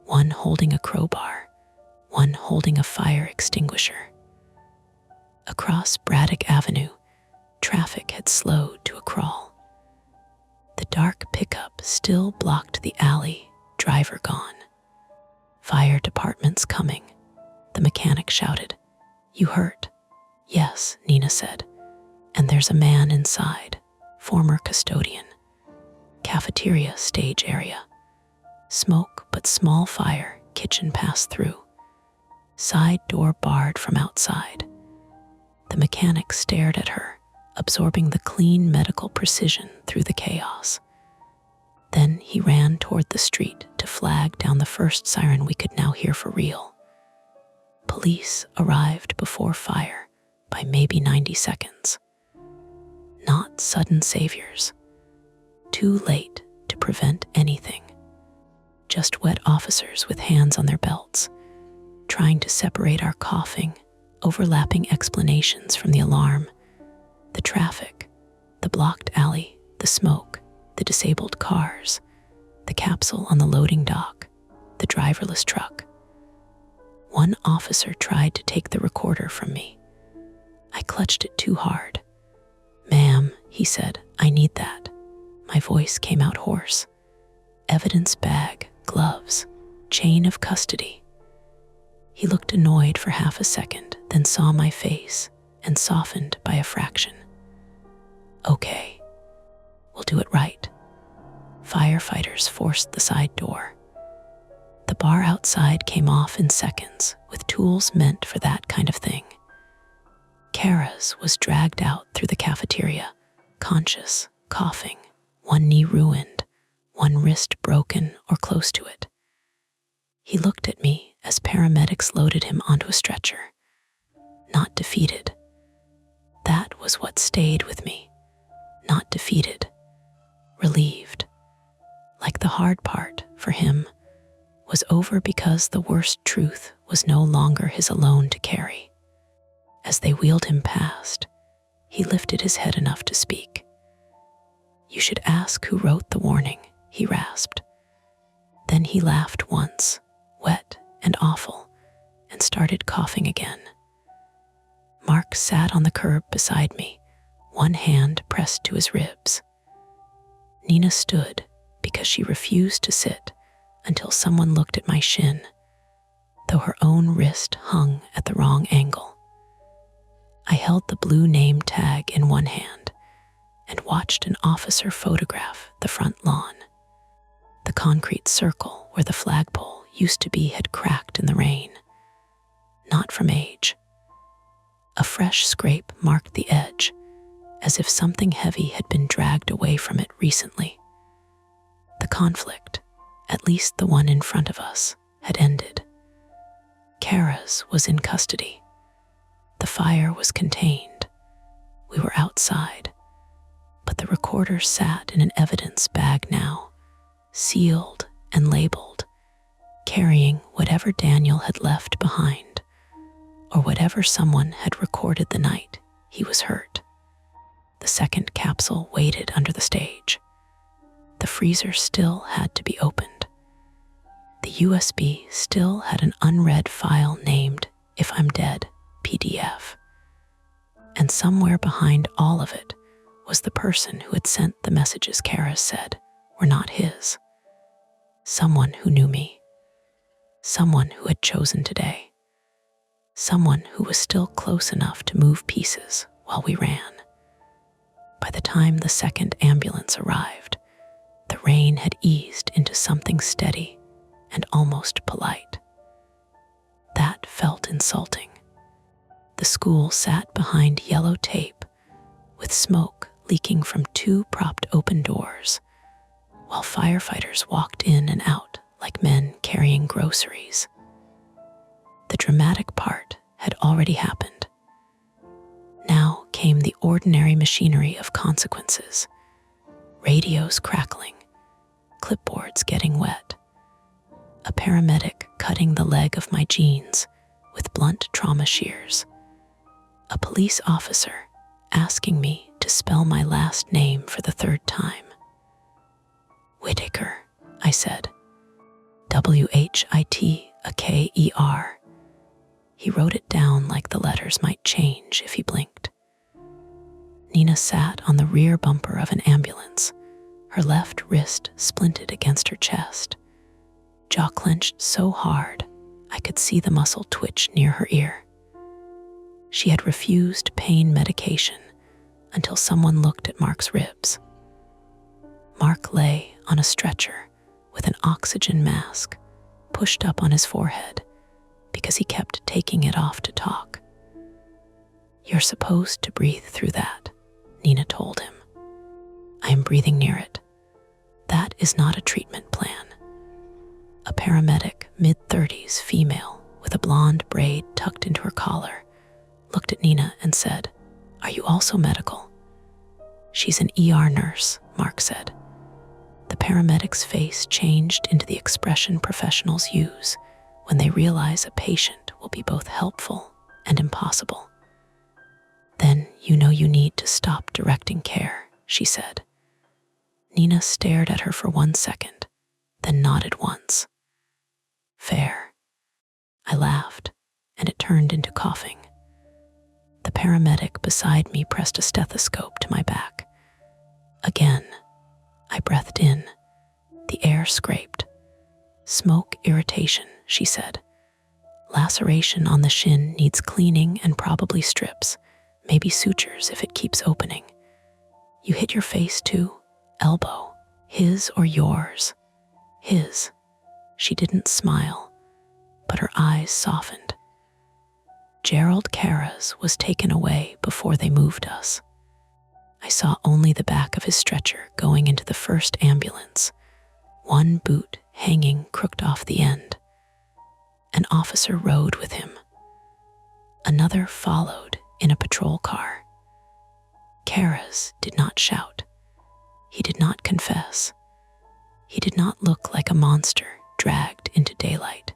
one holding a crowbar, one holding a fire extinguisher. Across Braddock Avenue, traffic had slowed to a crawl. The dark pickup still blocked the alley, driver gone. "Fire department's coming," the mechanic shouted. "You hurt?" "Yes," Nina said. "And there's a man inside, former custodian. Cafeteria stage area. Smoke but small fire, kitchen passed through. Side door barred from outside." The mechanic stared at her, absorbing the clean medical precision through the chaos. Then he ran toward the street to flag down the first siren we could now hear for real. Police arrived before fire by maybe 90 seconds. Not sudden saviors. Too late to prevent anything. Just wet officers with hands on their belts, trying to separate our coughing, overlapping explanations from the alarm, the traffic, the blocked alley, the smoke, the disabled cars, the capsule on the loading dock, the driverless truck. One officer tried to take the recorder from me. I clutched it too hard. "Ma'am," he said, "I need that." My voice came out hoarse. "Evidence bag, gloves, chain of custody." He looked annoyed for half a second, then saw my face and softened by a fraction. "Okay, we'll do it right." Firefighters forced the side door. The bar outside came off in seconds with tools meant for that kind of thing. Kara's was dragged out through the cafeteria, conscious, coughing, one knee ruined, one wrist broken or close to it. He looked at me as paramedics loaded him onto a stretcher. Not defeated. That was what stayed with me. Not defeated. Relieved. Like the hard part, for him, was over because the worst truth was no longer his alone to carry. As they wheeled him past, he lifted his head enough to speak. "You should ask who wrote the warning," he rasped. Then he laughed once, wet and awful, and started coughing again. Mark sat on the curb beside me, one hand pressed to his ribs. Nina stood because she refused to sit until someone looked at my shin, though her own wrist hung at the wrong angle. I held the blue name tag in one hand and watched an officer photograph the front lawn. The concrete circle where the flagpole used to be had cracked in the rain. Not from age. A fresh scrape marked the edge, as if something heavy had been dragged away from it recently. The conflict, at least the one in front of us, had ended. Kara's was in custody. The fire was contained. We were outside, but the recorder sat in an evidence bag now, sealed and labeled, carrying whatever Daniel had left behind, or whatever someone had recorded the night he was hurt. The second capsule waited under the stage. The freezer still had to be opened. The USB still had an unread file named "If I'm Dead" PDF. And somewhere behind all of it was the person who had sent the messages Kara said were not his. Someone who knew me. Someone who had chosen today. Someone who was still close enough to move pieces while we ran. By the time the second ambulance arrived, the rain had eased into something steady and almost polite. That felt insulting. The school sat behind yellow tape, with smoke leaking from two propped open doors, while firefighters walked in and out like men carrying groceries. The dramatic part had already happened. Now came the ordinary machinery of consequences. Radios crackling, clipboards getting wet, a paramedic cutting the leg of my jeans with blunt trauma shears, a police officer asking me to spell my last name for the third time. "Whitaker," I said. "Whitaker." He wrote it down like the letters might change if he blinked. Nina sat on the rear bumper of an ambulance, her left wrist splinted against her chest, jaw clenched so hard I could see the muscle twitch near her ear. She had refused pain medication until someone looked at Mark's ribs. Mark lay on a stretcher with an oxygen mask pushed up on his forehead because he kept taking it off to talk. "You're supposed to breathe through that," Nina told him. "I am breathing near it. That is not a treatment plan." A paramedic, mid-30s female with a blonde braid tucked into her collar, looked at Nina and said, "Are you also medical?" "She's an ER nurse," Mark said. The paramedic's face changed into the expression professionals use when they realize a patient will be both helpful and impossible. Then you know you need to stop directing care, she said. Nina stared at her for 1 second, then nodded once. Fair. I laughed, and it turned into coughing. The paramedic beside me pressed a stethoscope to my back. Again, I breathed in. The air scraped. Smoke irritation, she said. Laceration on the shin needs cleaning and probably strips, maybe sutures if it keeps opening. You hit your face too? Elbow. His or yours? His. She didn't smile, but her eyes softened. Gerald Carras was taken away before they moved us. I saw only the back of his stretcher going into the first ambulance, one boot hanging crooked off the end. An officer rode with him. Another followed in a patrol car. Carras did not shout. He did not confess. He did not look like a monster dragged into daylight.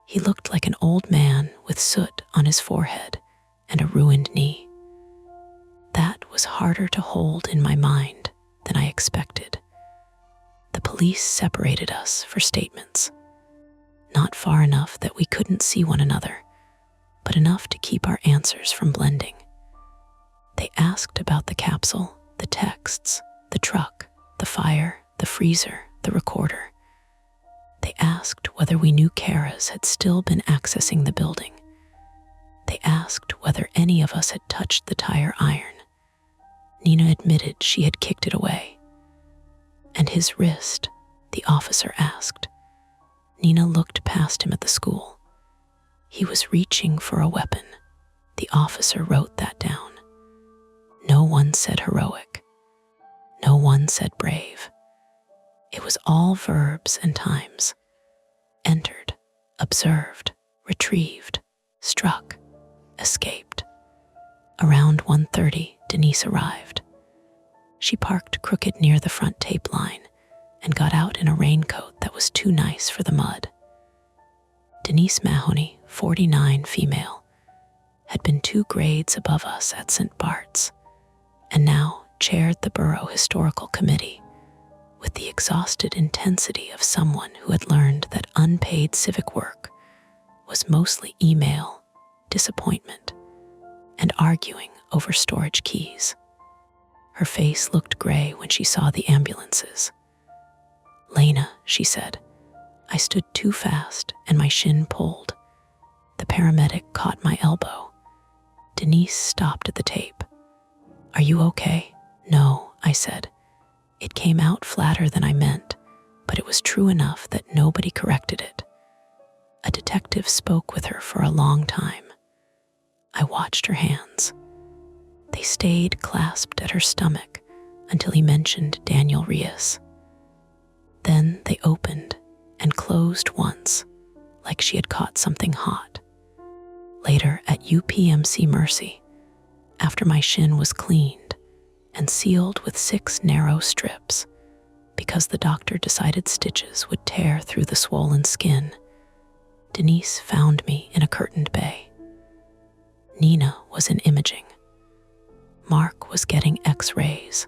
He looked like an old man with soot on his forehead and a ruined knee. That was harder to hold in my mind than I expected. The police separated us for statements. Not far enough that we couldn't see one another, but enough to keep our answers from blending. They asked about the capsule, the texts, the truck, the fire, the freezer, the recorder. They asked whether we knew Carras had still been accessing the building. They asked whether any of us had touched the tire iron. Nina admitted she had kicked it away. And his wrist, the officer asked. Nina looked past him at the school. He was reaching for a weapon. The officer wrote that down. No one said heroic. No one said brave. It was all verbs and times. Entered, observed, retrieved, struck, escaped. Around 1:30, Denise arrived. She parked crooked near the front tape line and got out in a raincoat that was too nice for the mud. Denise Mahoney, 49, female, had been 2 grades above us at St. Bart's, and now chaired the Borough Historical Committee with the exhausted intensity of someone who had learned that unpaid civic work was mostly email, disappointment, and arguing over storage keys. Her face looked gray when she saw the ambulances. "Lena," she said, "I stood too fast and my shin pulled. The paramedic caught my elbow." Denise stopped at the tape. "Are you okay?" "No," I said. It came out flatter than I meant, but it was true enough that nobody corrected it. A detective spoke with her for a long time. I watched her hands. They stayed clasped at her stomach until he mentioned Daniel Rios. Then they opened and closed once, like she had caught something hot. Later at UPMC Mercy, after my shin was cleaned and sealed with 6 narrow strips, because the doctor decided stitches would tear through the swollen skin, Denise found me in a curtained bay. Nina was in imaging. Mark was getting X-rays.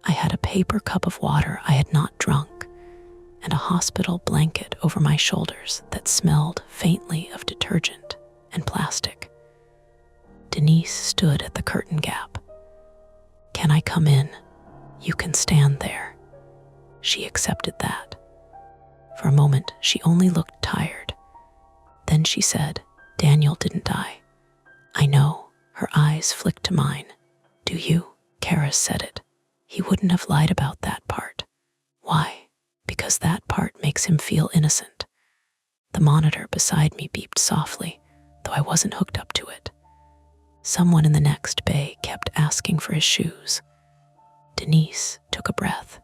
I had a paper cup of water I had not drunk, and a hospital blanket over my shoulders that smelled faintly of detergent and plastic. Denise stood at the curtain gap. "Can I come in? You can stand there." She accepted that. For a moment, she only looked tired. Then she said, "Daniel didn't die." "I know." Her eyes flicked to mine. "Do you?" Carras said it. "He wouldn't have lied about that part." "Why?" "Because that part makes him feel innocent." The monitor beside me beeped softly, though I wasn't hooked up to it. Someone in the next bay kept asking for his shoes. Denise took a breath.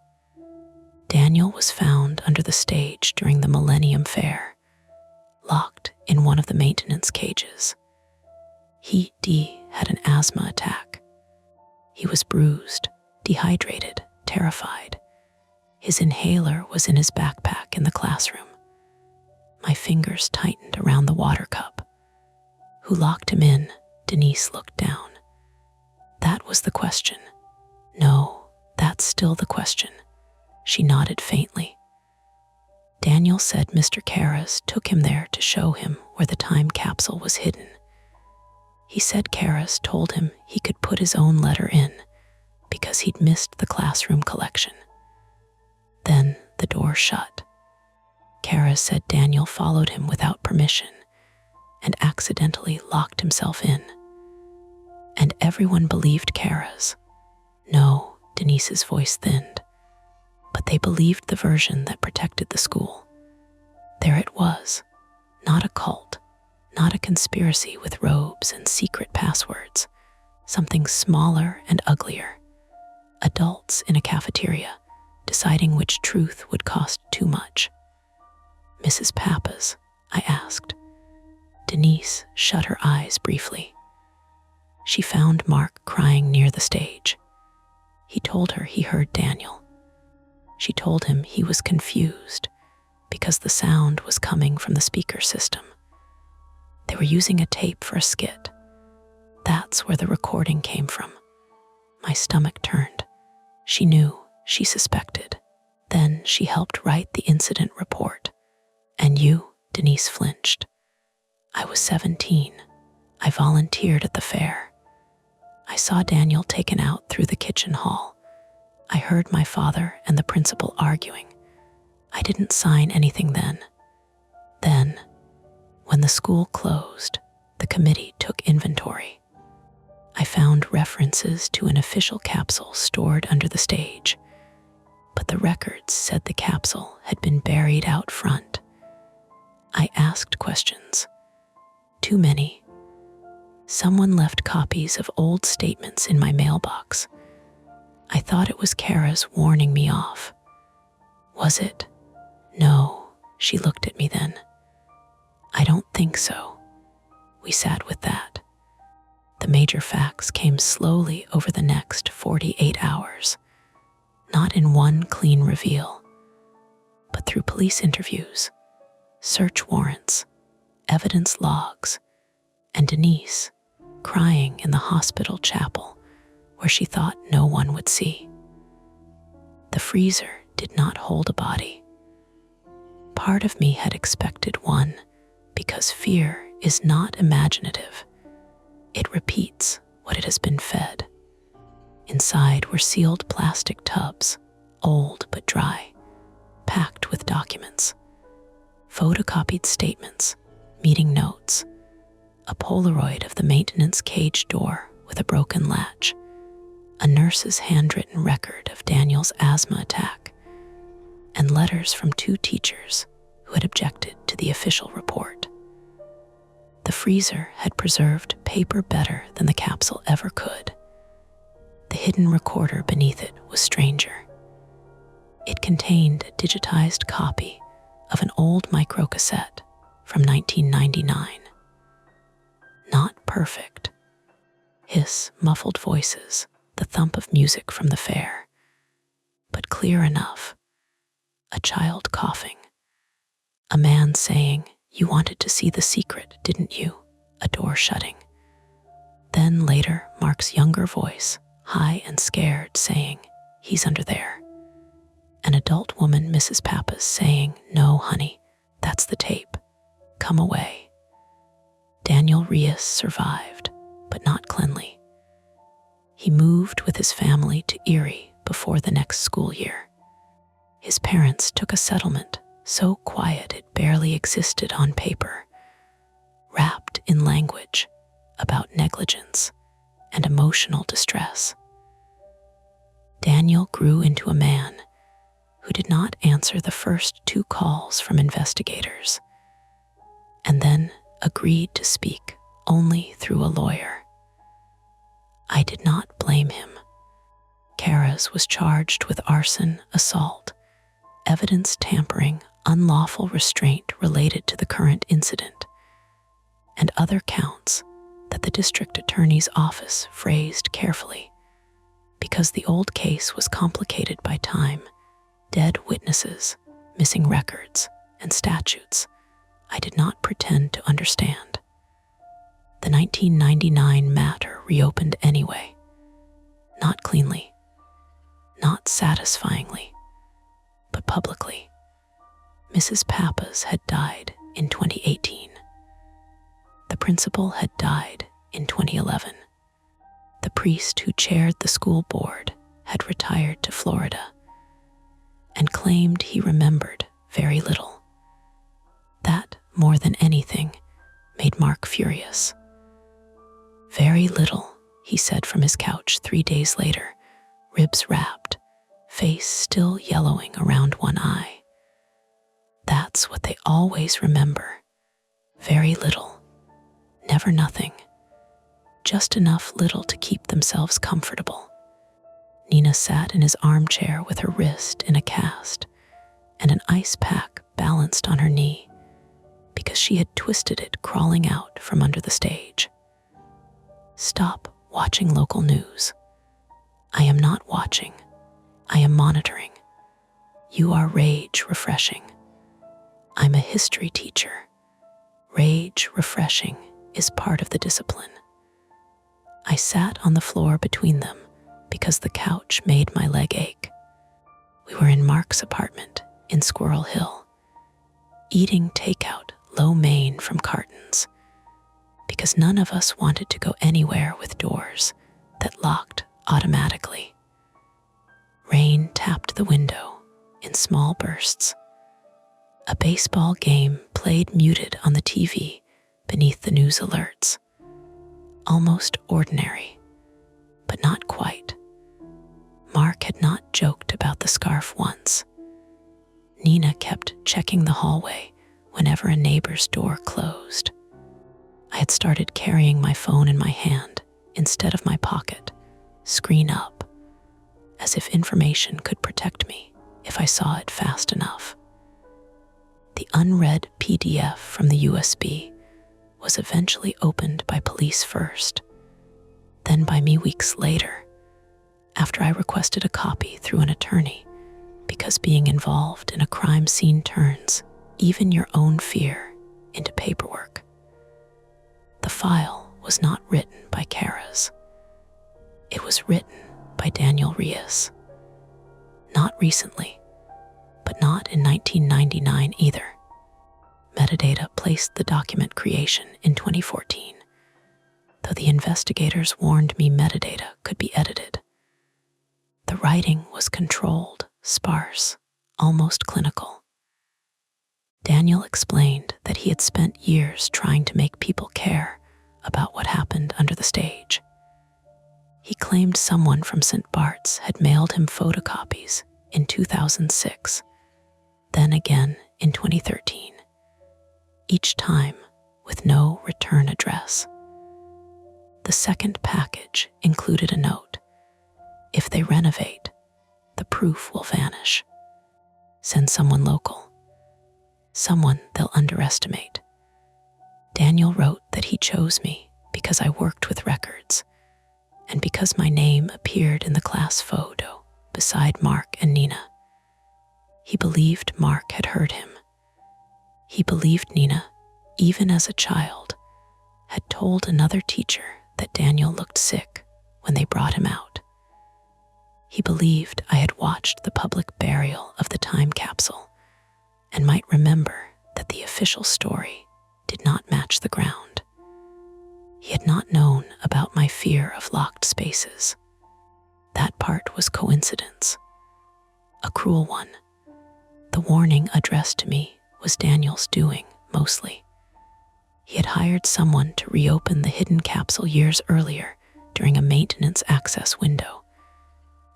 Daniel was found under the stage during the Millennium Fair, locked in one of the maintenance cages. He had an asthma attack. He was bruised, dehydrated, terrified. His inhaler was in his backpack in the classroom. My fingers tightened around the water cup. Who locked him in? Denise looked down. That was the question. No, that's still the question. She nodded faintly. Daniel said Mr. Karras took him there to show him where the time capsule was hidden. He said Karras told him he could put his own letter in because he'd missed the classroom collection. Then the door shut. Karras said Daniel followed him without permission and accidentally locked himself in. And everyone believed Karras. No, Denise's voice thinned. But they believed the version that protected the school. There it was, not a cult, not a conspiracy with robes and secret passwords, something smaller and uglier. Adults in a cafeteria, deciding which truth would cost too much. Mrs. Pappas, I asked. Denise shut her eyes briefly. She found Mark crying near the stage. He told her he heard Daniel. She told him he was confused because the sound was coming from the speaker system. They were using a tape for a skit. That's where the recording came from. My stomach turned. She knew, she suspected. Then she helped write the incident report. And you, Denise flinched. I was 17. I volunteered at the fair. I saw Daniel taken out through the kitchen hall. I heard my father and the principal arguing. I didn't sign anything then. Then, when the school closed, the committee took inventory. I found references to an official capsule stored under the stage, but the records said the capsule had been buried out front. I asked questions. Too many. Someone left copies of old statements in my mailbox. I thought it was Kara's warning me off. Was it? No, she looked at me then. I don't think so. We sat with that. The major facts came slowly over the next 48 hours, not in one clean reveal, but through police interviews, search warrants, evidence logs, and Denise crying in the hospital chapel where she thought no one would see. The freezer did not hold a body. Part of me had expected one because fear is not imaginative. It repeats what it has been fed. Inside were sealed plastic tubs, old but dry, packed with documents, photocopied statements, meeting notes, a Polaroid of the maintenance cage door with a broken latch, a nurse's handwritten record of Daniel's asthma attack, and letters from 2 teachers who had objected to the official report. The freezer had preserved paper better than the capsule ever could. The hidden recorder beneath it was stranger. It contained a digitized copy of an old microcassette from 1999. Not perfect. Hiss, muffled voices, the thump of music from the fair, but clear enough. A child coughing. A man saying, "You wanted to see the secret, didn't you?" A door shutting. Then later, Mark's younger voice, high and scared, saying, "He's under there." An adult woman, Mrs. Pappas, saying, "No, honey, that's the tape. Come away." Daniel Reyes survived, but not cleanly. He moved with his family to Erie before the next school year. His parents took a settlement so quiet it barely existed on paper, wrapped in language about negligence and emotional distress. Daniel grew into a man who did not answer the first 2 calls from investigators, and then agreed to speak only through a lawyer. I did not blame him. Karras was charged with arson, assault, evidence tampering, unlawful restraint related to the current incident, and other counts that the district attorney's office phrased carefully because the old case was complicated by time, dead witnesses, missing records, and statutes. I did not pretend to understand. The 1999 matter reopened anyway. Not cleanly, not satisfyingly, but publicly. Mrs. Pappas had died in 2018. The principal had died in 2011. The priest who chaired the school board had retired to Florida and claimed he remembered very little. That, more than anything, made Mark furious. Very little, he said from his couch 3 days later, ribs wrapped, face still yellowing around one eye. That's what they always remember. Very little. Never nothing. Just enough little to keep themselves comfortable. Nina sat in his armchair with her wrist in a cast and an ice pack balanced on her knee because she had twisted it crawling out from under the stage. Stop watching local news. I am not watching. I am monitoring. You are rage refreshing. I'm a history teacher. Rage refreshing is part of the discipline. I sat on the floor between them because the couch made my leg ache. We were in Mark's apartment in Squirrel Hill, eating takeout lo mein from cartons, because none of us wanted to go anywhere with doors that locked automatically. Rain tapped the window in small bursts. A baseball game played muted on the TV beneath the news alerts. Almost ordinary, but not quite. Mark had not joked about the scarf once. Nina kept checking the hallway whenever a neighbor's door closed. I had started carrying my phone in my hand instead of my pocket, screen up, as if information could protect me if I saw it fast enough. The unread PDF from the USB was eventually opened by police first, then by me weeks later, after I requested a copy through an attorney, because being involved in a crime scene turns even your own fear into paperwork. The file was not written by Kara's. It was written by Daniel Reyes. Not recently, but not in 1999 either. Metadata placed the document creation in 2014, though the investigators warned me metadata could be edited. The writing was controlled, sparse, almost clinical. Daniel explained that he had spent years trying to make people care about what happened under the stage. He claimed someone from St. Bart's had mailed him photocopies in 2006, then again in 2013, each time with no return address. The second package included a note: if they renovate, the proof will vanish. Send someone local, someone they'll underestimate. Daniel wrote that he chose me because I worked with records and because my name appeared in the class photo beside Mark and Nina. He believed Mark had hurt him. He believed Nina, even as a child, had told another teacher that Daniel looked sick when they brought him out. He believed I had watched the public burial of the time capsule and might remember that the official story did not match the ground. He had not known about my fear of locked spaces. That part was coincidence, a cruel one. The warning addressed to me was Daniel's doing, mostly. He had hired someone to reopen the hidden capsule years earlier during a maintenance access window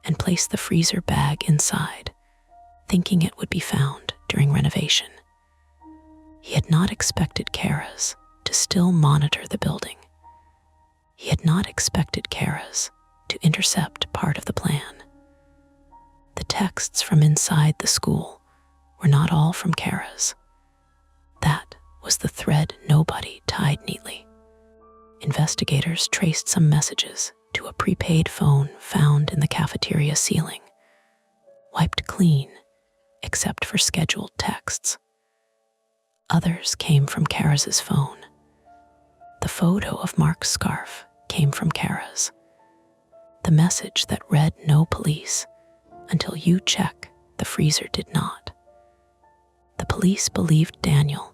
and place the freezer bag inside, thinking it would be found during renovation. He had not expected Kara's to still monitor the building. He had not expected Kara's to intercept part of the plan. The texts from inside the school were not all from Kara's. That was the thread nobody tied neatly. Investigators traced some messages to a prepaid phone found in the cafeteria ceiling, wiped clean except for scheduled texts. Others came from Kara's phone. The photo of Mark's scarf came from Kara's. The message that read "No police until you check" the freezer did not. The police believed Daniel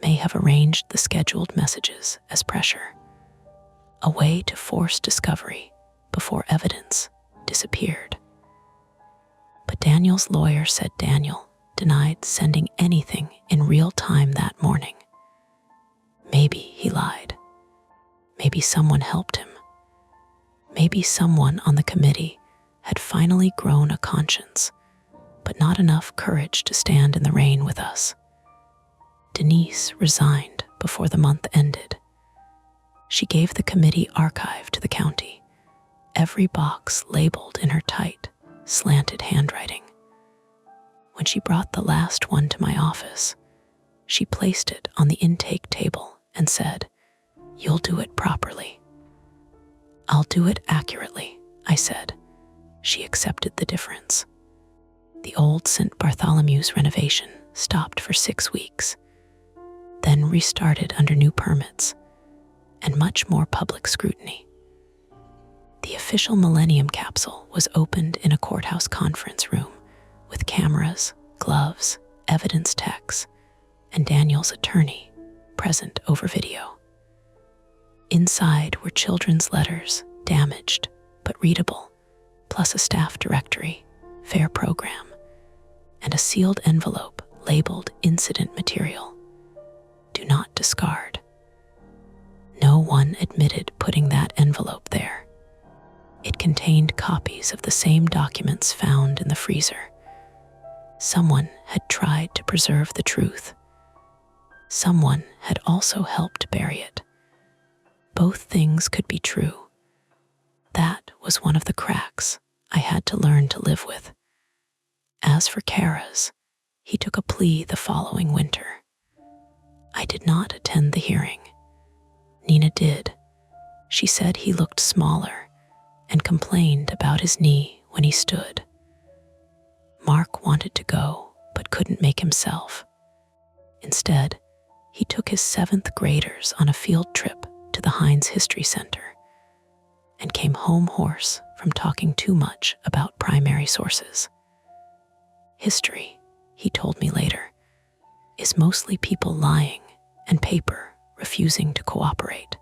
may have arranged the scheduled messages as pressure, a way to force discovery before evidence disappeared. But Daniel's lawyer said Daniel denied sending anything in real time that morning. Maybe he lied. Maybe someone helped him. Maybe someone on the committee had finally grown a conscience, but not enough courage to stand in the rain with us. Denise resigned before the month ended. She gave the committee archive to the county, every box labeled in her tight, slanted handwriting. When she brought the last one to my office, she placed it on the intake table and said, "You'll do it properly." "I'll do it accurately," I said. She accepted the difference. The old St. Bartholomew's renovation stopped for 6 weeks, then restarted under new permits and much more public scrutiny. The official Millennium Capsule was opened in a courthouse conference room with cameras, gloves, evidence techs, and Daniel's attorney present over video. Inside were children's letters, damaged but readable, plus a staff directory, fair program, and a sealed envelope labeled incident material. Do not discard. No one admitted putting that envelope there. It contained copies of the same documents found in the freezer. Someone had tried to preserve the truth. Someone had also helped bury it. Both things could be true. That was one of the cracks I had to learn to live with. As for Kara's, he took a plea the following winter. I did not attend the hearing. Nina did. She said he looked smaller and complained about his knee when he stood. Mark wanted to go, but couldn't make himself. Instead, he took his 7th graders on a field trip to the Hines History Center and came home hoarse from talking too much about primary sources. History, he told me later, is mostly people lying and paper refusing to cooperate.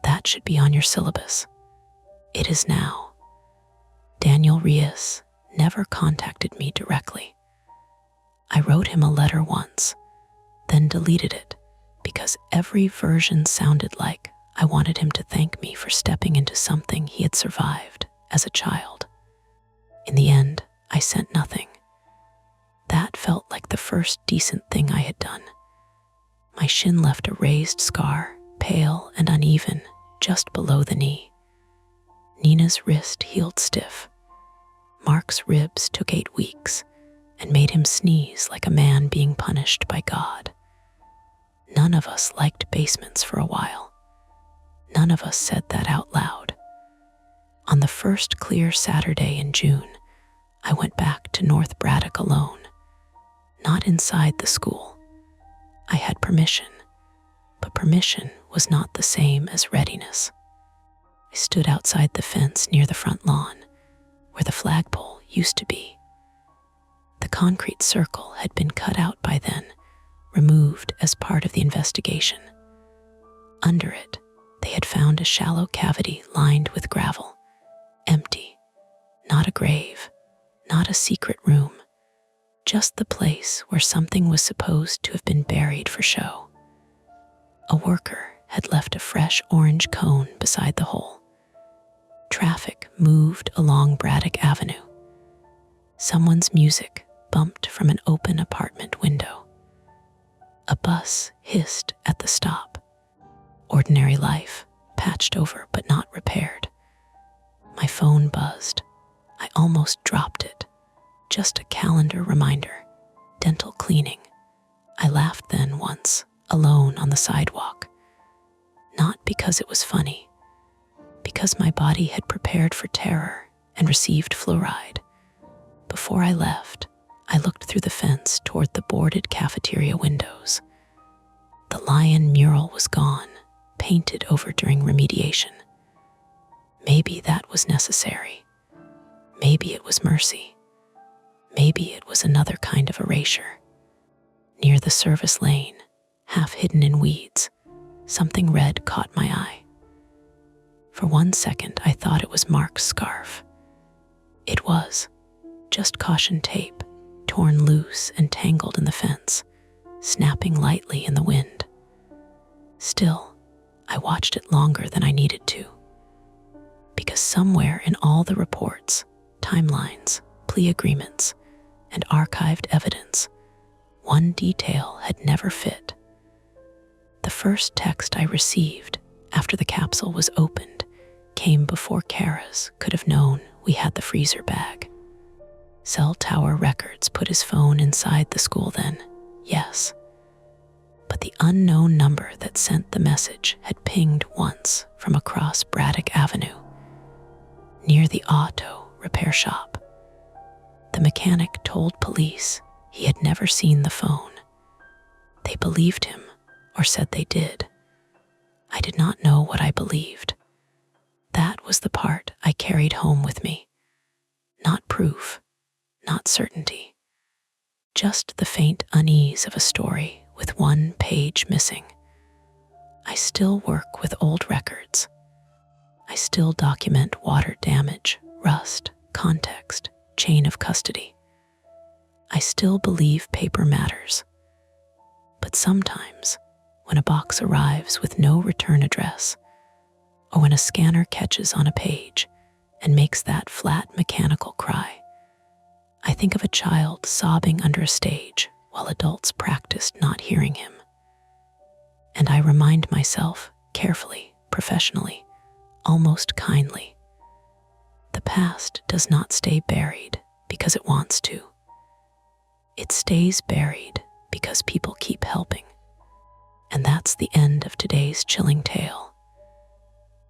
That should be on your syllabus. It is now. Daniel Reyes never contacted me directly. I wrote him a letter once, then deleted it because every version sounded like I wanted him to thank me for stepping into something he had survived as a child. In the end, I sent nothing. That felt like the first decent thing I had done. My shin left a raised scar, pale and uneven, just below the knee. Nina's wrist healed stiff. Mark's ribs took 8 weeks and made him sneeze like a man being punished by God. None of us liked basements for a while. None of us said that out loud. On the first clear Saturday in June, I went back to North Braddock alone. Not inside the school. I had permission, but permission was not the same as readiness. I stood outside the fence near the front lawn, where the flagpole used to be. The concrete circle had been cut out by then, removed as part of the investigation. Under it, they had found a shallow cavity lined with gravel, empty, not a grave, not a secret room, just the place where something was supposed to have been buried for show. A worker had left a fresh orange cone beside the hole. Traffic moved along Braddock Avenue. Someone's music bumped from an open apartment window. A bus hissed at the stop. Ordinary life, patched over but not repaired. My phone buzzed. I almost dropped it. Just a calendar reminder. Dental cleaning. I laughed then once, alone on the sidewalk. Not because it was funny, because my body had prepared for terror and received fluoride. Before I left, I looked through the fence toward the boarded cafeteria windows. The lion mural was gone, painted over during remediation. Maybe that was necessary. Maybe it was mercy. Maybe it was another kind of erasure. Near the service lane, half hidden in weeds, something red caught my eye. For 1 second, I thought it was Mark's scarf. It was just caution tape, torn loose and tangled in the fence, snapping lightly in the wind. Still, I watched it longer than I needed to, because somewhere in all the reports, timelines, plea agreements, and archived evidence, one detail had never fit. The first text I received after the capsule was opened came before Kara's could have known we had the freezer bag. Cell tower records put his phone inside the school then, yes. But the unknown number that sent the message had pinged once from across Braddock Avenue, near the auto repair shop. The mechanic told police he had never seen the phone. They believed him, or said they did. I did not know what I believed. That was the part I carried home with me. Not proof, not certainty. Just the faint unease of a story with one page missing. I still work with old records. I still document water damage, rust, context, chain of custody. I still believe paper matters. But sometimes, when a box arrives with no return address, or when a scanner catches on a page and makes that flat mechanical cry, I think of a child sobbing under a stage while adults practiced not hearing him. And I remind myself, carefully, professionally, almost kindly, the past does not stay buried because it wants to. It stays buried because people keep helping. And that's the end of today's chilling tale.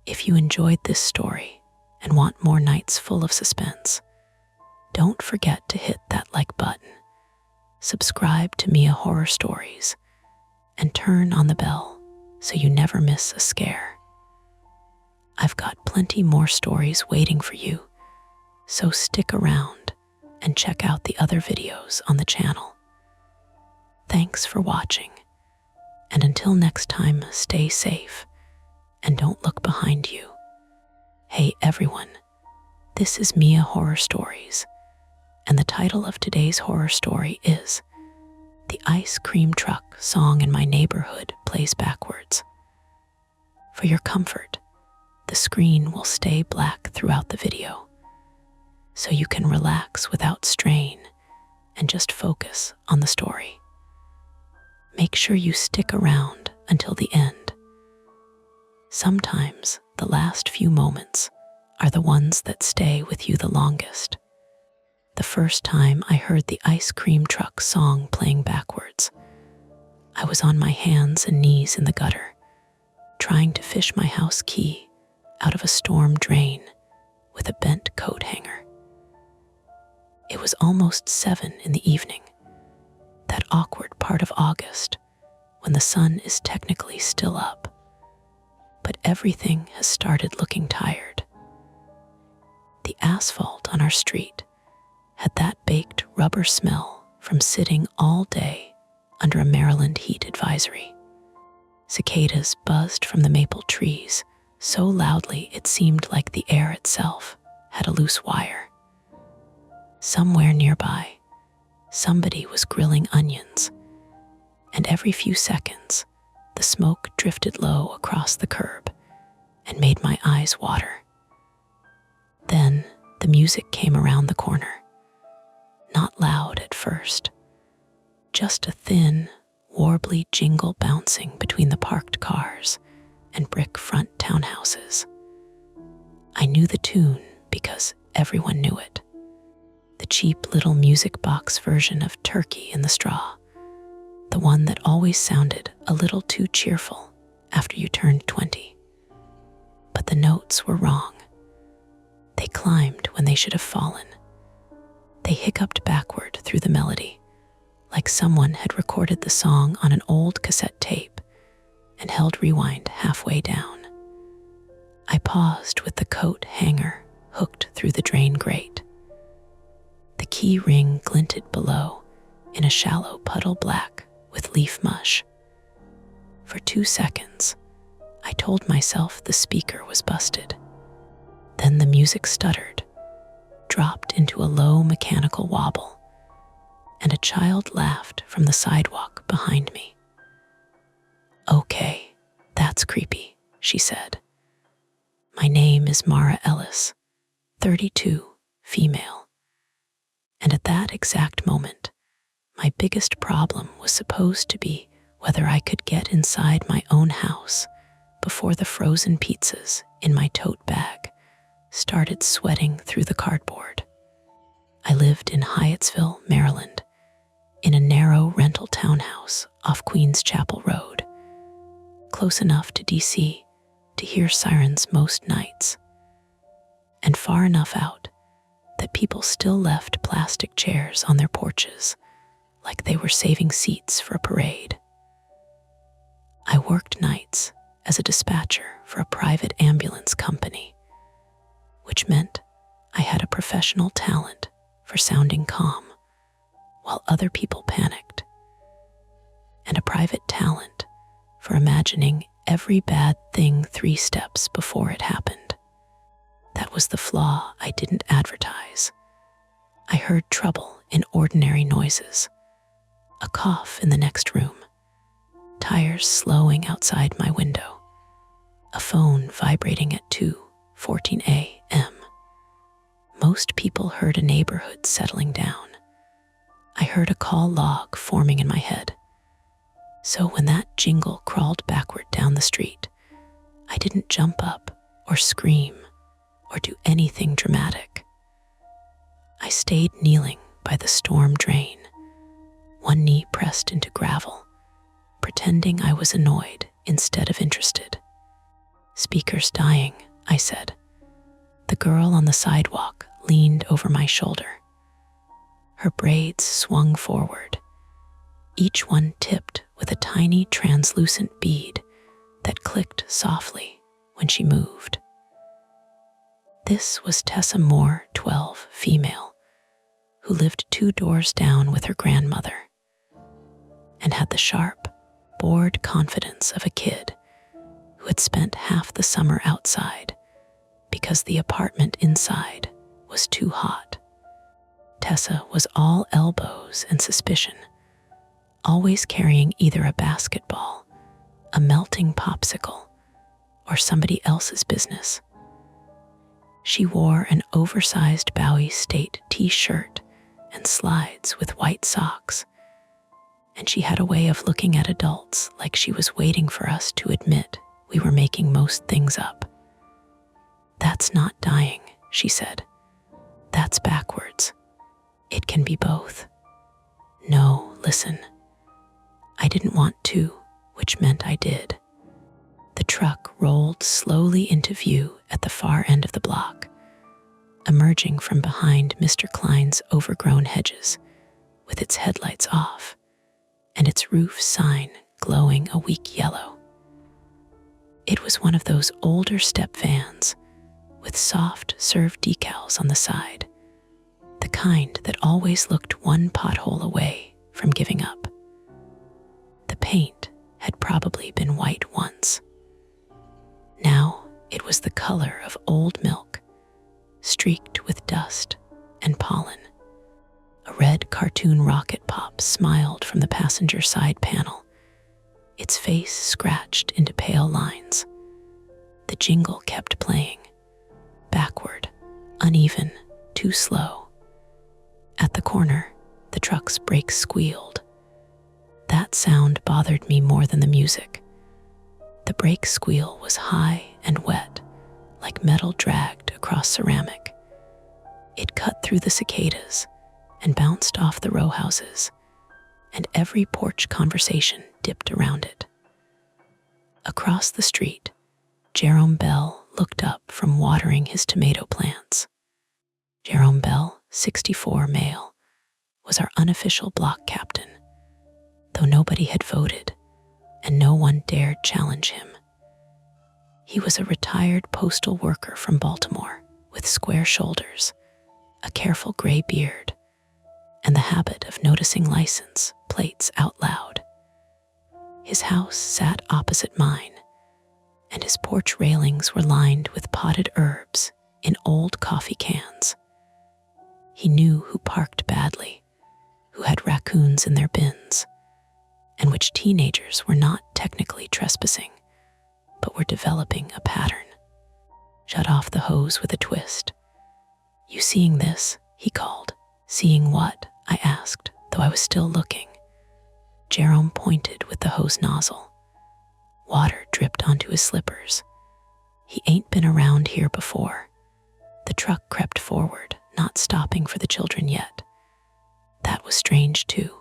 If you enjoyed this story and want more nights full of suspense, don't forget to hit that like button, subscribe to Mia Horror Stories, and turn on the bell so you never miss a scare. I've got plenty more stories waiting for you, so stick around and check out the other videos on the channel. Thanks for watching, and until next time, stay safe and don't look behind you. Hey everyone, this is Mia Horror Stories, and the title of today's horror story is The Ice Cream Truck Song in My Neighborhood Plays Backwards. For your comfort, the screen will stay black throughout the video, so you can relax without strain and just focus on the story. Make sure you stick around until the end. Sometimes the last few moments are the ones that stay with you the longest. The first time I heard the ice cream truck song playing backwards, I was on my hands and knees in the gutter, trying to fish my house key out of a storm drain with a bent coat hanger. It was almost 7 in the evening, that awkward part of August when the sun is technically still up, but everything has started looking tired. The asphalt on our street had that baked rubber smell from sitting all day under a Maryland heat advisory. Cicadas buzzed from the maple trees so loudly it seemed like the air itself had a loose wire. Somewhere nearby, somebody was grilling onions, and every few seconds, the smoke drifted low across the curb and made my eyes water. Then the music came around the corner. Not loud at first, just a thin, warbly jingle bouncing between the parked cars and brick front townhouses. I knew the tune because everyone knew it. The cheap little music box version of Turkey in the Straw, the one that always sounded a little too cheerful after you turned 20. But the notes were wrong. They climbed when they should have fallen. They hiccuped backward through the melody, like someone had recorded the song on an old cassette tape and held rewind halfway down. I paused with the coat hanger hooked through the drain grate. The key ring glinted below in a shallow puddle black with leaf mush. For 2 seconds, I told myself the speaker was busted. Then the music stuttered, dropped into a low mechanical wobble, and a child laughed from the sidewalk behind me. "Okay, that's creepy," she said. "My name is Mara Ellis, 32, female." And at that exact moment, my biggest problem was supposed to be whether I could get inside my own house before the frozen pizzas in my tote bag started sweating through the cardboard. I lived in Hyattsville, Maryland, in a narrow rental townhouse off Queens Chapel Road, close enough to DC to hear sirens most nights, and far enough out that people still left plastic chairs on their porches like they were saving seats for a parade. I worked nights as a dispatcher for a private ambulance company, which meant I had a professional talent for sounding calm while other people panicked, and a private talent for imagining every bad thing 3 steps before it happened. That was the flaw I didn't advertise. I heard trouble in ordinary noises, a cough in the next room, tires slowing outside my window, a phone vibrating at 2:14 a.m. Most people heard a neighborhood settling down. I heard a call log forming in my head. So when that jingle crawled backward down the street, I didn't jump up or scream or do anything dramatic. I stayed kneeling by the storm drain, one knee pressed into gravel, pretending I was annoyed instead of interested. "Speaker's dying," I said. The girl on the sidewalk leaned over my shoulder. Her braids swung forward, each one tipped with a tiny translucent bead that clicked softly when she moved. This was Tessa Moore, 12, female, who lived 2 doors down with her grandmother and had the sharp, bored confidence of a kid who had spent half the summer outside because the apartment inside was too hot. Tessa was all elbows and suspicion, always carrying either a basketball, a melting popsicle, or somebody else's business. She wore an oversized Bowie State t-shirt and slides with white socks, and she had a way of looking at adults like she was waiting for us to admit we were making most things up. "That's not dying," she said. "That's backwards. It can be both." "No, listen." I didn't want to, which meant I did. The truck rolled slowly into view at the far end of the block, emerging from behind Mr. Klein's overgrown hedges, with its headlights off and its roof sign glowing a weak yellow. It was one of those older step vans with soft serve decals on the side, the kind that always looked one pothole away from giving up. The paint had probably been white once. Now it was the color of old milk, streaked with dust and pollen. A red cartoon rocket pop smiled from the passenger side panel, its face scratched into pale lines. The jingle kept playing, backward, uneven, too slow. At the corner, the truck's brakes squealed. That sound bothered me more than the music. The brake squeal was high and wet, like metal dragged across ceramic. It cut through the cicadas and bounced off the row houses, and every porch conversation dipped around it. Across the street, Jerome Bell looked up from watering his tomato plants. Jerome Bell, 64 male, was our unofficial block captain, though nobody had voted and no one dared challenge him. He was a retired postal worker from Baltimore with square shoulders, a careful gray beard, and the habit of noticing license plates out loud. His house sat opposite mine, and his porch railings were lined with potted herbs in old coffee cans. He knew who parked badly, who had raccoons in their bins, and which teenagers were not technically trespassing, but were developing a pattern. Shut off the hose with a twist. "You seeing this?" he called. "Seeing what?" I asked, though I was still looking. Jerome pointed with the hose nozzle. Water dripped onto his slippers. "He ain't been around here before." The truck crept forward, not stopping for the children yet. That was strange too.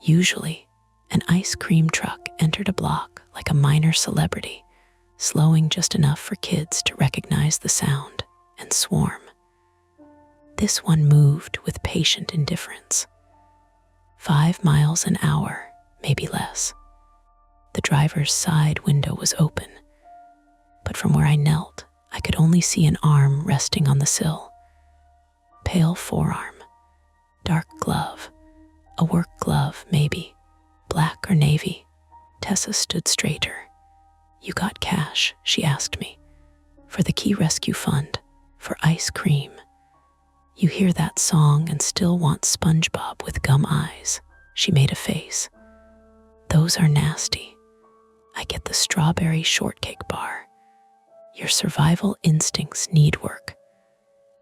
Usually, an ice cream truck entered a block like a minor celebrity, slowing just enough for kids to recognize the sound and swarm. This one moved with patient indifference. 5 miles an hour, maybe less. The driver's side window was open, but from where I knelt, I could only see an arm resting on the sill. Pale forearm, dark glove, a work glove maybe, black or navy. Tessa stood straighter. "You got cash?" she asked me. "For the Key Rescue Fund, for ice cream. You hear that song and still want SpongeBob with gum eyes." She made a face. "Those are nasty. I get the strawberry shortcake bar. Your survival instincts need work.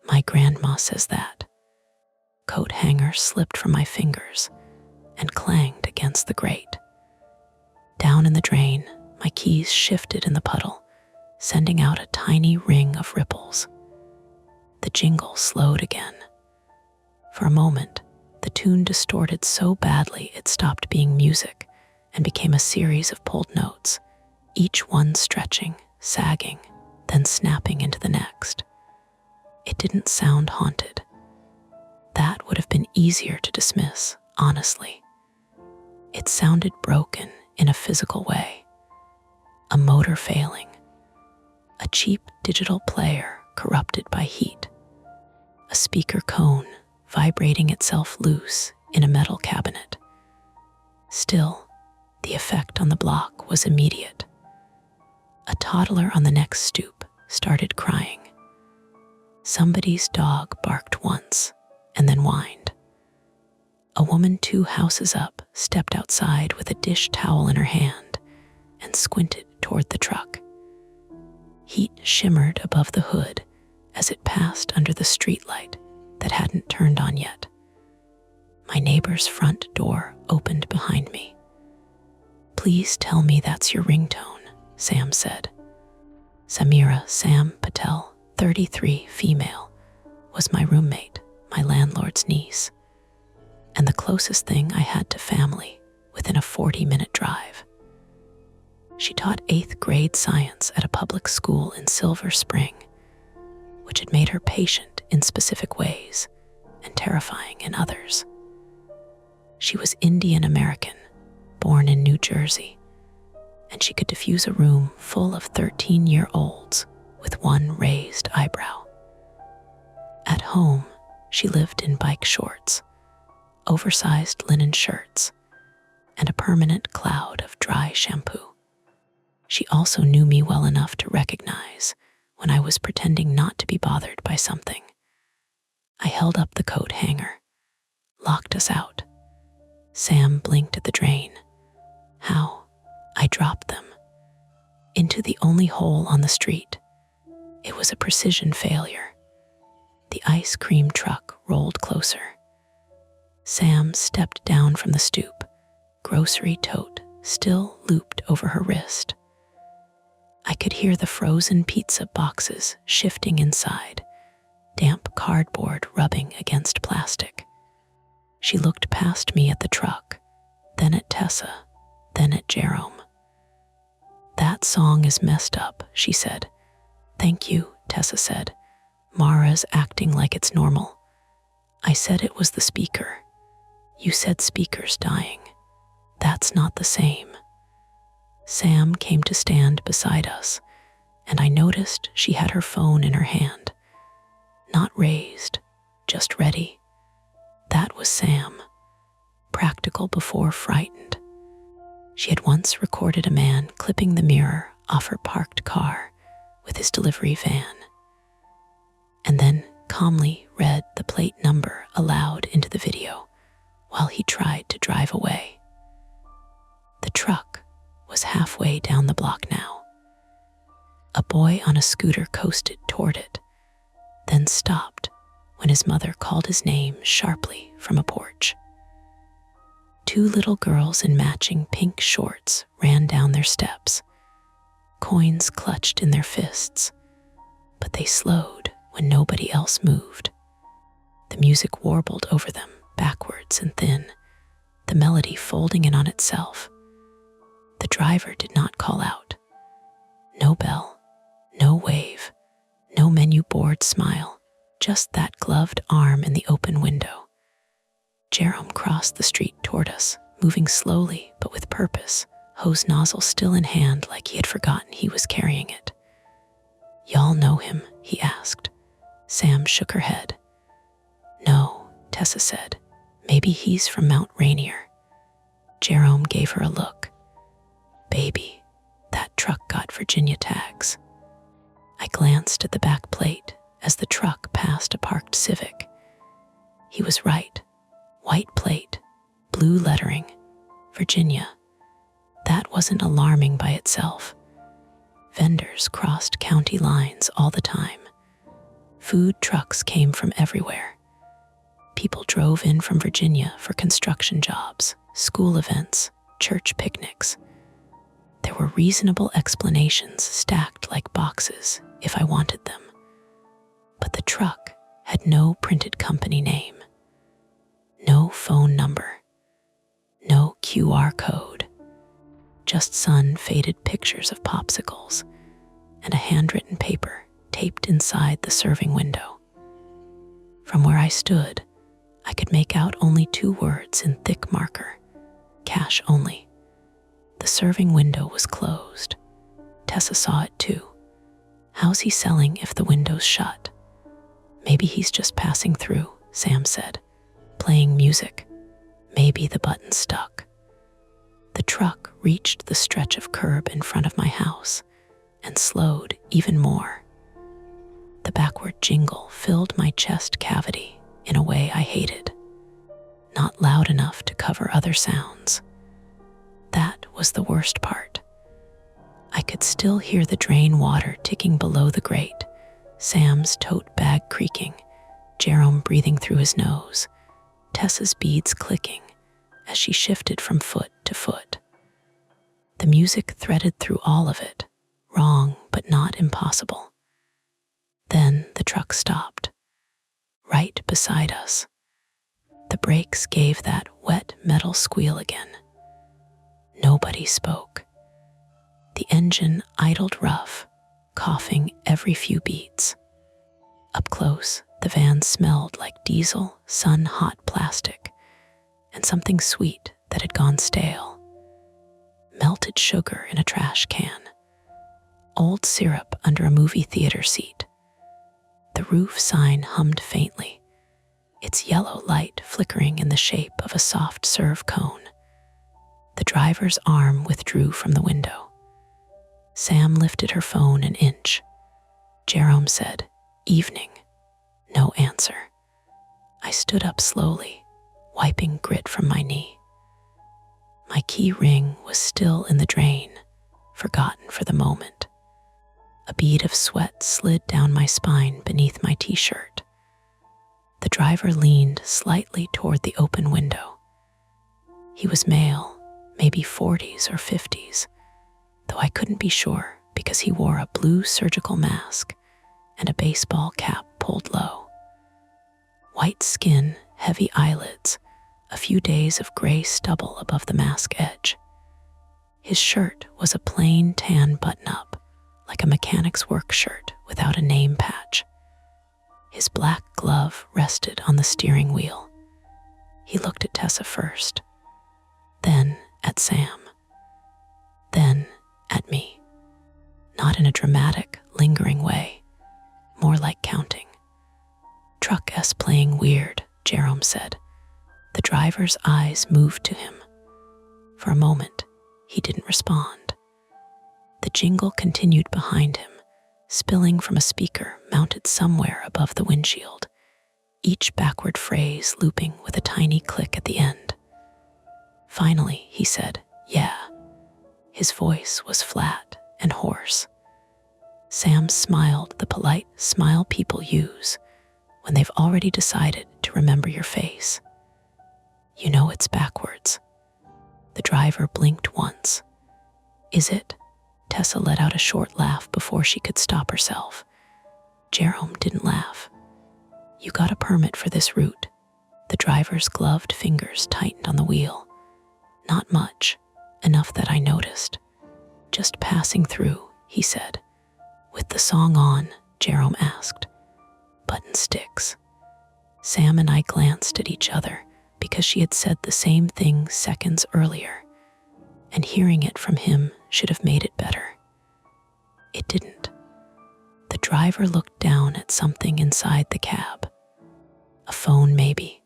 My grandma says that." Coat hanger slipped from my fingers and clanged against the grate. Down in the drain, my keys shifted in the puddle, sending out a tiny ring of ripples. The jingle slowed again. For a moment, the tune distorted so badly it stopped being music and became a series of pulled notes, each one stretching, sagging, then snapping into the next. It didn't sound haunted. That would have been easier to dismiss, honestly. It sounded broken in a physical way. A motor failing. A cheap digital player corrupted by heat. A speaker cone vibrating itself loose in a metal cabinet. Still, the effect on the block was immediate. A toddler on the next stoop started crying. Somebody's dog barked once and then whined. A woman 2 houses up stepped outside with a dish towel in her hand and squinted toward the truck. Heat shimmered above the hood as it passed under the streetlight that hadn't turned on yet. My neighbor's front door opened behind me. "Please tell me that's your ringtone," Sam said. Samira Sam Patel, 33, female, was my roommate, my landlord's niece, and the closest thing I had to family within a 40-minute drive. She taught 8th grade science at a public school in Silver Spring, which had made her patient in specific ways and terrifying in others. She was Indian American, born in New Jersey, and she could diffuse a room full of 13-year-olds with one raised eyebrow. At home, she lived in bike shorts, oversized linen shirts, and a permanent cloud of dry shampoo. She also knew me well enough to recognize when I was pretending not to be bothered by something. I held up the coat hanger, locked us out. Sam blinked at the drain. How? I dropped them. Into the only hole on the street. It was a precision failure. The ice cream truck rolled closer. Sam stepped down from the stoop, grocery tote still looped over her wrist. I could hear the frozen pizza boxes shifting inside, damp cardboard rubbing against plastic. She looked past me at the truck, then at Tessa, then at Jerome. "That song is messed up," she said. "Thank you," Tessa said. "Mara's acting like it's normal. I said it was the speaker. You said speaker's dying. That's not the same. Sam came to stand beside us, and I noticed she had her phone in her hand. Not raised, just ready. That was Sam, practical before frightened. She had once recorded a man clipping the mirror off her parked car with his delivery van, and then calmly read the plate number aloud into the video while he tried to drive away. The truck was halfway down the block now. A boy on a scooter coasted toward it, then stopped when his mother called his name sharply from a porch. Two little girls in matching pink shorts ran down their steps, coins clutched in their fists, but they slowed when nobody else moved. The music warbled over them, backwards and thin, the melody folding in on itself. The driver did not call out. No bell, no wave, no menu board smile, just that gloved arm in the open window. Jerome crossed the street toward us, moving slowly but with purpose, hose nozzle still in hand like he had forgotten he was carrying it. "Y'all know him?" he asked. Sam shook her head. "No," Tessa said. "Maybe he's from Mount Rainier." Jerome gave her a look. "Baby, that truck got Virginia tags." I glanced at the back plate as the truck passed a parked Civic. He was right. White plate, blue lettering, Virginia. That wasn't alarming by itself. Vendors crossed county lines all the time. Food trucks came from everywhere. People drove in from Virginia for construction jobs, school events, church picnics. There were reasonable explanations stacked like boxes if I wanted them. But the truck had no printed company name, no phone number, no QR code, just sun-faded pictures of popsicles and a handwritten paper taped inside the serving window. From where I stood, I could make out only 2 words in thick marker: cash only. The serving window was closed. Tessa saw it too. "How's he selling if the window's shut?" "Maybe he's just passing through," Sam said, playing music. "Maybe the button stuck." The truck reached the stretch of curb in front of my house and slowed even more. The backward jingle filled my chest cavity in a way I hated, not loud enough to cover other sounds. That was the worst part. I could still hear the drain water ticking below the grate, Sam's tote bag creaking, Jerome breathing through his nose, Tessa's beads clicking as she shifted from foot to foot. The music threaded through all of it, wrong but not impossible. Then the truck stopped, right beside us. The brakes gave that wet metal squeal again. Nobody spoke. The engine idled rough, coughing every few beats. Up close, the van smelled like diesel, sun-hot plastic, and something sweet that had gone stale. Melted sugar in a trash can. Old syrup under a movie theater seat. The roof sign hummed faintly, its yellow light flickering in the shape of a soft serve cone. The driver's arm withdrew from the window. Sam lifted her phone an inch. Jerome said, "Evening." No answer. I stood up slowly, wiping grit from my knee. My key ring was still in the drain, forgotten for the moment. A bead of sweat slid down my spine beneath my t-shirt. The driver leaned slightly toward the open window. He was male, maybe 40s or 50s, though I couldn't be sure because he wore a blue surgical mask and a baseball cap pulled low. White skin, heavy eyelids, a few days of gray stubble above the mask edge. His shirt was a plain tan button-up, like a mechanic's work shirt without a name patch. His black glove rested on the steering wheel. He looked at Tessa first, then at Sam, then at me. Not in a dramatic, lingering way, more like counting. "Truck S playing weird," Jerome said. The driver's eyes moved to him. For a moment, he didn't respond. The jingle continued behind him, spilling from a speaker mounted somewhere above the windshield, each backward phrase looping with a tiny click at the end. Finally, he said, "Yeah." His voice was flat and hoarse. Sam smiled the polite smile people use when they've already decided to remember your face. "You know it's backwards." The driver blinked once. "Is it?" Tessa let out a short laugh before she could stop herself. Jerome didn't laugh. "You got a permit for this route." The driver's gloved fingers tightened on the wheel. "Not much, enough that I noticed. Just passing through," he said. "With the song on?" Jerome asked. "Button sticks." Sam and I glanced at each other because she had said the same thing seconds earlier, and hearing it from him should have made it better. It didn't. The driver looked down at something inside the cab. A phone, maybe.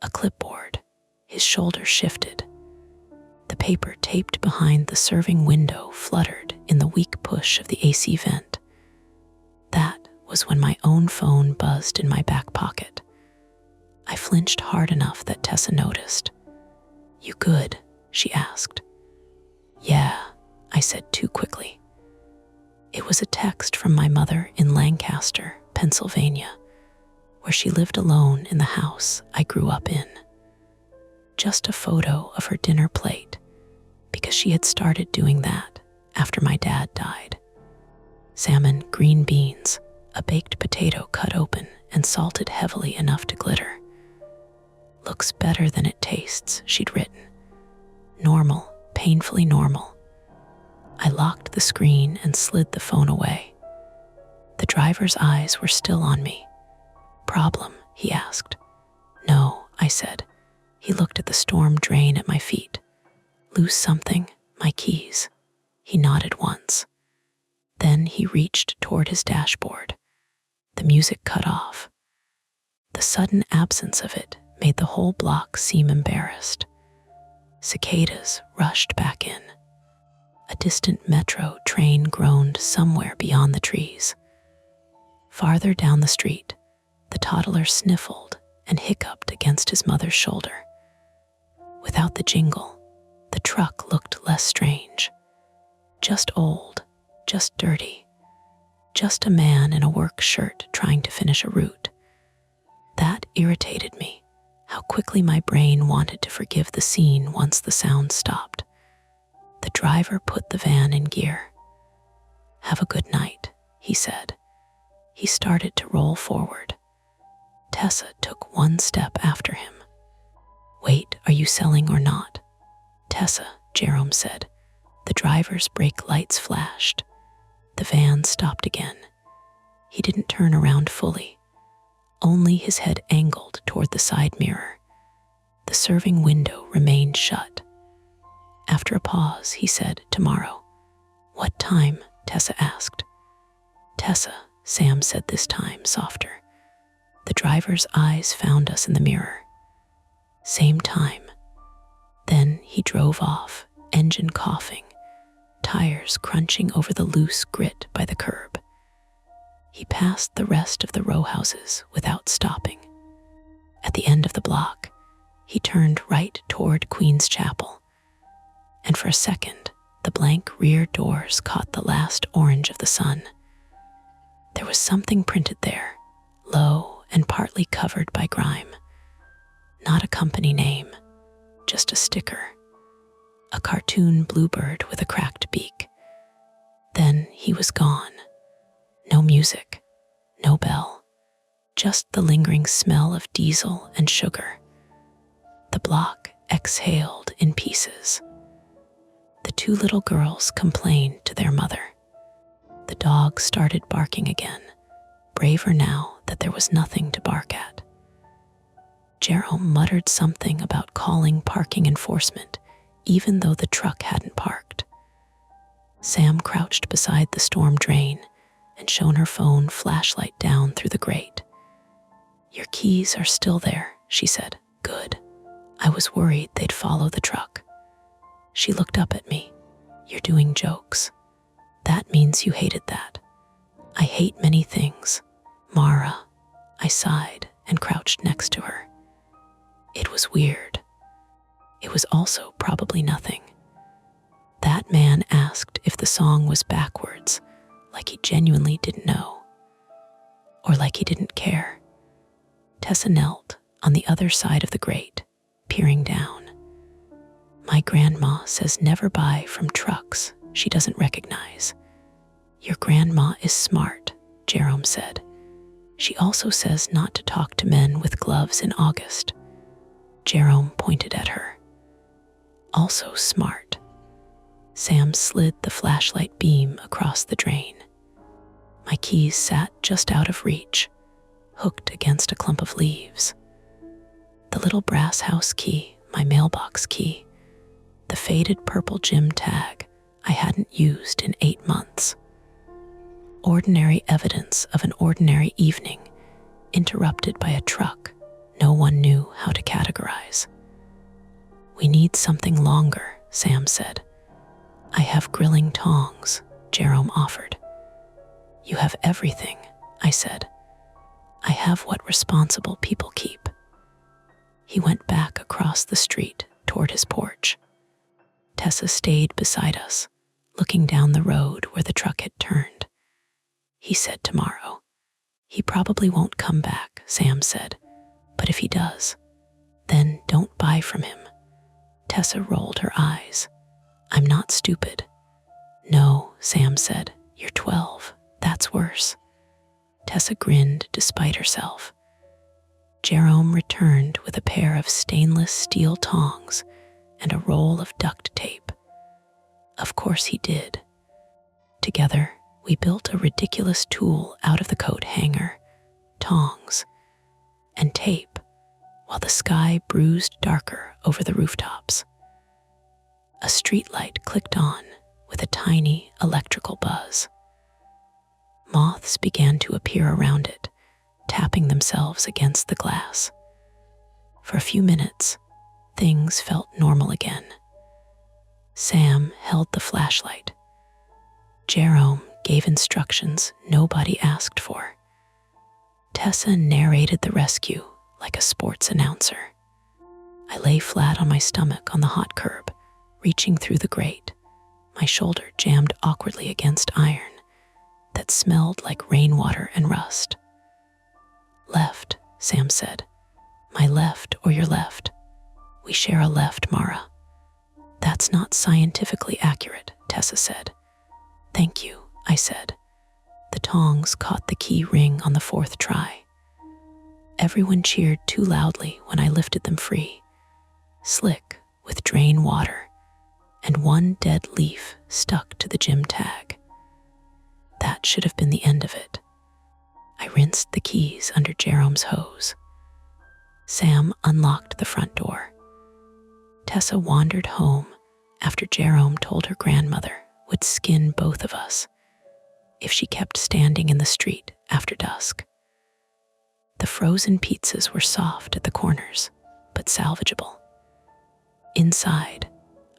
A clipboard. His shoulders shifted. The paper taped behind the serving window fluttered in the weak push of the AC vent. That was when my own phone buzzed in my back pocket. I flinched hard enough that Tessa noticed. "You good?" she asked. "Yeah," I said too quickly. It was a text from my mother in Lancaster, Pennsylvania, where she lived alone in the house I grew up in. Just a photo of her dinner plate, because she had started doing that after my dad died. Salmon, green beans, a baked potato cut open and salted heavily enough to glitter. "Looks better than it tastes," she'd written. "Normal, painfully normal." I locked the screen and slid the phone away. The driver's eyes were still on me. "Problem?" he asked. "No," I said. He looked at the storm drain at my feet. "Lose something? My keys." He nodded once. Then he reached toward his dashboard. The music cut off. The sudden absence of it made the whole block seem embarrassed. Cicadas rushed back in. A distant metro train groaned somewhere beyond the trees. Farther down the street, the toddler sniffled and hiccuped against his mother's shoulder. Without the jingle, the truck looked less strange. Just old, just dirty, just a man in a work shirt trying to finish a route. That irritated me, how quickly my brain wanted to forgive the scene once the sound stopped. The driver put the van in gear. "Have a good night," he said. He started to roll forward. Tessa took one step after him. "Wait, are you selling or not?" "Tessa," Jerome said. The driver's brake lights flashed. The van stopped again. He didn't turn around fully. Only his head angled toward the side mirror. The serving window remained shut. After a pause, he said, "Tomorrow." "What time?" Tessa asked. "Tessa," Sam said this time, softer. The driver's eyes found us in the mirror. "Same time." Then he drove off, engine coughing, tires crunching over the loose grit by the curb. He passed the rest of the row houses without stopping. At the end of the block, he turned right toward Queen's Chapel, and for a second, the blank rear doors caught the last orange of the sun. There was something printed there, low and partly covered by grime. Not a company name, just a sticker. A cartoon bluebird with a cracked beak. Then he was gone. No music, no bell, just the lingering smell of diesel and sugar. The block exhaled in pieces. The two little girls complained to their mother. The dog started barking again, braver now that there was nothing to bark at. Jerome muttered something about calling parking enforcement, even though the truck hadn't parked. Sam crouched beside the storm drain and shone her phone flashlight down through the grate. "Your keys are still there," she said. "Good. I was worried they'd follow the truck." She looked up at me. "You're doing jokes. That means you hated that." "I hate many things, Mara." I sighed and crouched next to her. It was weird. It was also probably nothing. That man asked if the song was backwards, like he genuinely didn't know. Or like he didn't care. Tessa knelt on the other side of the grate, peering down. "My grandma says never buy from trucks she doesn't recognize." "Your grandma is smart," Jerome said. "She also says not to talk to men with gloves in August." Jerome pointed at her. "Also smart." Sam slid the flashlight beam across the drain. My keys sat just out of reach, hooked against a clump of leaves. The little brass house key, my mailbox key, the faded purple gym tag I hadn't used in 8 months. Ordinary evidence of an ordinary evening, interrupted by a truck no one knew how to categorize. "We need something longer," Sam said. "I have grilling tongs," Jerome offered. "You have everything," I said. "I have what responsible people keep." He went back across the street toward his porch. Tessa stayed beside us, looking down the road where the truck had turned. "He said tomorrow." "He probably won't come back," Sam said. "But if he does, then don't buy from him." Tessa rolled her eyes. "I'm not stupid." "No," Sam said. "You're 12. That's worse." Tessa grinned despite herself. Jerome returned with a pair of stainless steel tongs and a roll of duct tape. Of course he did. Together, we built a ridiculous tool out of the coat hanger, tongs, and tape, while the sky bruised darker over the rooftops. A streetlight clicked on with a tiny electrical buzz. Moths began to appear around it, tapping themselves against the glass. For a few minutes, things felt normal again. Sam held the flashlight. Jerome gave instructions nobody asked for. Tessa narrated the rescue like a sports announcer. I lay flat on my stomach on the hot curb, reaching through the grate, my shoulder jammed awkwardly against iron that smelled like rainwater and rust. "Left," Sam said. "My left or your left? We share a left, Mara." "That's not scientifically accurate," Tessa said. "Thank you," I said. The tongs caught the key ring on the 4th try. Everyone cheered too loudly when I lifted them free, slick with drain water, and one dead leaf stuck to the gym tag. That should have been the end of it. I rinsed the keys under Jerome's hose. Sam unlocked the front door. Tessa wandered home after Jerome told her grandmother would skin both of us if she kept standing in the street after dusk. The frozen pizzas were soft at the corners, but salvageable. Inside,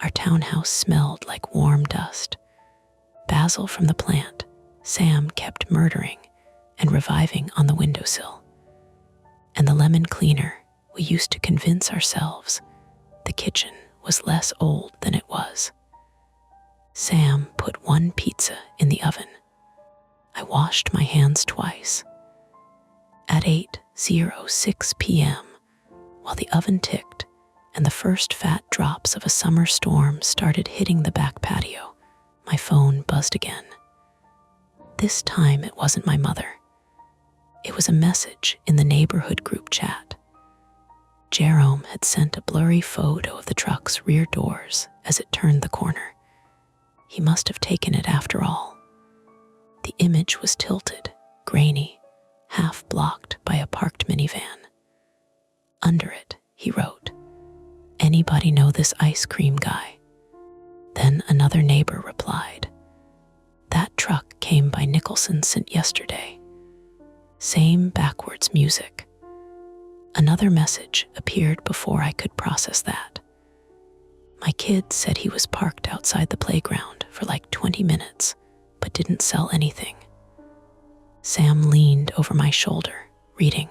our townhouse smelled like warm dust. Basil from the plant, Sam kept murdering and reviving on the windowsill. And the lemon cleaner we used to convince ourselves the kitchen was less old than it was. Sam put one pizza in the oven. I washed my hands twice. At 8:06 p.m., while the oven ticked and the first fat drops of a summer storm started hitting the back patio, my phone buzzed again. This time it wasn't my mother. It was a message in the neighborhood group chat. Jerome had sent a blurry photo of the truck's rear doors as it turned the corner. He must have taken it after all. The image was tilted, grainy, half blocked by a parked minivan. Under it, he wrote, "Anybody know this ice cream guy?" Then another neighbor replied, "That truck came by Nicholson sent yesterday." Same backwards music. Another message appeared before I could process that. My kid said he was parked outside the playground for like 20 minutes, but didn't sell anything. Sam leaned over my shoulder, reading.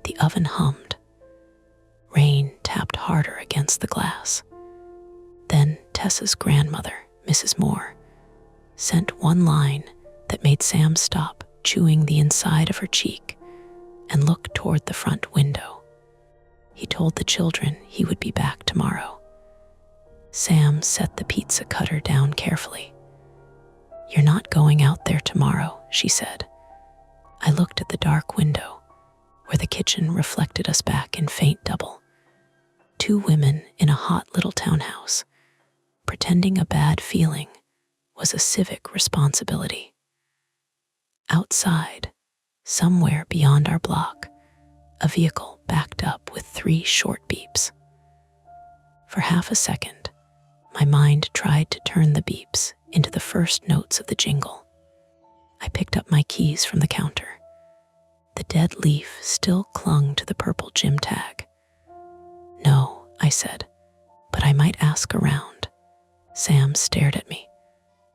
The oven hummed. Rain tapped harder against the glass. Then Tessa's grandmother, Mrs. Moore, sent one line that made Sam stop chewing the inside of her cheek and look toward the front window. He told the children he would be back tomorrow. Sam set the pizza cutter down carefully. "You're not going out there tomorrow," she said. I looked at the dark window, where the kitchen reflected us back in faint double. Two women in a hot little townhouse, pretending a bad feeling was a civic responsibility. Outside, somewhere beyond our block, a vehicle backed up with 3 short beeps. For half a second, my mind tried to turn the beeps into the first notes of the jingle. I picked up my keys from the counter. The dead leaf still clung to the purple gym tag. "No," I said, "but I might ask around." Sam stared at me.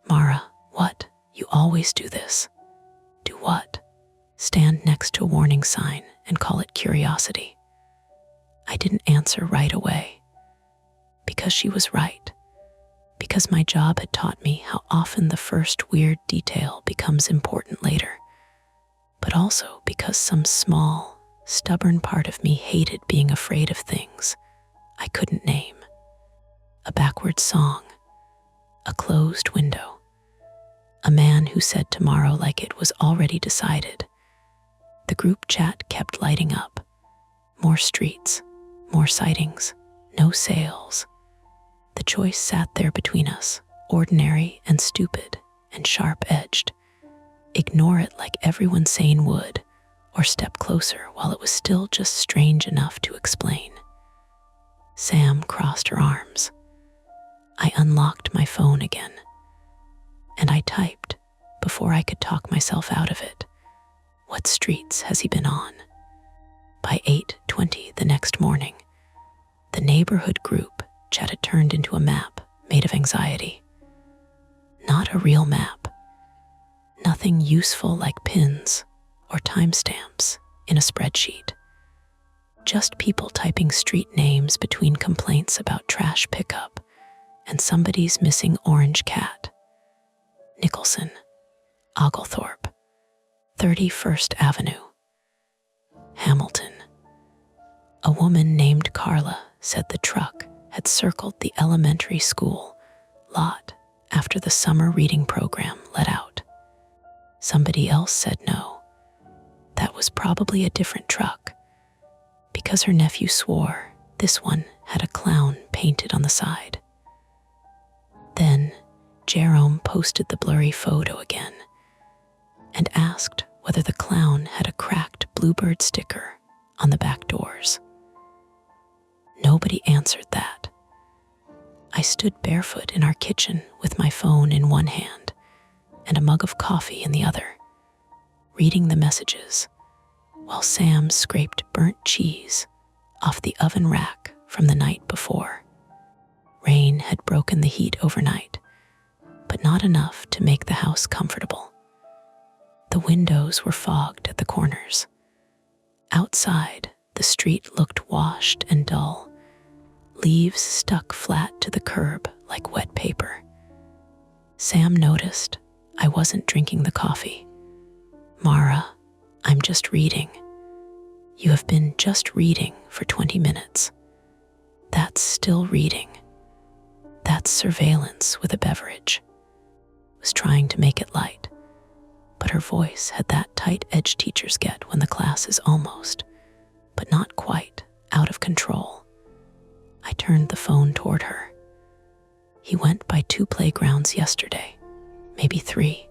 "Mara, what? You always do this." "Do what?" "Stand next to a warning sign and call it curiosity." I didn't answer right away. Because she was right. Because my job had taught me how often the first weird detail becomes important later. But also because some small, stubborn part of me hated being afraid of things I couldn't name. A backward song, a closed window, a man who said tomorrow like it was already decided. The group chat kept lighting up. More streets, more sightings, no sales. The choice sat there between us, ordinary and stupid and sharp-edged. Ignore it like everyone sane would, or step closer while it was still just strange enough to explain. Sam crossed her arms. I unlocked my phone again, and I typed, before I could talk myself out of it, "What streets has he been on?" By 8:20 the next morning, the neighborhood group chat had turned into a map made of anxiety. Not a real map. Nothing useful like pins or timestamps in a spreadsheet. Just people typing street names between complaints about trash pickup and somebody's missing orange cat. Nicholson, Oglethorpe, 31st Avenue, Hamilton. A woman named Carla said the truck had circled the elementary school lot after the summer reading program let out. Somebody else said no. That was probably a different truck, because her nephew swore this one had a clown painted on the side. Then Jerome posted the blurry photo again and asked whether the clown had a cracked bluebird sticker on the back doors. Nobody answered that. I stood barefoot in our kitchen with my phone in one hand and a mug of coffee in the other, reading the messages, while Sam scraped burnt cheese off the oven rack from the night before. Rain had broken the heat overnight, but not enough to make the house comfortable. The windows were fogged at the corners. Outside, the street looked washed and dull, leaves stuck flat to the curb like wet paper. Sam noticed I wasn't drinking the coffee. "Mara, I'm just reading." "You have been just reading for 20 minutes. That's still reading. That's surveillance with a beverage." Was trying to make it light, but her voice had that tight edge teachers get when the class is almost, but not quite, out of control. I turned the phone toward her. "He went by 2 playgrounds yesterday, maybe 3,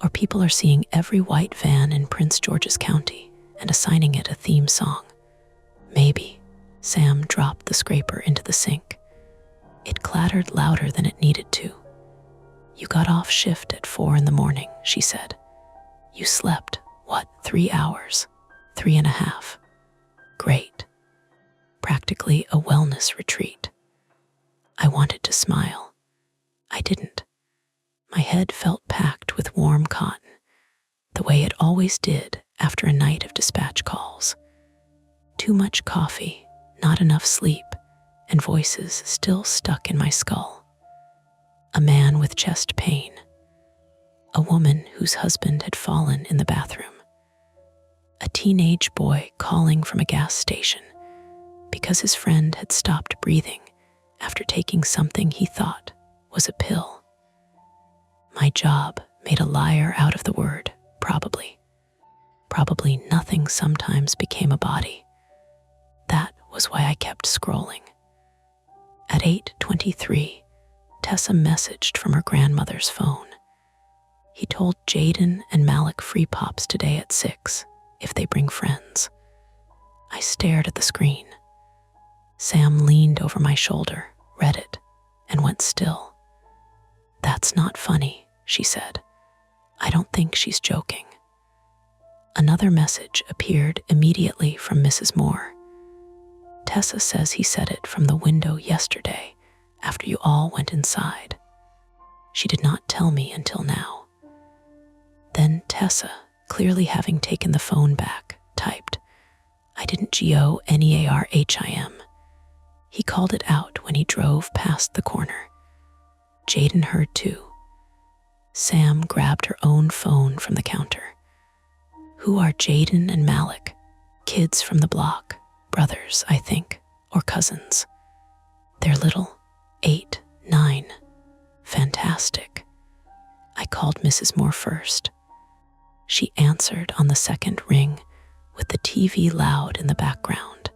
Or people are seeing every white van in Prince George's County and assigning it a theme song. Maybe. Sam dropped the scraper into the sink. It clattered louder than it needed to. You got off shift at 4 a.m, she said. You slept, 3 hours? 3.5. Great. Practically a wellness retreat. I wanted to smile. I didn't. My head felt packed with warm cotton, the way it always did after a night of dispatch calls. Too much coffee, not enough sleep, and voices still stuck in my skull. A man with chest pain. A woman whose husband had fallen in the bathroom. A teenage boy calling from a gas station because his friend had stopped breathing after taking something he thought was a pill. My job made a liar out of the word, probably. Probably nothing sometimes became a body. That was why I kept scrolling. At 8:23, Tessa messaged from her grandmother's phone. He told Jaden and Malik free pops today at 6 if they bring friends. I stared at the screen. Sam leaned over my shoulder, read it, and went still. That's not funny, she said. I don't think she's joking. Another message appeared immediately from Mrs. Moore. Tessa says he said it from the window yesterday after you all went inside. She did not tell me until now. Then Tessa, clearly having taken the phone back, typed, I didn't GONEARHIM. He called it out when he drove past the corner. Jaden heard too. Sam grabbed her own phone from the counter. Who are Jaden and Malik? Kids from the block, brothers, I think, or cousins. They're little, 8, 9. Fantastic. I called Mrs. Moore first. She answered on the second ring with the TV loud in the background,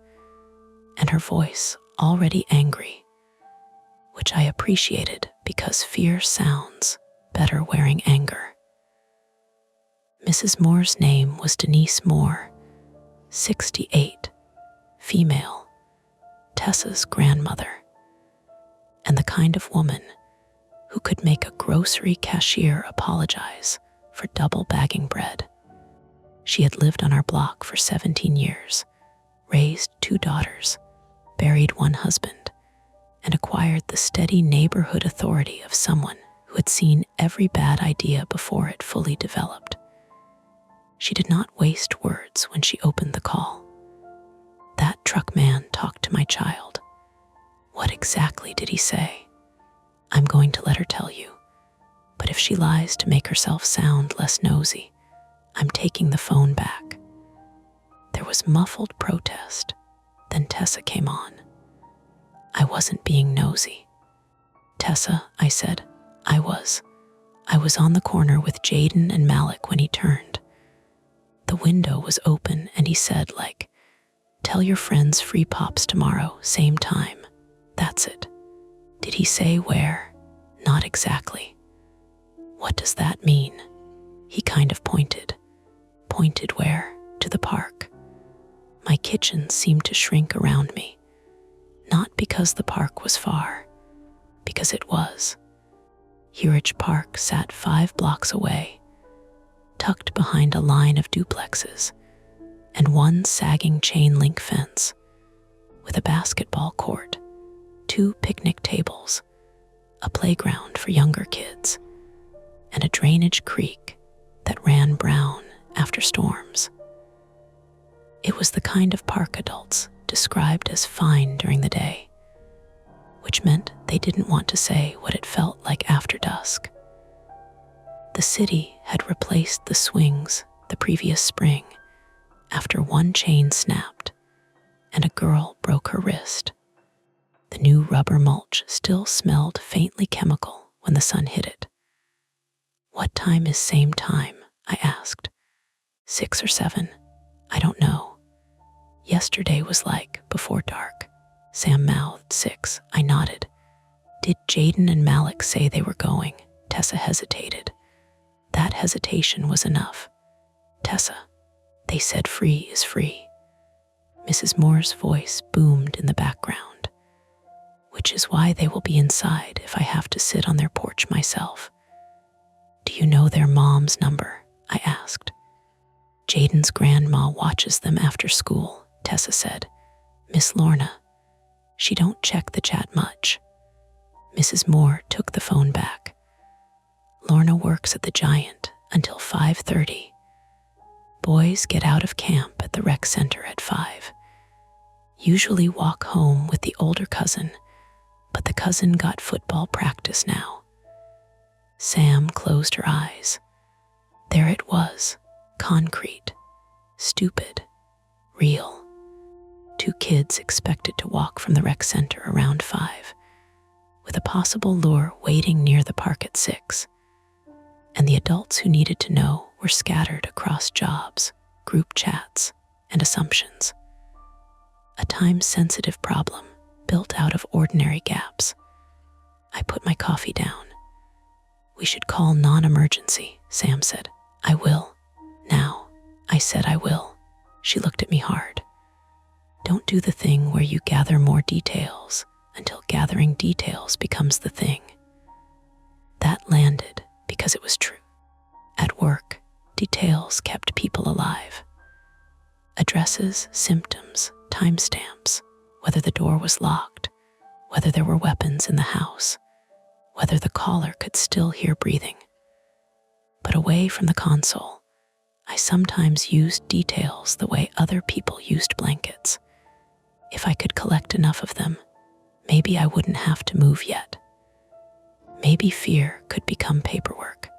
and her voice already angry, which I appreciated because fear sounds better wearing anger. Mrs. Moore's name was Denise Moore, 68, female, Tessa's grandmother, and the kind of woman who could make a grocery cashier apologize for double bagging bread. She had lived on our block for 17 years, raised 2 daughters, buried 1 husband, and acquired the steady neighborhood authority of someone who had seen every bad idea before it fully developed. She did not waste words when she opened the call. That truck man talked to my child. What exactly did he say? I'm going to let her tell you, but if she lies to make herself sound less nosy, I'm taking the phone back. There was muffled protest. Then Tessa came on. I wasn't being nosy. Tessa, I said, I was on the corner with Jaden and Malik when he turned. The window was open and he said, tell your friends free pops tomorrow, same time. That's it. Did he say where? Not exactly. What does that mean? He kind of pointed. Pointed where? To the park. My kitchen seemed to shrink around me. Not because the park was far, because it was. Hurridge Park sat 5 blocks away, tucked behind a line of duplexes and 1 sagging chain link fence with a basketball court, 2 picnic tables, a playground for younger kids, and a drainage creek that ran brown after storms. It was the kind of park adults described as fine during the day, which meant they didn't want to say what it felt like after dusk. The city had replaced the swings the previous spring after 1 chain snapped and a girl broke her wrist. The new rubber mulch still smelled faintly chemical when the sun hit it. What time is same time? I asked. 6 or 7? I don't know. Yesterday was before dark. Sam mouthed 6. I nodded. Did Jaden and Malik say they were going? Tessa hesitated. That hesitation was enough. "Tessa, they said free is free." Mrs. Moore's voice boomed in the background. "Which is why they will be inside if I have to sit on their porch myself." "Do you know their mom's number?" I asked. "Jaden's grandma watches them after school," Tessa said. "Miss Lorna. She don't check the chat much." Mrs. Moore took the phone back. "Lorna works at the Giant until 5:30. Boys get out of camp at the rec center at 5. Usually walk home with the older cousin, but the cousin got football practice now." Sam closed her eyes. There it was, concrete, stupid, real. 2 kids expected to walk from the rec center around 5, with a possible lure waiting near the park at 6. And the adults who needed to know were scattered across jobs, group chats, and assumptions. A time-sensitive problem built out of ordinary gaps. I put my coffee down. "We should call non-emergency," Sam said. "I will. Now." I said I will. She looked at me hard. "Don't do the thing where you gather more details until gathering details becomes the thing." That landed because it was true. At work, details kept people alive. Addresses, symptoms, timestamps, whether the door was locked, whether there were weapons in the house, whether the caller could still hear breathing. But away from the console, I sometimes used details the way other people used blankets. If I could collect enough of them, maybe I wouldn't have to move yet. Maybe fear could become paperwork.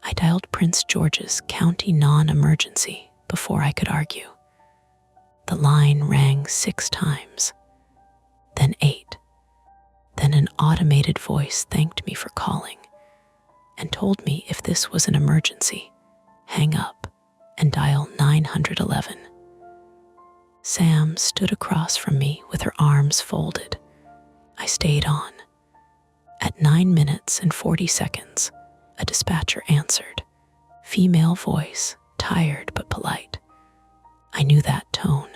I dialed Prince George's County non-emergency before I could argue. The line rang 6 times, then 8. Then an automated voice thanked me for calling and told me if this was an emergency, hang up and dial 911. Sam stood across from me with her arms folded. I stayed on. At 9 minutes and 40 seconds, a dispatcher answered. Female voice, tired but polite. I knew that tone.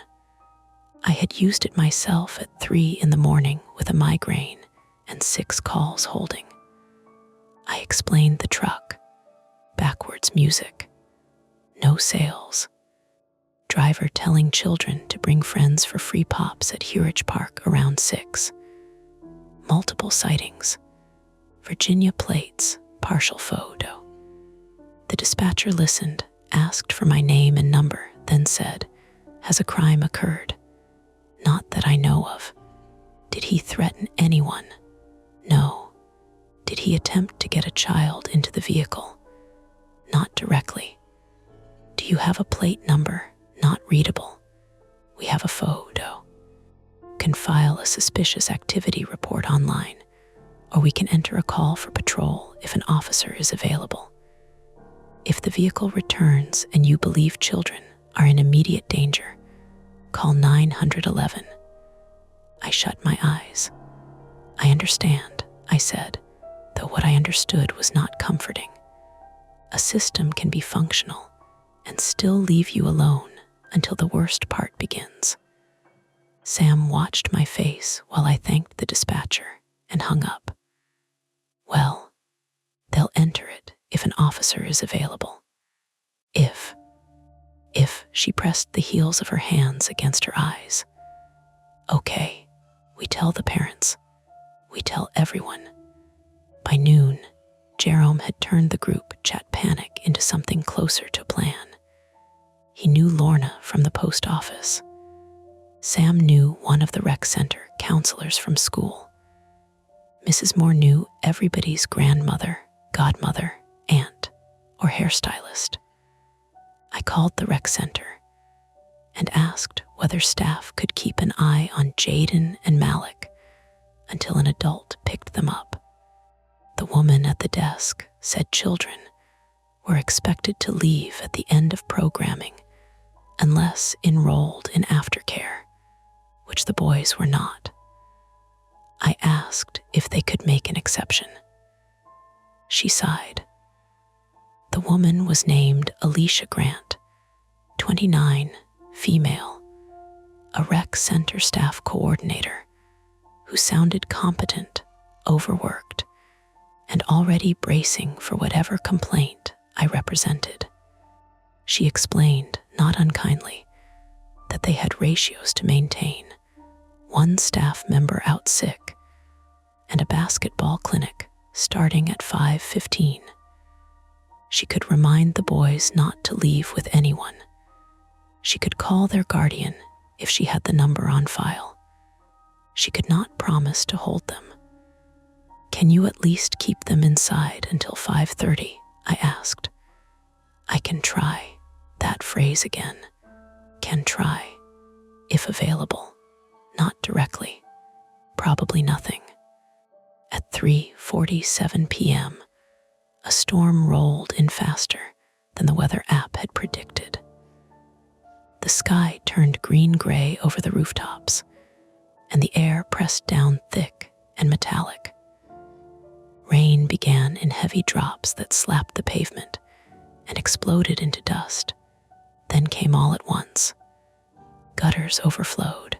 I had used it myself at 3 in the morning with a migraine and 6 calls holding. I explained the truck. Backwards music. No sales. Driver telling children to bring friends for free pops at Hurich Park around 6. Multiple sightings. Virginia plates, partial photo. The dispatcher listened, asked for my name and number, then said, "Has a crime occurred?" "Not that I know of." "Did he threaten anyone?" "No." "Did he attempt to get a child into the vehicle?" "Not directly." "Do you have a plate number?" "Not readable." "We have a photo." "Can file a suspicious activity report online, or we can enter a call for patrol if an officer is available. If the vehicle returns and you believe children are in immediate danger, call 911. I shut my eyes. "I understand," I said, though what I understood was not comforting. A system can be functional and still leave you alone until the worst part begins. Sam watched my face while I thanked the dispatcher and hung up. "Well, they'll enter it if an officer is available. If, she pressed the heels of her hands against her eyes. "Okay, we tell the parents. We tell everyone." By noon, Jerome had turned the group chat panic into something closer to a plan. He knew Lorna from the post office. Sam knew one of the rec center counselors from school. Mrs. Moore knew everybody's grandmother, godmother, aunt, or hairstylist. I called the rec center and asked whether staff could keep an eye on Jaden and Malik until an adult picked them up. The woman at the desk said children were expected to leave at the end of programming unless enrolled in aftercare, which the boys were not. I asked if they could make an exception. She sighed. The woman was named Alicia Grant, 29, female, a rec center staff coordinator who sounded competent, overworked, and already bracing for whatever complaint I represented. She explained, not unkindly, that they had ratios to maintain, one staff member out sick, and a basketball clinic starting at 5:15. She could remind the boys not to leave with anyone. She could call their guardian if she had the number on file. She could not promise to hold them. "Can you at least keep them inside until 5:30? I asked. "I can try." That phrase again. Can try. If available. Not directly. Probably nothing. At 3:47 p.m., a storm rolled in faster than the weather app had predicted. The sky turned green-gray over the rooftops, and the air pressed down thick and metallic. Rain began in heavy drops that slapped the pavement and exploded into dust, then came all at once. Gutters overflowed.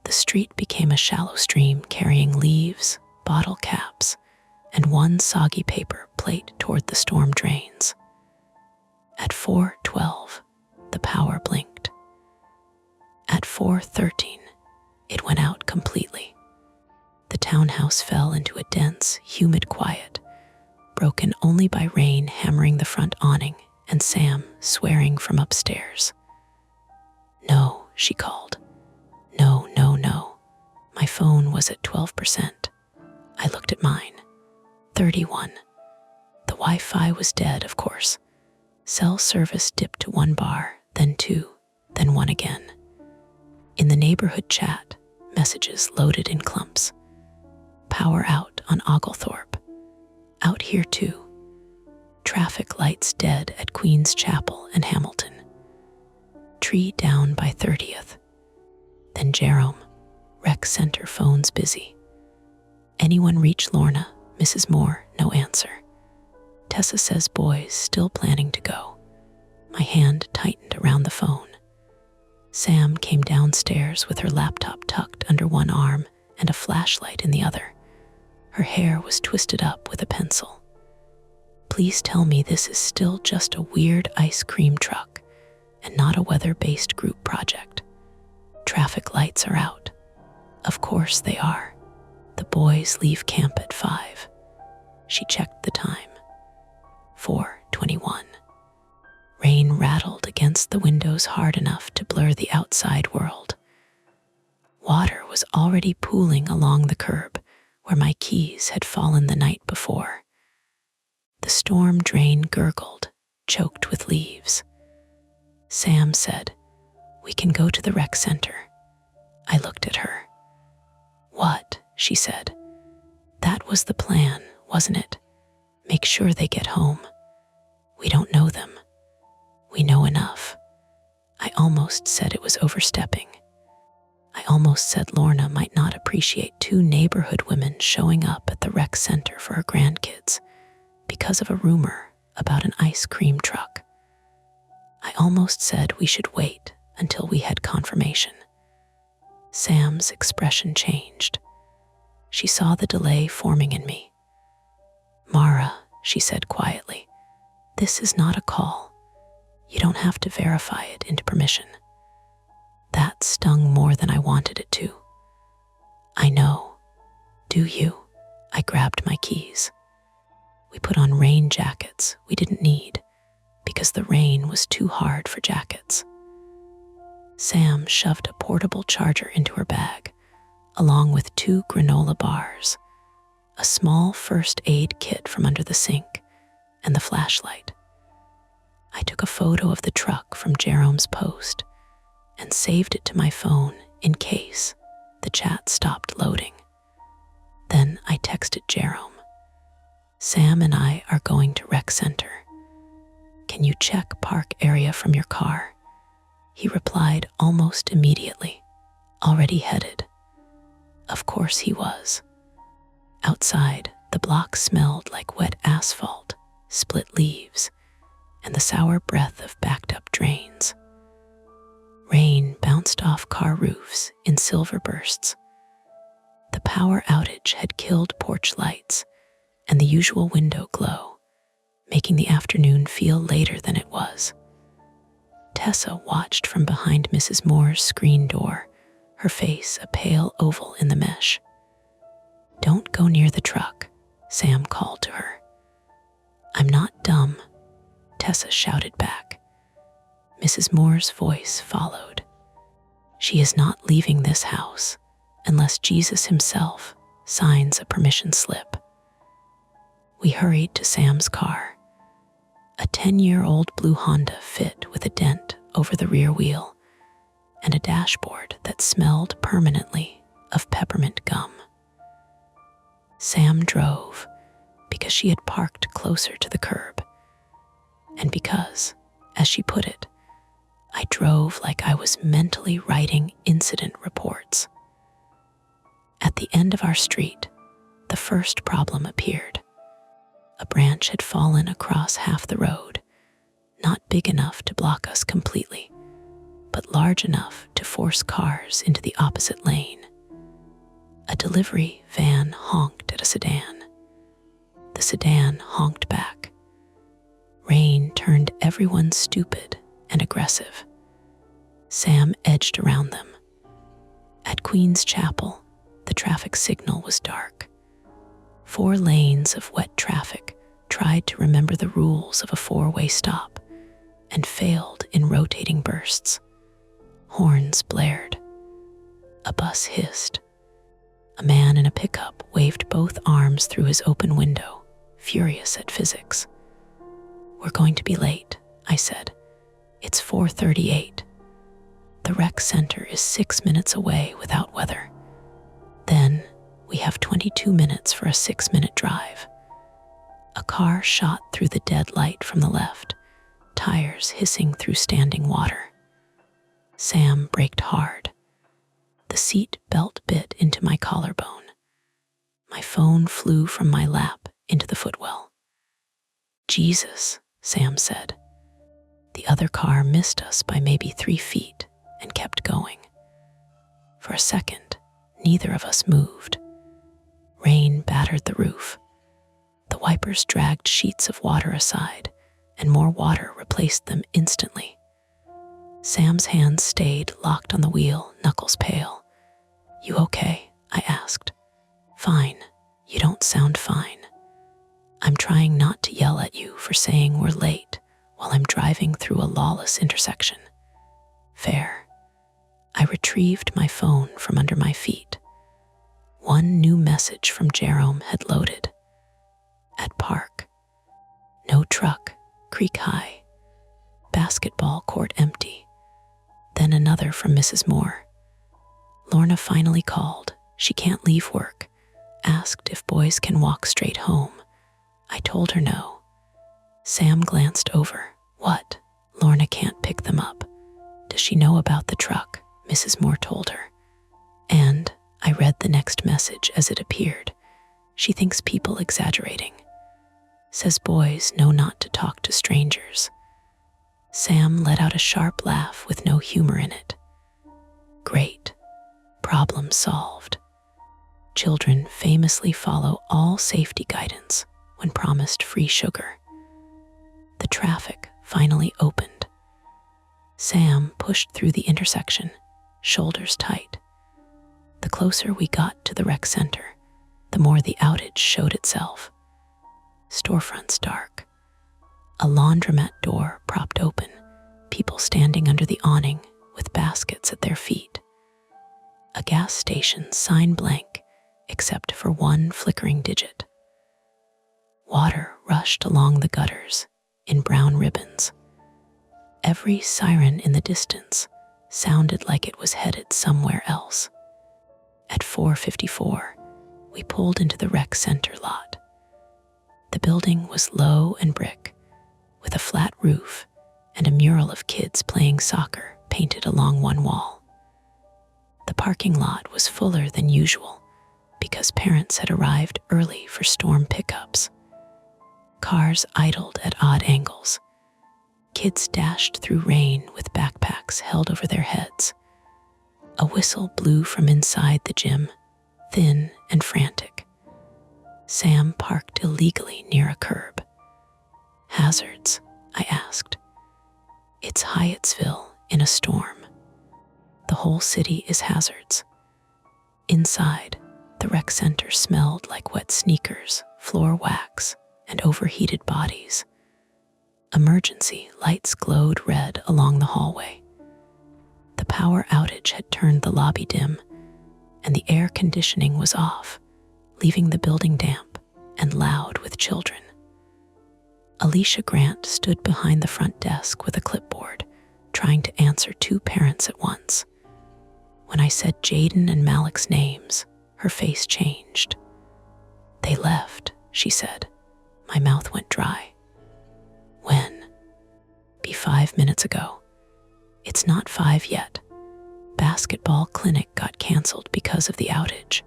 The street became a shallow stream carrying leaves, bottle caps, and one soggy paper plate toward the storm drains. At 4:12, the power blinked. At 4:13, it went out completely. The townhouse fell into a dense, humid quiet, broken only by rain hammering the front awning and Sam swearing from upstairs. "No," she called. "No, no, no." My phone was at 12%. I looked at mine. 31. The Wi-Fi was dead, of course. Cell service dipped to 1 bar, then 2, then 1 again. In the neighborhood chat, messages loaded in clumps. Power out on Oglethorpe. Out here too. Traffic lights dead at Queen's Chapel and Hamilton. Tree down by 30th. Then Jerome. Rec center phones busy. Anyone reach Lorna? Mrs. Moore, no answer. Tessa says boys still planning to go. My hand tightened around the phone. Sam came downstairs with her laptop tucked under one arm and a flashlight in the other. Her hair was twisted up with a pencil. "Please tell me this is still just a weird ice cream truck and not a weather-based group project. Traffic lights are out." Of course they are. The boys leave camp at 5. She checked the time. 4:21. Rain rattled against the windows hard enough to blur the outside world. Water was already pooling along the curb where my keys had fallen the night before. The storm drain gurgled, choked with leaves. Sam said, "We can go to the rec center." I looked at her. "What?" she said. "That was the plan, wasn't it? Make sure they get home. We don't know them. We know enough." I almost said it was overstepping. I almost said Lorna might not appreciate 2 neighborhood women showing up at the rec center for her grandkids because of a rumor about an ice cream truck. I almost said we should wait until we had confirmation. Sam's expression changed. She saw the delay forming in me. "Mara," she said quietly, "this is not a call. You don't have to verify it into permission." That stung more than I wanted it to. "I know. Do you?" I grabbed my keys. We put on rain jackets we didn't need because the rain was too hard for jackets. Sam shoved a portable charger into her bag, along with 2 granola bars, a small first aid kit from under the sink, and the flashlight. I took a photo of the truck from Jerome's post and saved it to my phone in case the chat stopped loading. Then I texted Jerome. "Sam and I are going to rec center. Can you check park area from your car?" He replied almost immediately, "Already headed." Of course he was. Outside, the block smelled like wet asphalt, split leaves, and the sour breath of backed-up drains. Rain bounced off car roofs in silver bursts. The power outage had killed porch lights and the usual window glow, making the afternoon feel later than it was. Tessa watched from behind Mrs. Moore's screen door, her face a pale oval in the mesh. "Don't go near the truck," Sam called to her. "I'm not dumb," Tessa shouted back. Mrs. Moore's voice followed. "She is not leaving this house unless Jesus himself signs a permission slip." We hurried to Sam's car, a 10-year-old blue Honda Fit with a dent over the rear wheel and a dashboard that smelled permanently of peppermint gum. Sam drove because she had parked closer to the curb, and because, as she put it, I drove like I was mentally writing incident reports. At the end of our street, the first problem appeared. A branch had fallen across half the road, not big enough to block us completely, but large enough to force cars into the opposite lane. A delivery van honked at a sedan. The sedan honked back. Rain turned everyone stupid and aggressive. Sam edged around them. At Queen's Chapel, the traffic signal was dark. 4 lanes of wet traffic tried to remember the rules of a 4-way stop and failed in rotating bursts. Horns blared. A bus hissed. A man in a pickup waved both arms through his open window, furious at physics. "We're going to be late," I said. "It's 4:38. The rec center is 6 minutes away without weather. Then we have 22 minutes for a 6-minute drive." A car shot through the dead light from the left, tires hissing through standing water. Sam braked hard. The seat belt bit into my collarbone. My phone flew from my lap into the footwell. "Jesus," Sam said. The other car missed us by maybe 3 feet and kept going. For a second, neither of us moved. Rain battered the roof. The wipers dragged sheets of water aside, and more water replaced them instantly. Sam's hands stayed locked on the wheel, knuckles pale. "You okay?" I asked. "Fine. You don't sound fine." "I'm trying not to yell at you for saying we're late while I'm driving through a lawless intersection." "Fair." I retrieved my phone from under my feet. One new message from Jerome had loaded. At park. No truck, creek high. Basketball court empty. Then another from Mrs. Moore. Lorna finally called. She can't leave work. Asked if boys can walk straight home. I told her no. Sam glanced over. "What? Lorna can't pick them up. Does she know about the truck?" Mrs. Moore told her. And I read the next message as it appeared. "She thinks people exaggerating. Says boys know not to talk to strangers." Sam let out a sharp laugh with no humor in it. "Great. Problem solved." Children famously follow all safety guidance when promised free sugar. The traffic finally opened. Sam pushed through the intersection, shoulders tight. The closer we got to the rec center, the more the outage showed itself. Storefronts dark. A laundromat door propped open, people standing under the awning with baskets at their feet. A gas station sign blank, except for one flickering digit. Water rushed along the gutters in brown ribbons. Every siren in the distance sounded like it was headed somewhere else. At 4:54, we pulled into the rec center lot. The building was low and brick, with a flat roof and a mural of kids playing soccer painted along one wall. The parking lot was fuller than usual because parents had arrived early for storm pickups. Cars idled at odd angles. Kids dashed through rain with backpacks held over their heads. A whistle blew from inside the gym, thin and frantic. Sam parked illegally near a curb. Hazards? I asked. It's Hyattsville in a storm. The whole city is hazards. Inside, the rec center smelled like wet sneakers, floor wax, and overheated bodies. Emergency lights glowed red along the hallway. The power outage had turned the lobby dim, and the air conditioning was off, leaving the building damp and loud with children. Alicia Grant stood behind the front desk with a clipboard, trying to answer two parents at once. When I said Jaden and Malik's names, her face changed. They left, she said. My mouth went dry. When? Be 5 minutes ago. It's not 5 yet. Basketball clinic got canceled because of the outage.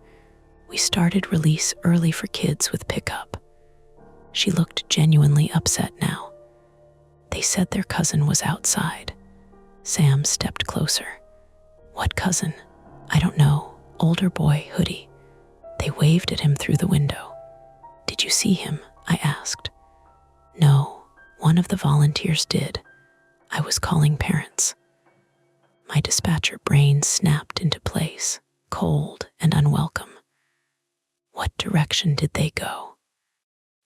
We started release early for kids with pickup. She looked genuinely upset now. They said their cousin was outside. Sam stepped closer. What cousin? I don't know. Older boy, hoodie. They waved at him through the window. Did you see him? I asked. No, one of the volunteers did. I was calling parents. My dispatcher brain snapped into place, cold and unwelcome. What direction did they go?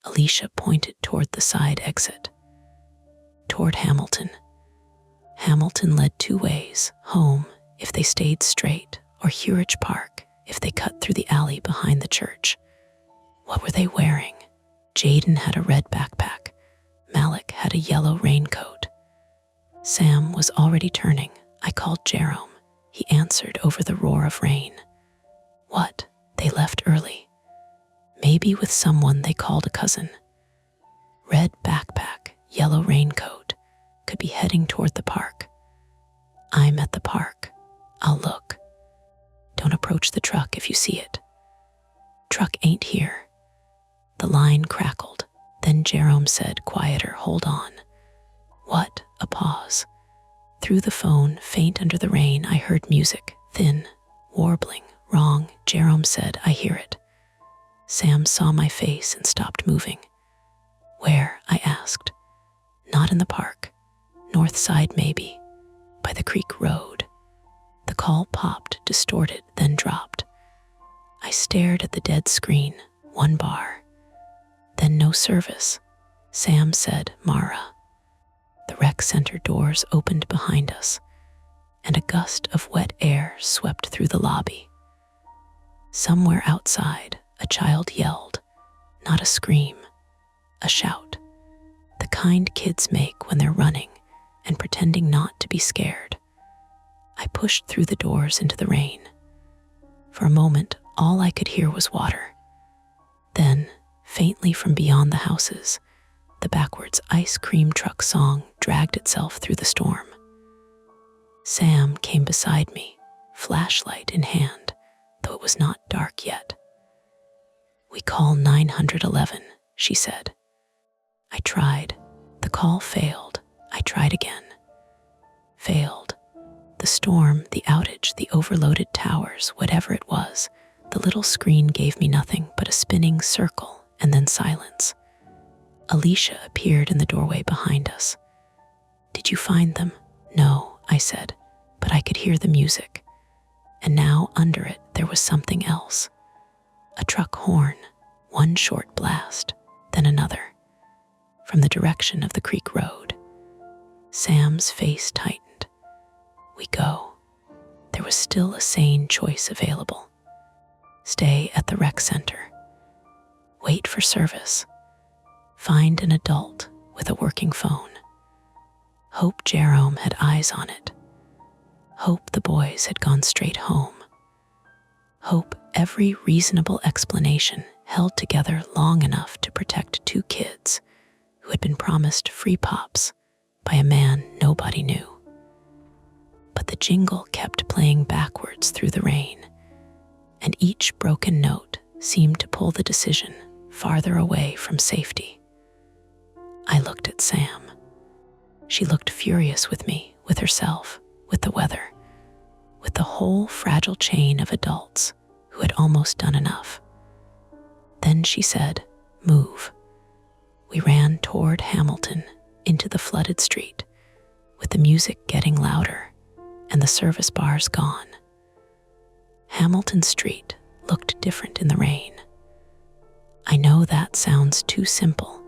Alicia pointed toward the side exit. Toward Hamilton. Hamilton led 2 ways, home if they stayed straight, or Hurich Park if they cut through the alley behind the church. What were they wearing? Jaden had a red backpack. Malik had a yellow raincoat. Sam was already turning. I called Jerome. He answered over the roar of rain. What? They left early. Maybe with someone they called a cousin. Red backpack, yellow raincoat, could be heading toward the park. I'm at the park. I'll look. Don't approach the truck if you see it. Truck ain't here. The line crackled. Then Jerome said, quieter, hold on. What? A pause. Through the phone, faint under the rain, I heard music, thin, warbling. Wrong, Jerome said, I hear it. Sam saw my face and stopped moving. Where? I asked. Not in the park. North side maybe. By the creek road. The call popped, distorted, then dropped. I stared at the dead screen, 1 bar. Then no service. Sam said, Mara. The rec center doors opened behind us, and a gust of wet air swept through the lobby. Somewhere outside, a child yelled, not a scream, a shout, the kind kids make when they're running and pretending not to be scared. I pushed through the doors into the rain. For a moment, all I could hear was water. Then, faintly from beyond the houses, the backwards ice cream truck song dragged itself through the storm. Sam came beside me, flashlight in hand, though it was not dark yet. We call 911, she said. I tried. The call failed. I tried again. Failed. The storm, the outage, the overloaded towers, whatever it was, the little screen gave me nothing but a spinning circle and then silence. Alicia appeared in the doorway behind us. Did you find them? No, I said, but I could hear the music. And now under it there was something else. A truck horn, one short blast, then another. From the direction of the creek road. Sam's face tightened. We go. There was still a sane choice available. Stay at the rec center. Wait for service. Find an adult with a working phone. Hope Jerome had eyes on it. Hope the boys had gone straight home. Hope every reasonable explanation held together long enough to protect 2 kids who had been promised free pops by a man nobody knew. But the jingle kept playing backwards through the rain, and each broken note seemed to pull the decision farther away from safety. looked at Sam. She looked furious with me, with herself, with the weather, with the whole fragile chain of adults who had almost done enough. Then she said, "Move." We ran toward Hamilton into the flooded street, with the music getting louder and the service bars gone. Hamilton Street looked different in the rain. I know that sounds too simple,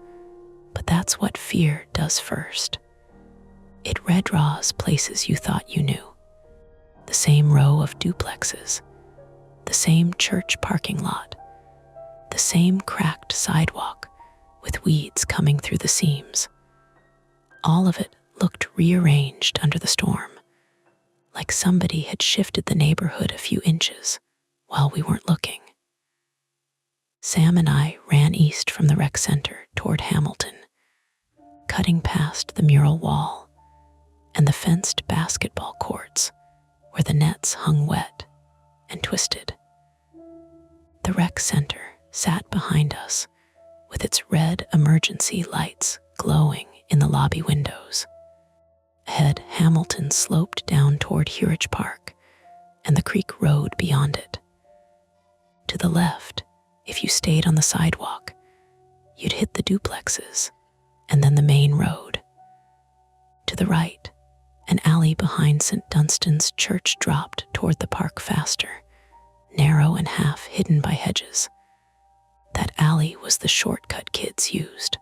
but that's what fear does first. It redraws places you thought you knew. The same row of duplexes, the same church parking lot, the same cracked sidewalk with weeds coming through the seams. All of it looked rearranged under the storm, like somebody had shifted the neighborhood a few inches while we weren't looking. Sam and I ran east from the rec center toward Hamilton, cutting past the mural wall and the fenced basketball courts where the nets hung wet and twisted. The rec center sat behind us with its red emergency lights glowing in the lobby windows. Ahead, Hamilton sloped down toward Hurich Park and the creek road beyond it. To the left, if you stayed on the sidewalk, you'd hit the duplexes and then the main road. To the right, an alley behind St. Dunstan's Church dropped toward the park faster, narrow and half hidden by hedges. That alley was the shortcut kids used.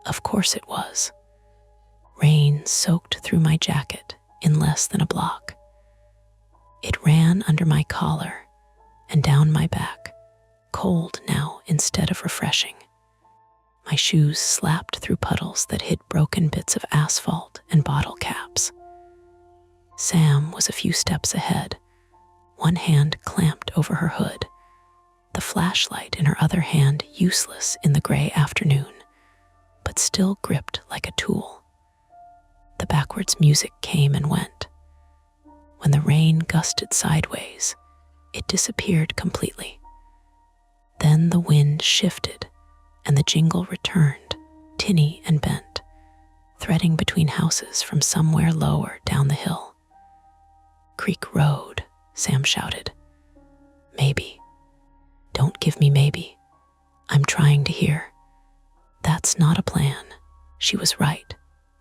Of course it was. Rain soaked through my jacket in less than a block. It ran under my collar and down my back, cold now instead of refreshing. My shoes slapped through puddles that hid broken bits of asphalt and bottle caps. Sam was a few steps ahead, one hand clamped over her hood, the flashlight in her other hand useless in the gray afternoon, but still gripped like a tool. The backwards music came and went. When the rain gusted sideways, it disappeared completely. Then the wind shifted and the jingle returned, tinny and bent, threading between houses from somewhere lower down the hill. "Creek Road," Sam shouted. "Maybe. Don't give me maybe. I'm trying to hear." That's not a plan. She was right,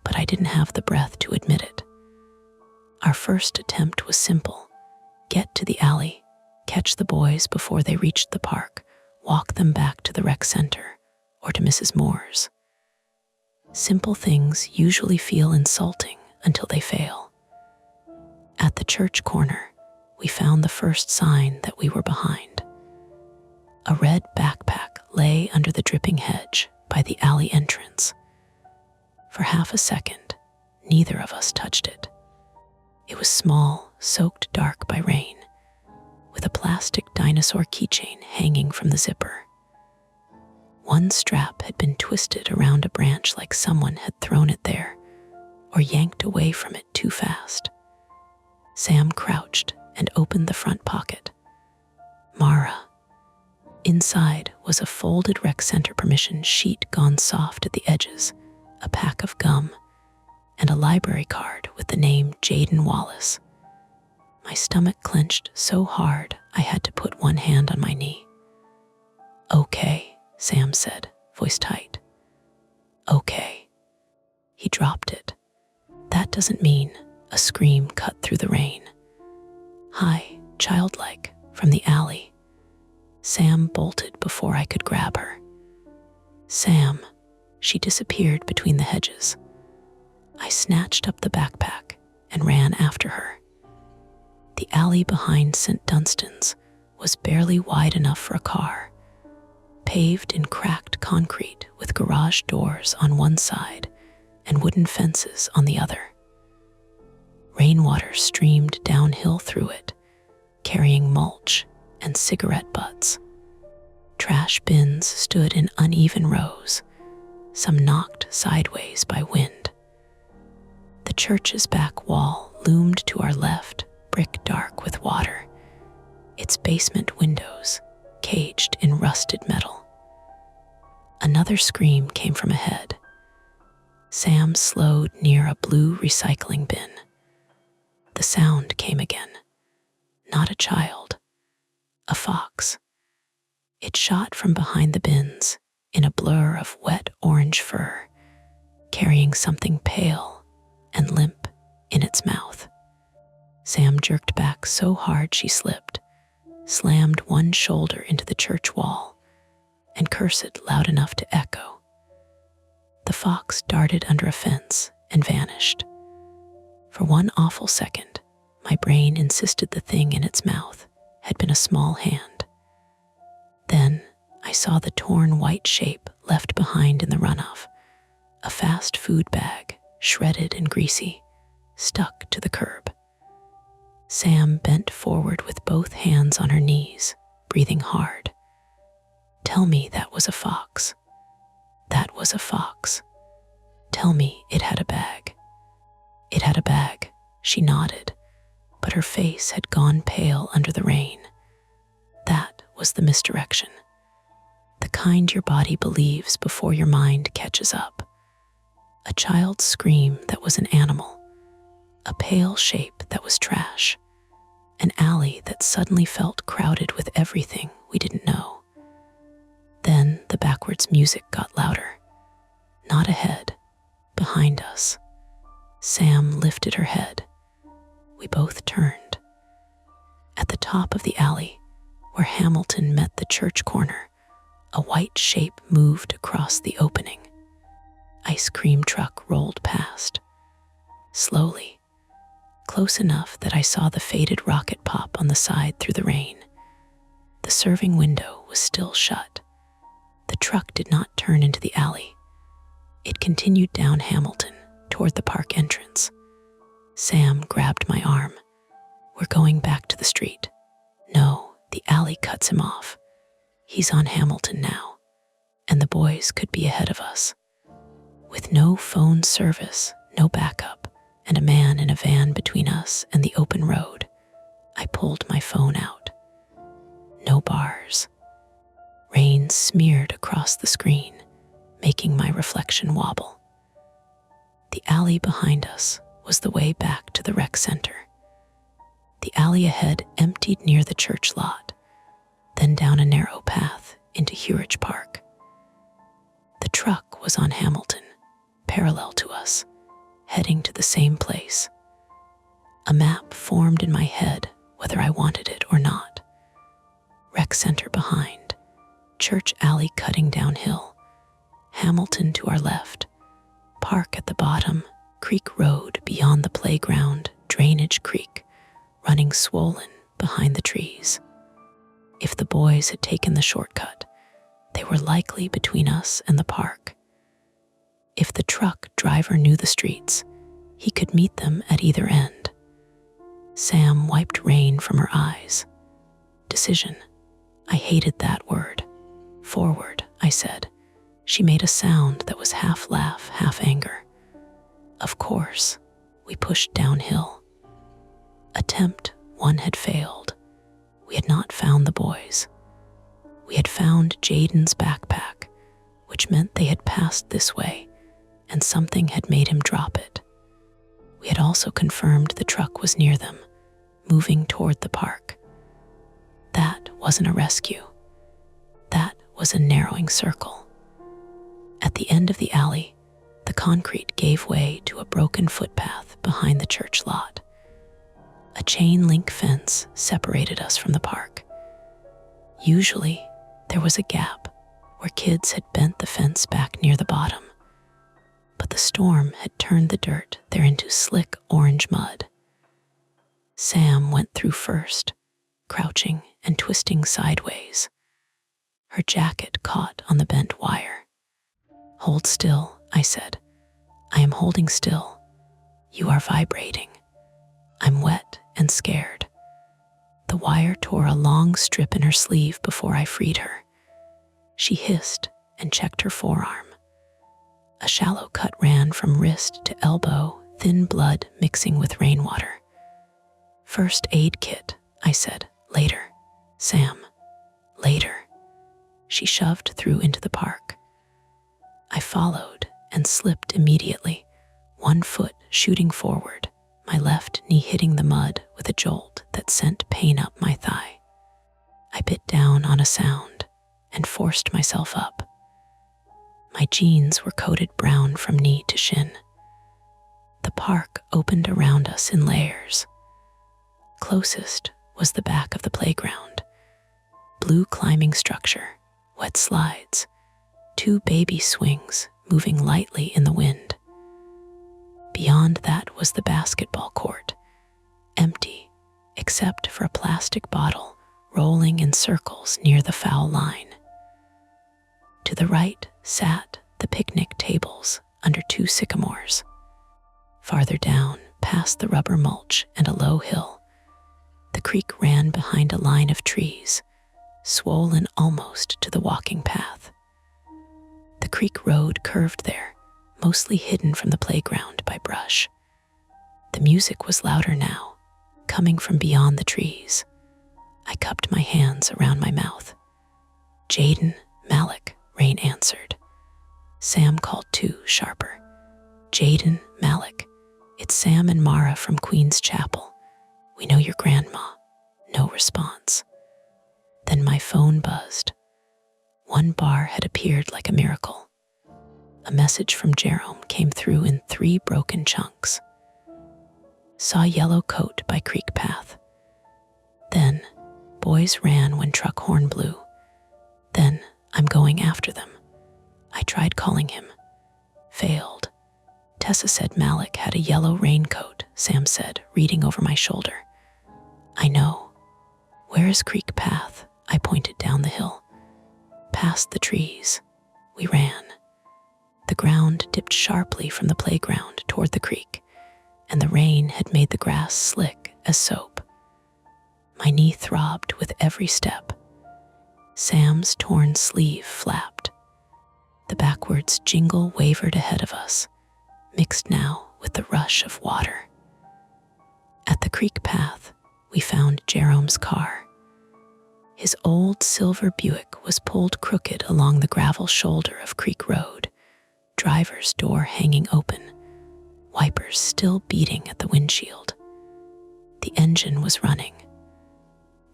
but I didn't have the breath to admit it. Our first attempt was simple. Get to the alley, catch the boys before they reached the park, walk them back to the rec center or to Mrs. Moore's. Simple things usually feel insulting until they fail. At the church corner, we found the first sign that we were behind. A red backpack lay under the dripping hedge by the alley entrance. For half a second, neither of us touched it. It was small, soaked dark by rain, with a plastic dinosaur keychain hanging from the zipper. One strap had been twisted around a branch like someone had thrown it there or yanked away from it too fast. Sam crouched and opened the front pocket. Mara. Inside was a folded rec center permission sheet gone soft at the edges, a pack of gum, and a library card with the name Jaden Wallace. My stomach clenched so hard I had to put one hand on my knee. "Okay," Sam said, voice tight. "Okay." He dropped it. That doesn't mean, a scream cut through the rain. High, childlike, from the alley. Sam bolted before I could grab her. "Sam." She disappeared between the hedges. I snatched up the backpack and ran after her. The alley behind St. Dunstan's was barely wide enough for a car, paved in cracked concrete with garage doors on one side and wooden fences on the other. Rainwater streamed downhill through it, carrying mulch and cigarette butts. Trash bins stood in uneven rows, some knocked sideways by wind. The church's back wall loomed to our left, brick dark with water, its basement windows caged in rusted metal. Another scream came from ahead. Sam slowed near a blue recycling bin. The sound came again. Not a child, a fox. It shot from behind the bins in a blur of wet orange fur, carrying something pale and limp in its mouth. Sam jerked back so hard she slipped, slammed one shoulder into the church wall, and cursed loud enough to echo. The fox darted under a fence and vanished. For one awful second, my brain insisted the thing in its mouth had been a small hand. Then I saw the torn white shape left behind in the runoff, a fast food bag, shredded and greasy, stuck to the curb. Sam bent forward with both hands on her knees, breathing hard. Tell me that was a fox. That was a fox. Tell me it had a bag. It had a bag, she nodded, but her face had gone pale under the rain. That was the misdirection. The kind your body believes before your mind catches up. A child's scream that was an animal. A pale shape that was trash. An alley that suddenly felt crowded with everything we didn't know. Then the backwards music got louder. Not ahead, behind us. Sam lifted her head. We both turned. At the top of the alley, where Hamilton met the church corner, a white shape moved across the opening. Ice cream truck rolled past. Slowly, close enough that I saw the faded rocket pop on the side through the rain. The serving window was still shut. The truck did not turn into the alley. It continued down Hamilton toward the park entrance. Sam grabbed my arm. We're going back to the street. No, the alley cuts him off. He's on Hamilton now, and the boys could be ahead of us. With no phone service, no backup, and a man in a van between us and the open road, I pulled my phone out. No bars. Rain smeared across the screen, making my reflection wobble. The alley behind us was the way back to the rec center. The alley ahead emptied near the church lot, then down a narrow path into Huridge Park. The truck was on Hamilton, parallel to us, heading to the same place. A map formed in my head whether I wanted it or not. Rec center behind, church alley cutting downhill, Hamilton to our left, park at the bottom, creek road beyond the playground, drainage creek, running swollen behind the trees. If the boys had taken the shortcut, they were likely between us and the park. If the truck driver knew the streets, he could meet them at either end. Sam wiped rain from her eyes. Decision. I hated that word. Forward, I said. She made a sound that was half laugh, half anger. Of course, we pushed downhill. Attempt one had failed. We had not found the boys. We had found Jaden's backpack, which meant they had passed this way, and something had made him drop it. We had also confirmed the truck was near them, moving toward the park. That wasn't a rescue. That was a narrowing circle. At the end of the alley, the concrete gave way to a broken footpath behind the church lot. A chain link fence separated us from the park. Usually, there was a gap where kids had bent the fence back near the bottom, but the storm had turned the dirt there into slick orange mud. Sam went through first, crouching and twisting sideways. Her jacket caught on the bent wire. Hold still, I said. I am holding still. You are vibrating. I'm wet and scared. The wire tore a long strip in her sleeve before I freed her. She hissed and checked her forearm. A shallow cut ran from wrist to elbow, thin blood mixing with rainwater. First aid kit, I said. Later. Sam. Later. She shoved through into the park. I followed and slipped immediately, one foot shooting forward, my left knee hitting the mud with a jolt that sent pain up my thigh. I bit down on a sound and forced myself up. My jeans were coated brown from knee to shin. The park opened around us in layers. Closest was the back of the playground. Blue climbing structure, wet slides, 2 baby swings moving lightly in the wind. Beyond that was the basketball court, empty except for a plastic bottle rolling in circles near the foul line. To the right sat the picnic tables under 2 sycamores. Farther down, past the rubber mulch and a low hill, the creek ran behind a line of trees, swollen almost to the walking path. The creek road curved there, mostly hidden from the playground by brush. The music was louder now, coming from beyond the trees. I cupped my hands around my mouth. "Jaden, Malik," Rain answered. Sam called too, sharper. "Jaden, Malik, it's Sam and Mara from Queen's Chapel. We know your grandma." No response. Then my phone buzzed. One bar had appeared like a miracle. A message from Jerome came through in 3 broken chunks. "Saw yellow coat by creek path. Then, boys ran when truck horn blew. Then, I'm going after them. I tried calling him. Failed. Tessa said Malik had a yellow raincoat," Sam said, reading over my shoulder. "I know. Where is creek path?" I pointed down the hill. Past the trees. We ran. The ground dipped sharply from the playground toward the creek, and the rain had made the grass slick as soap. My knee throbbed with every step. Sam's torn sleeve flapped. The backwards jingle wavered ahead of us, mixed now with the rush of water. At the creek path, we found Jerome's car. His old silver Buick was pulled crooked along the gravel shoulder of Creek Road, driver's door hanging open, wipers still beating at the windshield. The engine was running.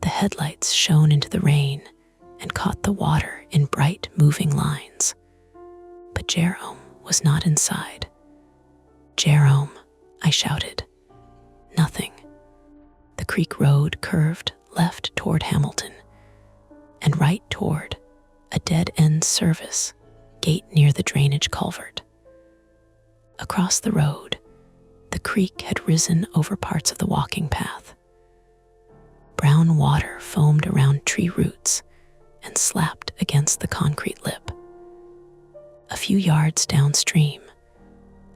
The headlights shone into the rain and caught the water in bright, moving lines. But Jerome was not inside. "Jerome," I shouted. Nothing. The creek road curved left toward Hamilton and right toward a dead-end service gate near the drainage culvert. Across the road, the creek had risen over parts of the walking path. Brown water foamed around tree roots and slapped against the concrete lip. A few yards downstream,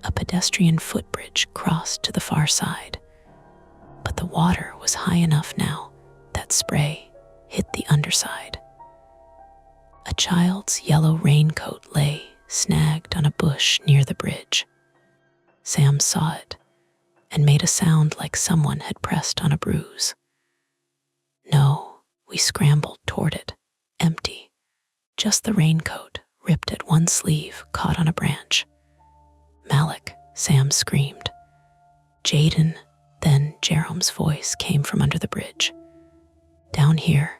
a pedestrian footbridge crossed to the far side, but the water was high enough now that spray hit the underside. A child's yellow raincoat lay snagged on a bush near the bridge. Sam saw it and made a sound like someone had pressed on a bruise. No, we scrambled toward it, empty. Just the raincoat, ripped at one sleeve, caught on a branch. "Malik," Sam screamed. "Jaden," then Jerome's voice came from under the bridge. "Down here."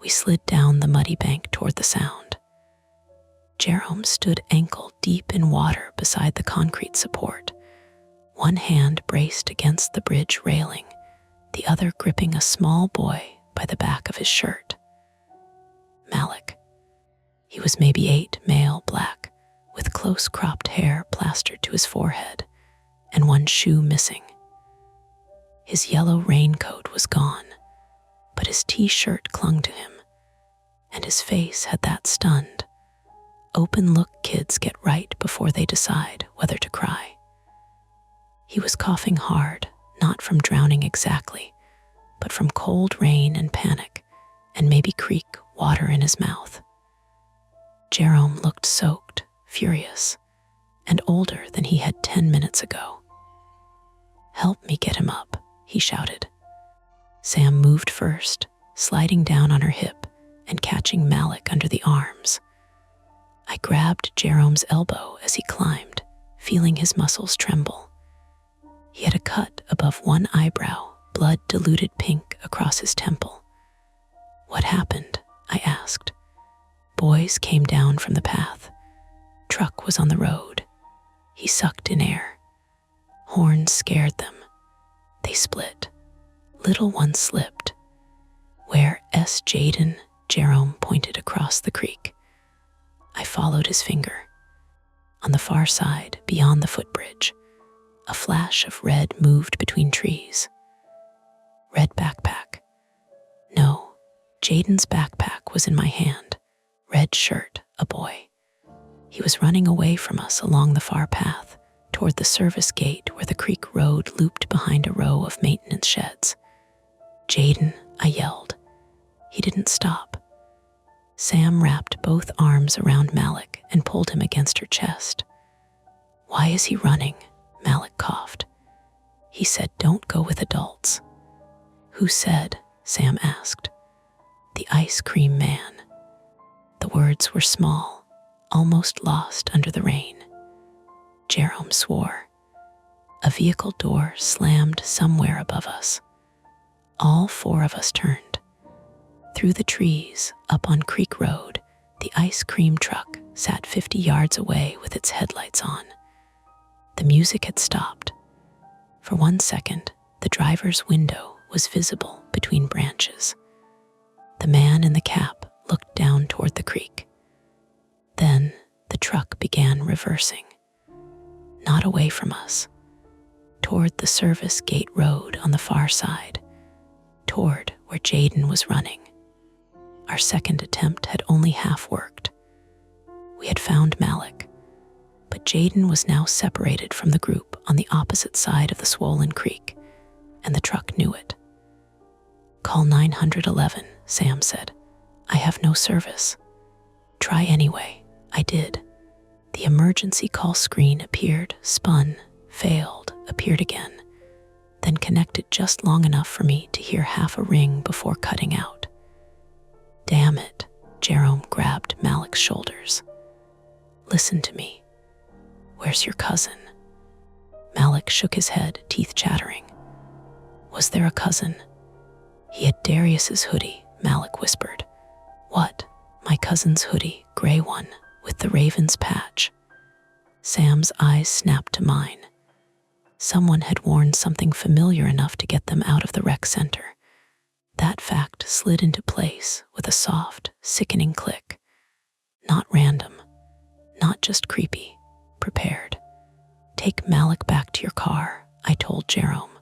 We slid down the muddy bank toward the sound. Jerome stood ankle deep in water beside the concrete support, one hand braced against the bridge railing, the other gripping a small boy by the back of his shirt. Malik. He was maybe 8, male, black, with close-cropped hair plastered to his forehead and one shoe missing. His yellow raincoat was gone, but his t-shirt clung to him, and his face had that stunned, open look kids get right before they decide whether to cry. He was coughing hard, not from drowning exactly, but from cold rain and panic, and maybe creek water in his mouth. Jerome looked soaked, furious, and older than he had 10 minutes ago. "Help me get him up," he shouted. Sam moved first, sliding down on her hip and catching Malik under the arms. I grabbed Jerome's elbow as he climbed, feeling his muscles tremble. He had a cut above one eyebrow, blood diluted pink across his temple. "What happened?" I asked. Boys came down from the path. Truck was on the road. He sucked in air. Horns scared them. They split. Little one slipped. "Where's Jaden?" Jerome pointed across the creek. I followed his finger. On the far side, beyond the footbridge, a flash of red moved between trees. Red backpack. No, Jaden's backpack was in my hand. Red shirt, a boy. He was running away from us along the far path, toward the service gate where the creek road looped behind a row of maintenance sheds. "Jaden," I yelled. He didn't stop. Sam wrapped both arms around Malik and pulled him against her chest. "Why is he running?" Malik coughed. "He said don't go with adults." "Who said?" Sam asked. "The ice cream man." The words were small, almost lost under the rain. Jerome swore. A vehicle door slammed somewhere above us. All four of us turned. Through the trees, up on Creek Road, the ice cream truck sat 50 yards away with its headlights on. The music had stopped. For 1 second, the driver's window was visible between branches. The man in the cap looked down toward the creek. Then the truck began reversing. Not away from us, toward the service gate road on the far side, toward where Jaden was running. Our second attempt had only half worked. We had found Malik, but Jaden was now separated from the group on the opposite side of the swollen creek, and the truck knew it. "Call 911, Sam said. "I have no service." "Try anyway." I did. The emergency call screen appeared, spun, failed, appeared again, then connected just long enough for me to hear half a ring before cutting out. "Damn it," Jerome grabbed Malik's shoulders. "Listen to me. Where's your cousin?" Malik shook his head, teeth chattering. Was there a cousin? "He had Darius's hoodie," Malik whispered. "What?" "My cousin's hoodie, gray one, with the raven's patch." Sam's eyes snapped to mine. Someone had worn something familiar enough to get them out of the rec center. That fact slid into place with a soft, sickening click. Not random, not just creepy, prepared. "Take Malik back to your car," I told Jerome.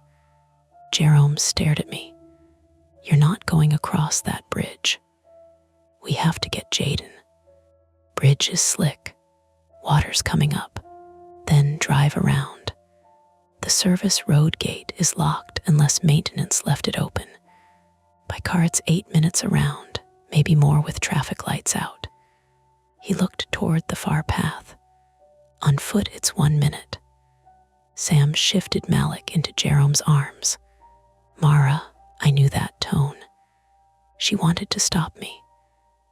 Jerome stared at me. "You're not going across that bridge. We have to get Jaden. Bridge is slick. Water's coming up. Then drive around. The service road gate is locked unless maintenance left it open. By car it's 8 minutes around, maybe more with traffic lights out." He looked toward the far path. "On foot it's 1 minute." Sam shifted Malik into Jerome's arms. "Mara," I knew that tone. She wanted to stop me.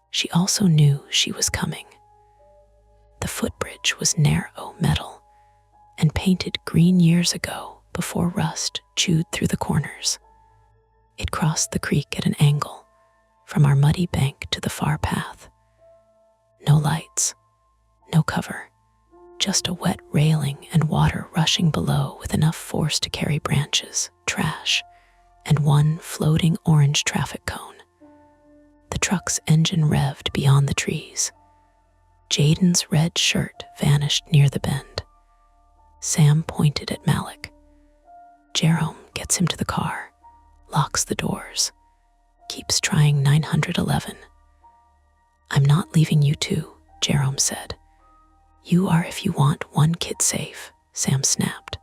She also knew she was coming. The footbridge was narrow metal and painted green years ago before rust chewed through the corners. It crossed the creek at an angle, from our muddy bank to the far path. No lights, no cover, just a wet railing and water rushing below with enough force to carry branches, trash, and one floating orange traffic cone. The truck's engine revved beyond the trees. Jaden's red shirt vanished near the bend. Sam pointed at Malik. Jerome gets him to the car, locks the doors, keeps trying 911. "I'm not leaving you two," Jerome said. "You are if you want one kid safe," Sam snapped.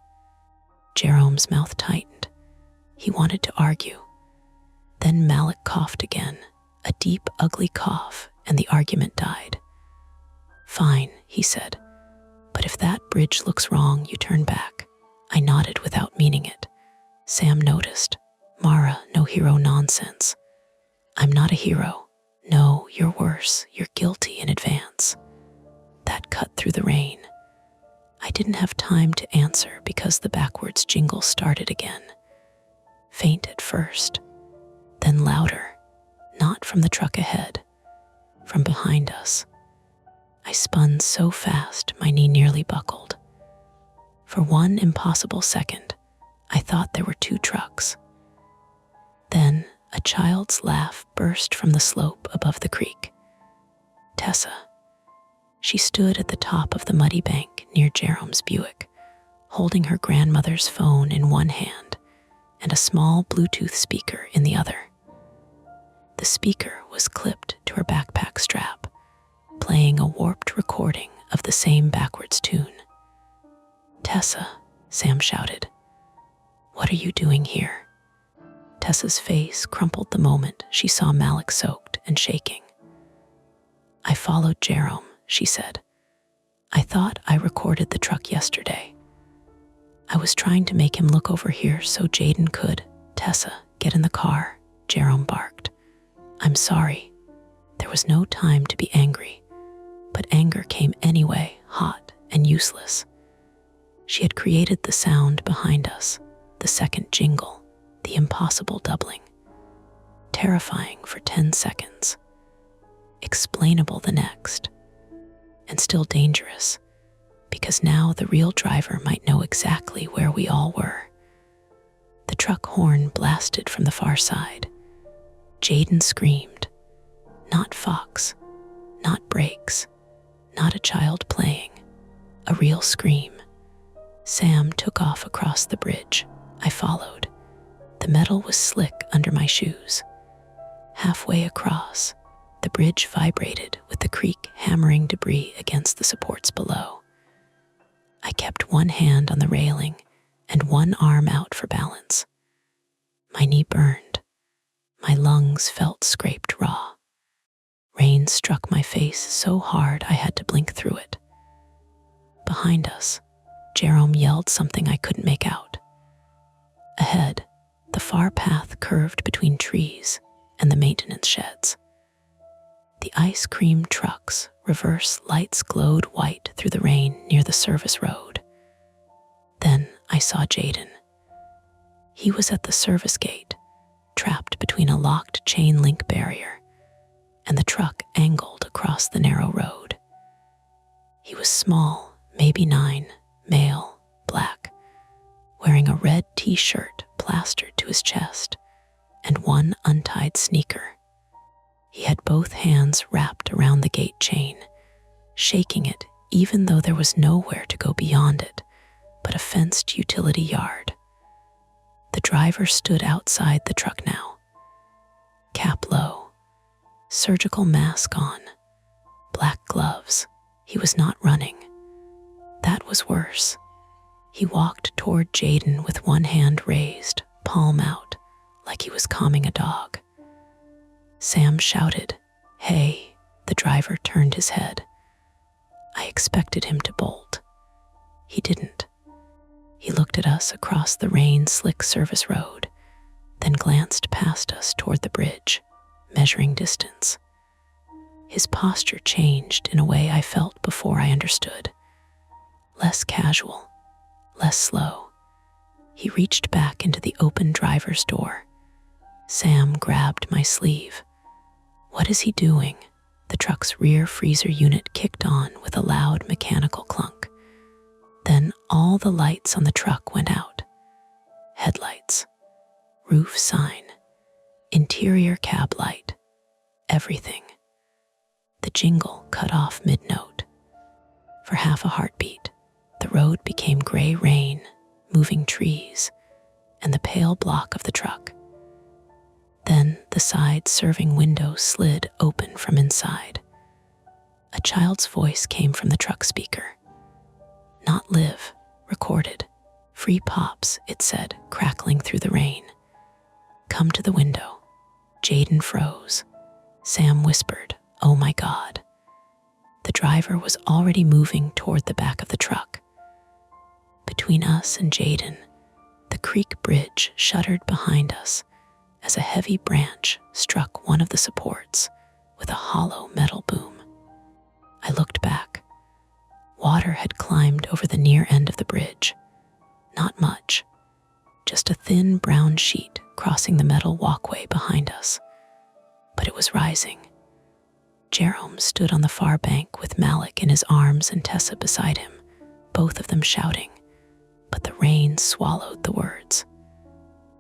Jerome's mouth tightened. He wanted to argue. Then Malik coughed again, a deep, ugly cough, and the argument died. "Fine," he said, "but if that bridge looks wrong, you turn back." I nodded without meaning it. Sam noticed. "Mara, no hero nonsense." "I'm not a hero." "No, you're worse. You're guilty in advance." that cut through the rain. I didn't have time to answer because the backwards jingle started again. Faint at first, then louder, not from the truck ahead, from behind us. I spun so fast my knee nearly buckled. For one impossible second, I thought there were two trucks. Then a child's laugh burst from the slope above the creek. Tessa. She stood at the top of the muddy bank near Jerome's Buick, holding her grandmother's phone in one hand and a small Bluetooth speaker in the other. The speaker was clipped to her backpack strap, playing a warped recording of the same backwards tune. "Tessa," Sam shouted. "What are you doing here?" Tessa's face crumpled the moment she saw Malik soaked and shaking. "I followed Jerome," she said. "I thought I recorded the truck yesterday. I was trying to make him look over here so Jaden could." "Tessa, get in the car," Jerome barked. "I'm sorry." There was no time to be angry, but anger came anyway, hot and useless. She had created the sound behind us, the second jingle, the impossible doubling. Terrifying for 10 seconds. Explainable the next. And still dangerous, because now the real driver might know exactly where we all were. The truck horn blasted from the far side. Jaden screamed. Not Fox, not brakes, not a child playing. A real scream. Sam took off across the bridge. I followed. The metal was slick under my shoes. Halfway across, the bridge vibrated with the creek hammering debris against the supports below. I kept one hand on the railing and one arm out for balance. My knee burned. My lungs felt scraped raw. Rain struck my face so hard I had to blink through it. Behind us, Jerome yelled something I couldn't make out. Ahead, the far path curved between trees and the maintenance sheds. The ice cream truck's reverse lights glowed white through the rain near the service road. Then I saw Jaden. He was at the service gate, trapped between a locked chain link barrier and the truck angled across the narrow road. He was small, maybe 9, male, black, wearing a red t-shirt plastered to his chest and one untied sneaker. He had both hands wrapped around the gate chain, shaking it even though there was nowhere to go beyond it but a fenced utility yard. The driver stood outside the truck now, cap low, surgical mask on, black gloves. He was not running. That was worse. He walked toward Jaden with one hand raised, palm out, like he was calming a dog. Sam shouted, "Hey!" The driver turned his head. I expected him to bolt. He didn't. He looked at us across the rain-slick service road, then glanced past us toward the bridge, measuring distance. His posture changed in a way I felt before I understood. Less casual, less slow. He reached back into the open driver's door. Sam grabbed my sleeve. What is he doing? The truck's rear freezer unit kicked on with a loud mechanical clunk. Then all the lights on the truck went out. Headlights, roof sign, interior cab light, everything. The jingle cut off mid-note. For half a heartbeat, the road became gray rain, moving trees, and the pale block of the truck. Then the side serving window slid open from inside. A child's voice came from the truck speaker. Not live, recorded. Free pops, it said, crackling through the rain. Come to the window. Jaden froze. Sam whispered, "Oh my God." The driver was already moving toward the back of the truck. Between us and Jaden, the creek bridge shuddered behind us as a heavy branch struck one of the supports with a hollow metal boom. I looked back. Water had climbed over the near end of the bridge. Not much, just a thin brown sheet crossing the metal walkway behind us. But it was rising. Jerome stood on the far bank with Malik in his arms and Tessa beside him, both of them shouting, but the rain swallowed the words.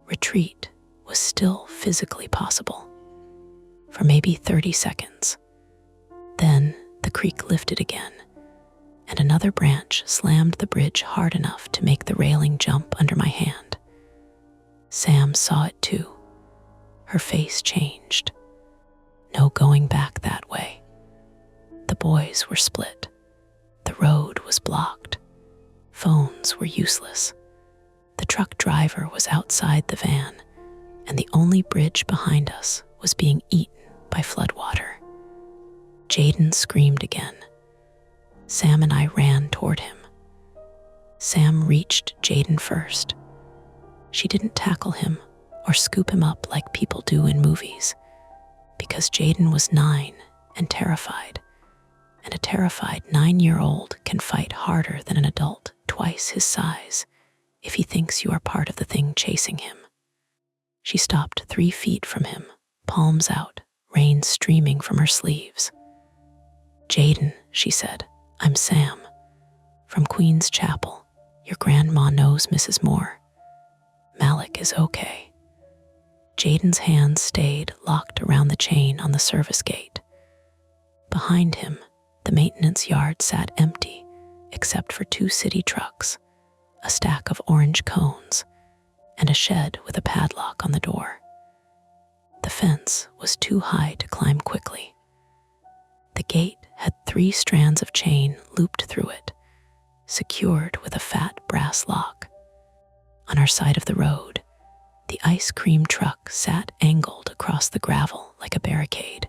Retreat was still physically possible. For maybe 30 seconds. Then the creek lifted again, and another branch slammed the bridge hard enough to make the railing jump under my hand. Sam saw it too. Her face changed. No going back that way. The boys were split. The road was blocked. Phones were useless. The truck driver was outside the van, and the only bridge behind us was being eaten by floodwater. Jaden screamed again. Sam and I ran toward him. Sam reached Jaden first. She didn't tackle him or scoop him up like people do in movies, because Jaden was 9 and terrified, and a terrified 9-year-old can fight harder than an adult twice his size if he thinks you are part of the thing chasing him. She stopped 3 feet from him, palms out, rain streaming from her sleeves. Jaden, she said, I'm Sam. From Queen's Chapel. Your grandma knows Mrs. Moore. Malik is okay. Jaden's hands stayed locked around the chain on the service gate. Behind him, the maintenance yard sat empty, except for 2 city trucks, a stack of orange cones, and a shed with a padlock on the door. The fence was too high to climb quickly. The gate had 3 strands of chain looped through it, secured with a fat brass lock. On our side of the road, the ice cream truck sat angled across the gravel like a barricade,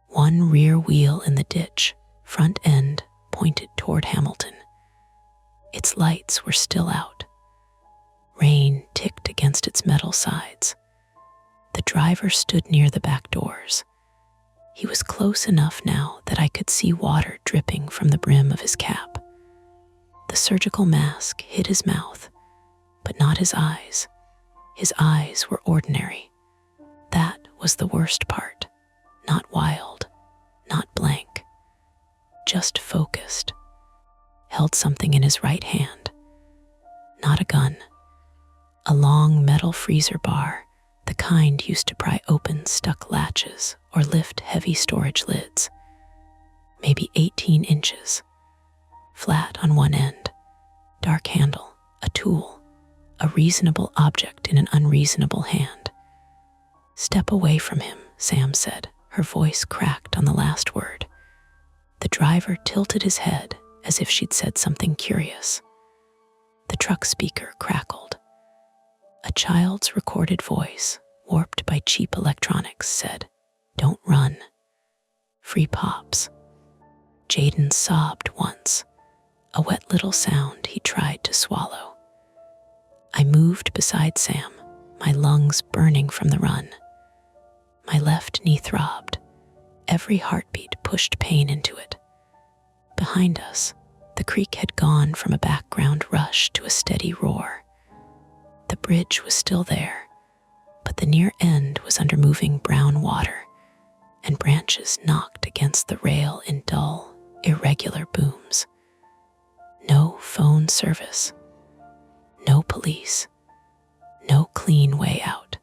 one rear wheel in the ditch, front end pointed toward Hamilton. Its lights were still out. Rain ticked against its metal sides. The driver stood near the back doors. He was close enough now that I could see water dripping from the brim of his cap. The surgical mask hid his mouth, but not his eyes. His eyes were ordinary. That was the worst part. Not wild, not blank, just focused. Held something in his right hand. Not a gun. A long metal freezer bar, the kind used to pry open stuck latches or lift heavy storage lids. Maybe 18 inches. Flat on one end. Dark handle, a tool, a reasonable object in an unreasonable hand. Step away from him, Sam said, her voice cracked on the last word. The driver tilted his head as if she'd said something curious. The truck speaker crackled. A child's recorded voice, warped by cheap electronics, said, "Don't run. Free pops." Jaden sobbed once, a wet little sound he tried to swallow. I moved beside Sam, my lungs burning from the run. My left knee throbbed. Every heartbeat pushed pain into it. Behind us, the creek had gone from a background rush to a steady roar. The bridge was still there, but the near end was under moving brown water, and branches knocked against the rail in dull, irregular booms. No phone service. No police. No clean way out.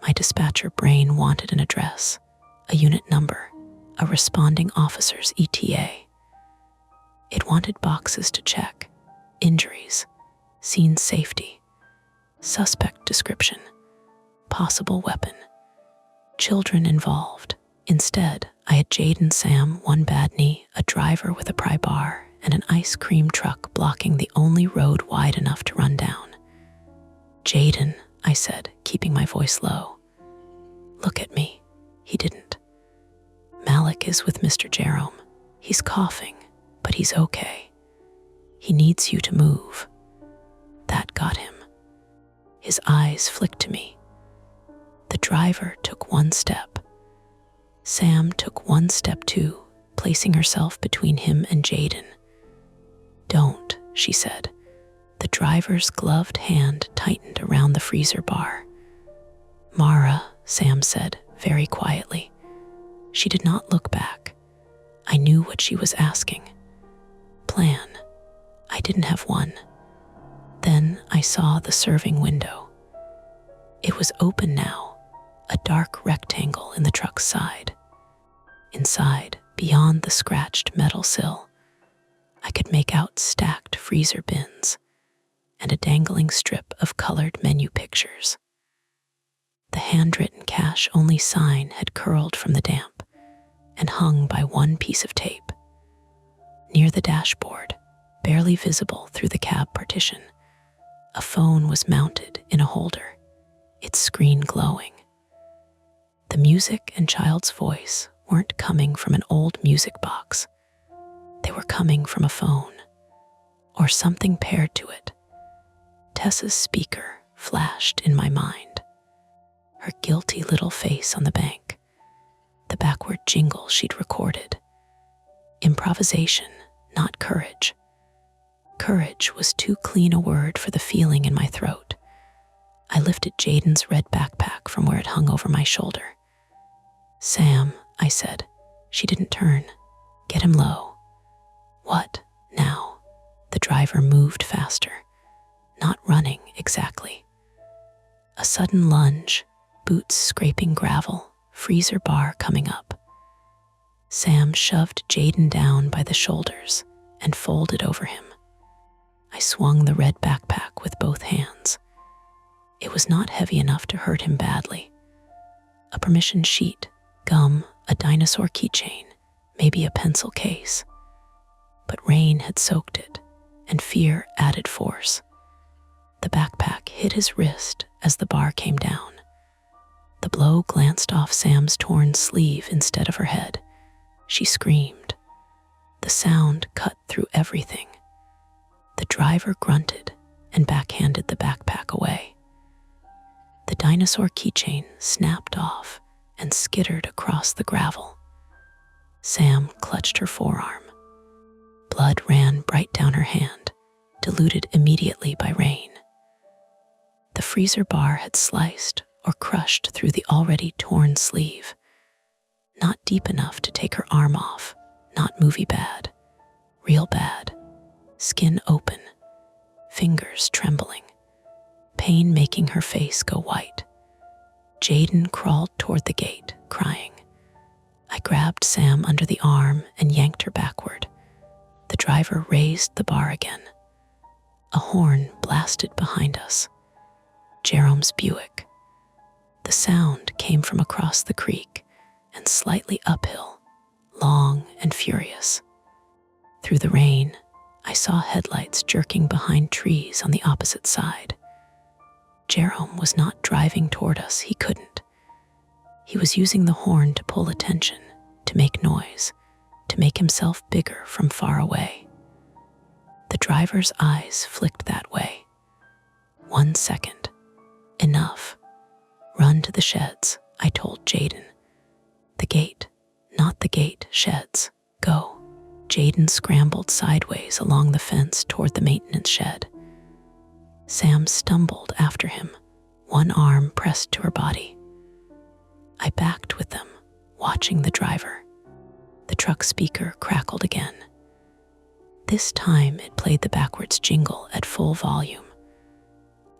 My dispatcher brain wanted an address, a unit number, a responding officer's ETA. It wanted boxes to check, injuries, scene safety, suspect description, possible weapon, children involved. Instead, I had Jaden, Sam, one bad knee, a driver with a pry bar, and an ice cream truck blocking the only road wide enough to run down. "Jaden," I said, keeping my voice low. "Look at me." He didn't. "Malik is with Mr. Jerome. He's coughing, but he's okay. He needs you to move." That got him. His eyes flicked to me. The driver took one step. Sam took one step too, placing herself between him and Jaden. she said. The driver's gloved hand tightened around the freezer bar. Mara, Sam said, very quietly. She did not look back. I knew what she was asking. Plan. I didn't have one. Then I saw the serving window. It was open now, a dark rectangle in the truck's side. Inside, beyond the scratched metal sill, I could make out stacked freezer bins and a dangling strip of colored menu pictures. The handwritten cash-only sign had curled from the damp and hung by one piece of tape. Near the dashboard, barely visible through the cab partition, a phone was mounted in a holder, its screen glowing. The music and child's voice weren't coming from an old music box. They were coming from a phone, or something paired to it. Tessa's speaker flashed in my mind. Her guilty little face on the bank, the backward jingle she'd recorded. Improvisation, not courage. Courage was too clean a word for the feeling in my throat. I lifted Jaden's red backpack from where it hung over my shoulder. Sam, I said. She didn't turn. Get him low. What, now? The driver moved faster. Not running, exactly. A sudden lunge, boots scraping gravel, freezer bar coming up. Sam shoved Jaden down by the shoulders and folded over him. I swung the red backpack with both hands. It was not heavy enough to hurt him badly. A permission sheet, gum, a dinosaur keychain, maybe a pencil case. But rain had soaked it, and fear added force. The backpack hit his wrist as the bar came down. The blow glanced off Sam's torn sleeve instead of her head. She screamed. The sound cut through everything. The driver grunted and backhanded the backpack away. The dinosaur keychain snapped off and skittered across the gravel. Sam clutched her forearm. Blood ran bright down her hand, diluted immediately by rain. The freezer bar had sliced or crushed through the already torn sleeve. Not deep enough to take her arm off, not movie bad, real bad. Skin open, fingers trembling, pain making her face go white. Jaden crawled toward the gate, crying. I grabbed Sam under the arm and yanked her backward. The driver raised the bar again. A horn blasted behind us. Jerome's Buick. The sound came from across the creek and slightly uphill, long and furious. Through the rain, I saw headlights jerking behind trees on the opposite side. Jerome was not driving toward us, he couldn't. He was using the horn to pull attention, to make noise, to make himself bigger from far away. The driver's eyes flicked that way. 1 second. Enough. Run to the sheds, I told Jaden. The gate, not the gate, sheds. Go. Jaden scrambled sideways along the fence toward the maintenance shed. Sam stumbled after him, one arm pressed to her body. I backed with them, watching the driver. The truck speaker crackled again. This time it played the backwards jingle at full volume.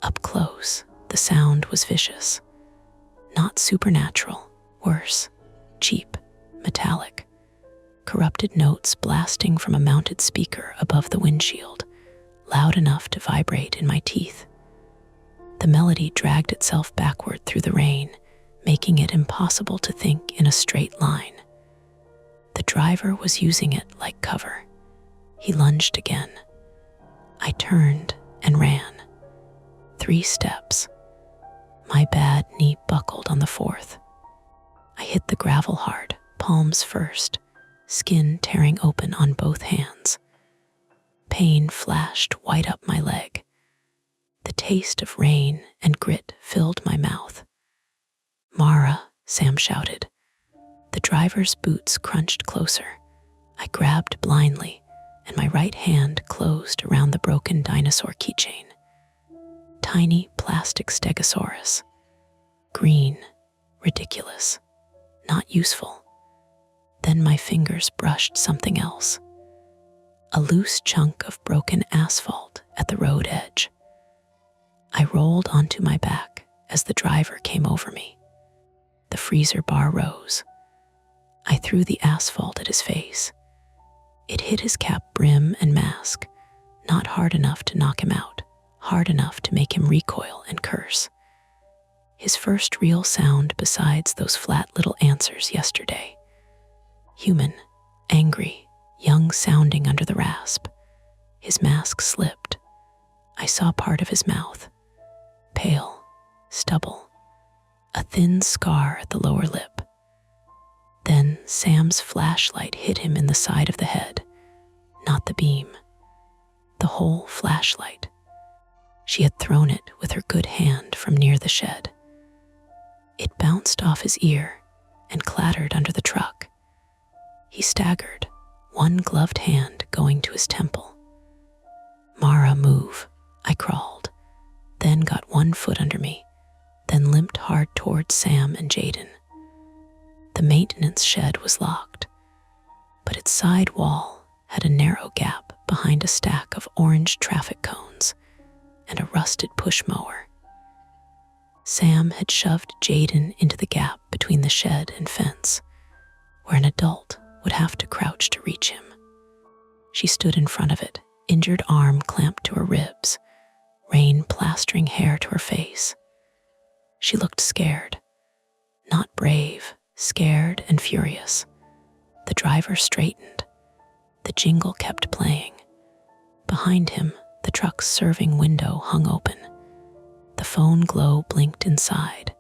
Up close, the sound was vicious. Not supernatural, worse, cheap, metallic. Corrupted notes blasting from a mounted speaker above the windshield, loud enough to vibrate in my teeth. The melody dragged itself backward through the rain, making it impossible to think in a straight line. The driver was using it like cover. He lunged again. I turned and ran. 3 steps. My bad knee buckled on the 4th. I hit the gravel hard, palms first, skin tearing open on both hands. Pain flashed white up my leg. The taste of rain and grit filled my mouth. Mara, Sam shouted. The driver's boots crunched closer. I grabbed blindly, and my right hand closed around the broken dinosaur keychain. Tiny plastic stegosaurus. Green, ridiculous, not useful. Then my fingers brushed something else. A loose chunk of broken asphalt at the road edge. I rolled onto my back as the driver came over me. The freezer bar rose. I threw the asphalt at his face. It hit his cap brim and mask, not hard enough to knock him out, hard enough to make him recoil and curse. His first real sound besides those flat little answers yesterday. Human, angry, young sounding under the rasp. His mask slipped. I saw part of his mouth. Pale, stubble, a thin scar at the lower lip. Then Sam's flashlight hit him in the side of the head, not the beam, the whole flashlight. She had thrown it with her good hand from near the shed. It bounced off his ear and clattered under the truck. He staggered, one gloved hand going to his temple. "Mara, move," I crawled, then got one foot under me, then limped hard towards Sam and Jaden. The maintenance shed was locked, but its side wall had a narrow gap behind a stack of orange traffic cones and a rusted push mower. Sam had shoved Jaden into the gap between the shed and fence, where an adult would have to crouch to reach him. She stood in front of it, injured arm clamped to her ribs, rain plastering hair to her face. She looked scared, not brave, scared and furious. The driver straightened. The jingle kept playing. Behind him, the truck's serving window hung open. The phone glow blinked inside.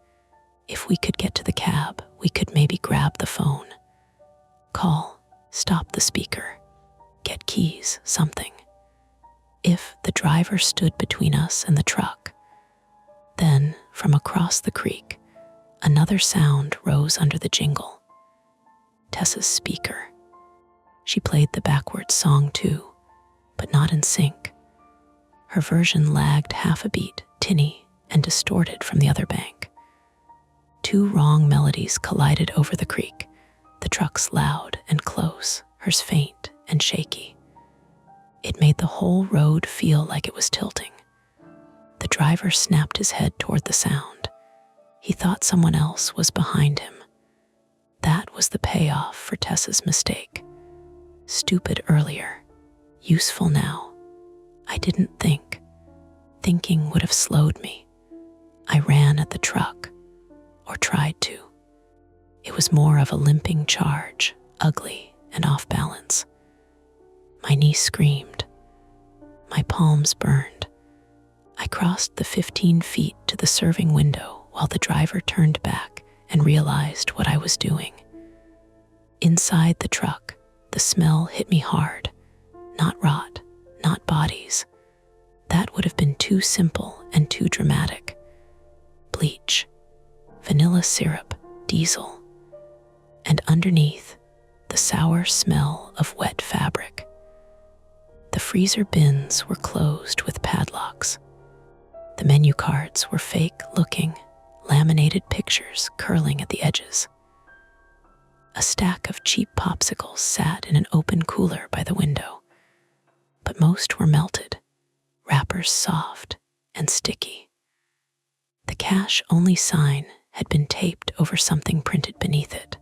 If we could get to the cab, we could maybe grab the phone. Call, stop the speaker, get keys, something. If the driver stood between us and the truck. Then, from across the creek, another sound rose under the jingle. Tessa's speaker. She played the backwards song too, but not in sync. Her version lagged half a beat, tinny and distorted from the other bank. Two wrong melodies collided over the creek, the truck's loud and close, hers faint and shaky. It made the whole road feel like it was tilting. The driver snapped his head toward the sound. He thought someone else was behind him. That was the payoff for Tessa's mistake. Stupid earlier, useful now. I didn't think. Thinking would have slowed me. I ran at the truck, or tried to. It was more of a limping charge, ugly and off balance. My knee screamed. My palms burned. I crossed the 15 feet to the serving window while the driver turned back and realized what I was doing. Inside the truck, the smell hit me hard. Not rot, not bodies. That would have been too simple and too dramatic. Bleach, vanilla syrup, diesel. And underneath, the sour smell of wet fabric. The freezer bins were closed with padlocks. The menu cards were fake-looking, laminated pictures curling at the edges. A stack of cheap popsicles sat in an open cooler by the window, but most were melted, wrappers soft and sticky. The cash-only sign had been taped over something printed beneath it.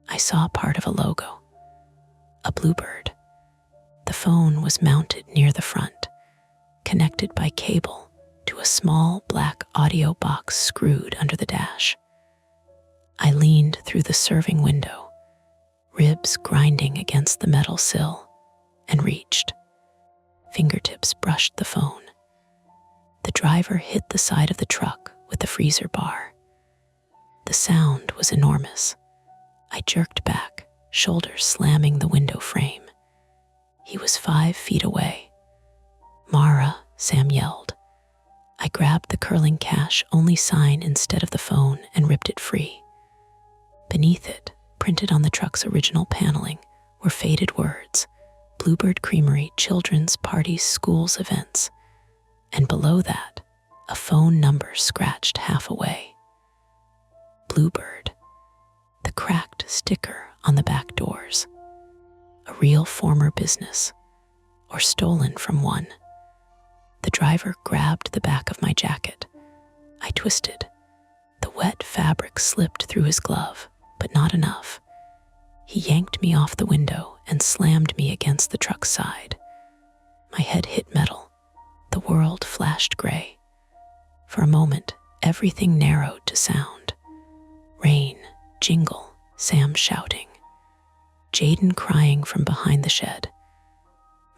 I saw part of a logo, a bluebird. The phone was mounted near the front, connected by cable to a small black audio box screwed under the dash. I leaned through the serving window, ribs grinding against the metal sill, and reached. Fingertips brushed the phone. The driver hit the side of the truck with the freezer bar. The sound was enormous. I jerked back, shoulders slamming the window frame. He was 5 feet away. "Mara," Sam yelled. I grabbed the curling cash-only sign instead of the phone and ripped it free. Beneath it, printed on the truck's original paneling, were faded words, Bluebird Creamery, children's parties, schools, events. And below that, a phone number scratched half away. Bluebird, the cracked sticker on the back doors. A real former business, or stolen from one. The driver grabbed the back of my jacket. I twisted. The wet fabric slipped through his glove, but not enough. He yanked me off the window and slammed me against the truck's side. My head hit metal. The world flashed gray. For a moment, everything narrowed to sound. Rain, jingle, Sam shouting. Jaden crying from behind the shed.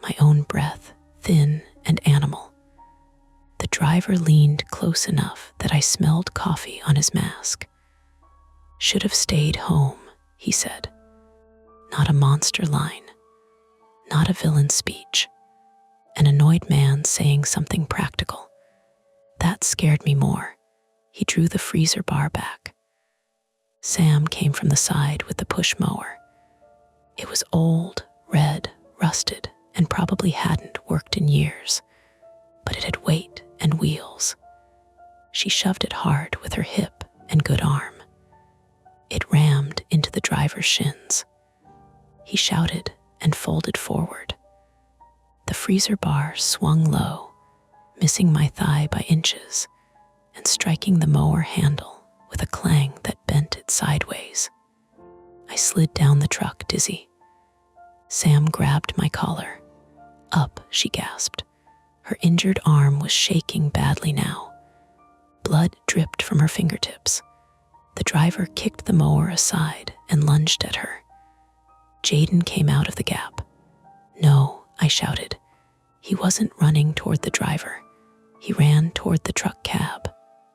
My own breath, thin and animal. The driver leaned close enough that I smelled coffee on his mask. Should have stayed home, he said. Not a monster line. Not a villain speech. An annoyed man saying something practical. That scared me more. He drew the freezer bar back. Sam came from the side with the push mower. It was old, red, rusted, and probably hadn't worked in years, but it had weight and wheels. She shoved it hard with her hip and good arm. It rammed into the driver's shins. He shouted and folded forward. The freezer bar swung low, missing my thigh by inches and striking the mower handle with a clang that bent it sideways. I slid down the truck, dizzy. Sam grabbed my collar. Up, she gasped. Her injured arm was shaking badly now. Blood dripped from her fingertips. The driver kicked the mower aside and lunged at her. Jaden came out of the gap. No, I shouted. He wasn't running toward the driver. He ran toward the truck cab.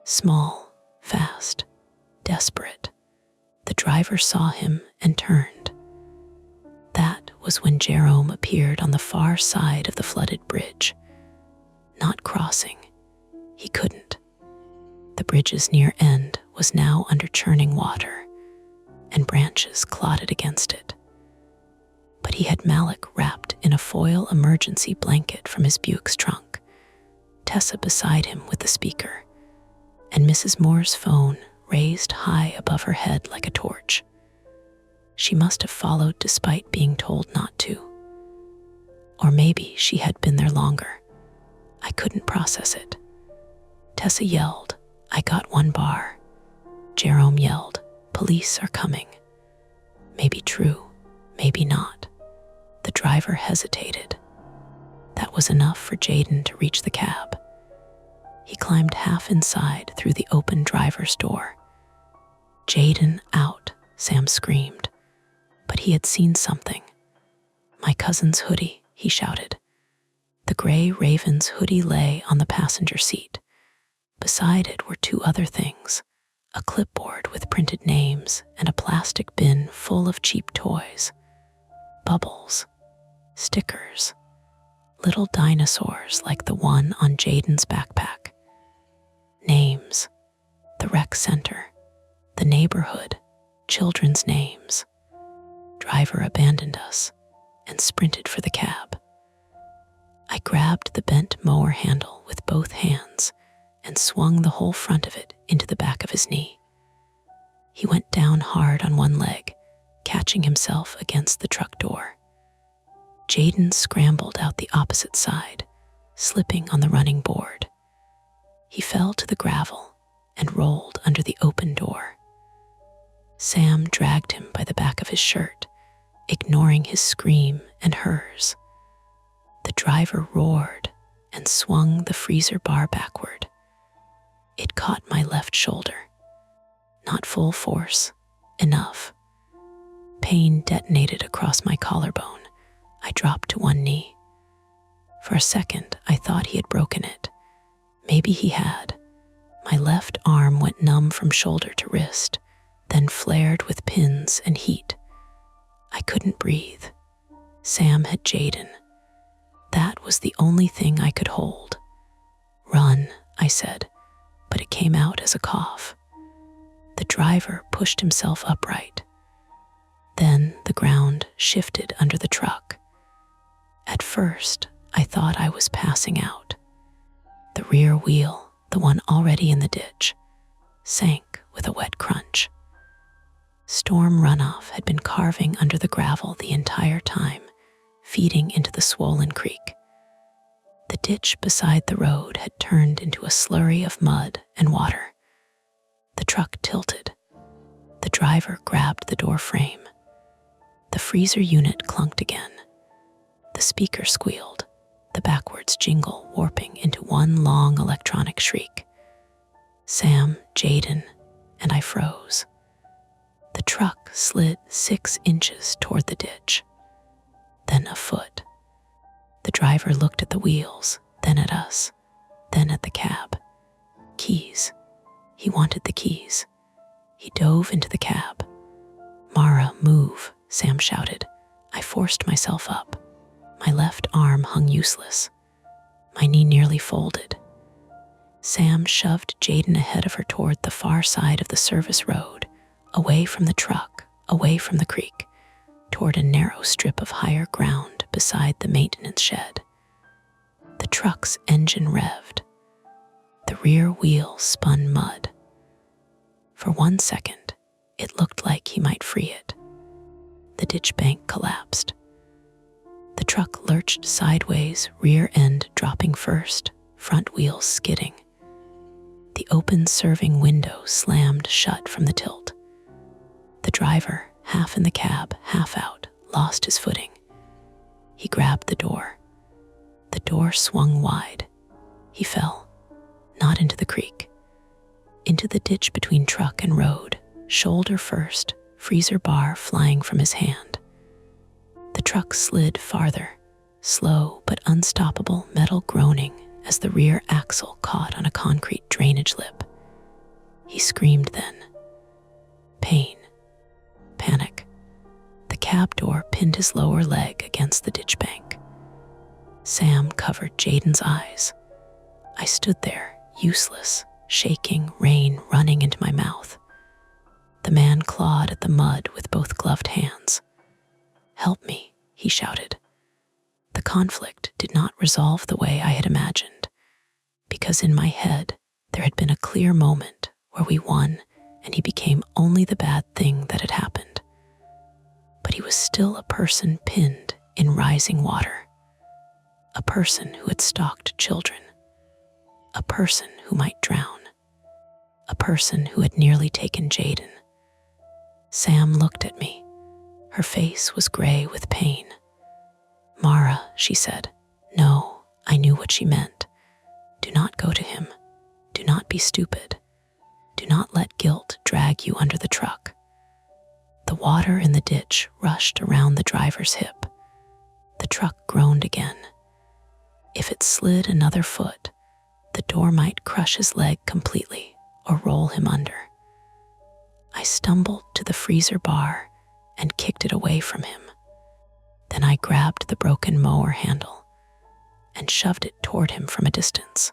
Small, fast, desperate. The driver saw him and turned. That was when Jerome appeared on the far side of the flooded bridge. Not crossing. He couldn't. The bridge's near end was now under churning water, and branches clotted against it. But he had Malik wrapped in a foil emergency blanket from his Buick's trunk, Tessa beside him with the speaker, and Mrs. Moore's phone raised high above her head like a torch. She must have followed despite being told not to. Or maybe she had been there longer. I couldn't process it. Tessa yelled, "I got one bar." Jerome yelled, "Police are coming." Maybe true, maybe not. The driver hesitated. That was enough for Jaden to reach the cab. He climbed half inside through the open driver's door. "Jaden, out," Sam screamed. But he had seen something. "My cousin's hoodie," he shouted. The gray Raven's hoodie lay on the passenger seat. Beside it were two other things, a clipboard with printed names and a plastic bin full of cheap toys. Bubbles, stickers, little dinosaurs like the one on Jaden's backpack. Names, the rec center, the neighborhood, children's names. Driver abandoned us and sprinted for the cab. I grabbed the bent mower handle with both hands and swung the whole front of it into the back of his knee. He went down hard on one leg, catching himself against the truck door. Jaden scrambled out the opposite side, slipping on the running board. He fell to the gravel and rolled under the open door. Sam dragged him by the back of his shirt, ignoring his scream and hers. The driver roared and swung the freezer bar backward. It caught my left shoulder. Not full force, enough. Pain detonated across my collarbone. I dropped to one knee. For a second, I thought he had broken it. Maybe he had. My left arm went numb from shoulder to wrist, then flared with pins and heat. I couldn't breathe. Sam had Jaden. That was the only thing I could hold. "Run," I said, but it came out as a cough. The driver pushed himself upright. Then the ground shifted under the truck. At first, I thought I was passing out. The rear wheel, the one already in the ditch, sank with a wet crunch. Storm runoff had been carving under the gravel the entire time, feeding into the swollen creek. The ditch beside the road had turned into a slurry of mud and water. The truck tilted. The driver grabbed the door frame. The freezer unit clunked again. The speaker squealed, the backwards jingle warping into one long electronic shriek. Sam, Jaden, and I froze. The truck slid 6 inches toward the ditch, then a foot. The driver looked at the wheels, then at us, then at the cab. Keys. He wanted the keys. He dove into the cab. "Mara, move," Sam shouted. I forced myself up. My left arm hung useless. My knee nearly folded. Sam shoved Jaden ahead of her toward the far side of the service road, away from the truck, away from the creek, toward a narrow strip of higher ground beside the maintenance shed. The truck's engine revved. The rear wheel spun mud. For 1 second, it looked like he might free it. The ditch bank collapsed. The truck lurched sideways, rear end dropping first, front wheels skidding. The open serving window slammed shut from the tilt. The driver, half in the cab, half out, lost his footing. He grabbed the door. The door swung wide. He fell, not into the creek, into the ditch between truck and road, shoulder first, freezer bar flying from his hand. The truck slid farther, slow but unstoppable metal groaning as the rear axle caught on a concrete drainage lip. He screamed then. Pain. Panic. The cab door pinned his lower leg against the ditch bank. Sam covered Jaden's eyes. I stood there, useless, shaking, rain running into my mouth. The man clawed at the mud with both gloved hands. "Help me," he shouted. The conflict did not resolve the way I had imagined, because in my head there had been a clear moment where we won and he became only the bad thing that had happened. But he was still a person pinned in rising water, a person who had stalked children, a person who might drown, a person who had nearly taken Jaden. Sam looked at me. Her face was gray with pain. "Mara," she said. "No," I knew what she meant. "Do not go to him. Do not be stupid. Do not let guilt drag you under the truck." The water in the ditch rushed around the driver's hip. The truck groaned again. If it slid another foot, the door might crush his leg completely or roll him under. I stumbled to the freezer bar and kicked it away from him. Then I grabbed the broken mower handle and shoved it toward him from a distance.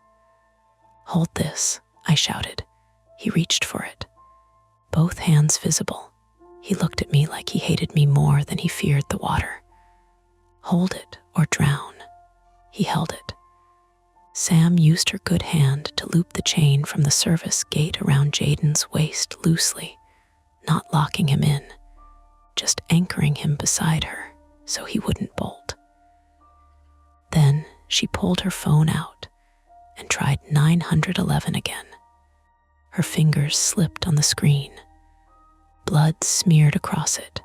"Hold this," I shouted. He reached for it, both hands visible. He looked at me like he hated me more than he feared the water. "Hold it or drown." He held it. Sam used her good hand to loop the chain from the service gate around Jaden's waist loosely, not locking him in, just anchoring him beside her so he wouldn't bolt. Then she pulled her phone out and tried 911 again. Her fingers slipped on the screen. Blood smeared across it.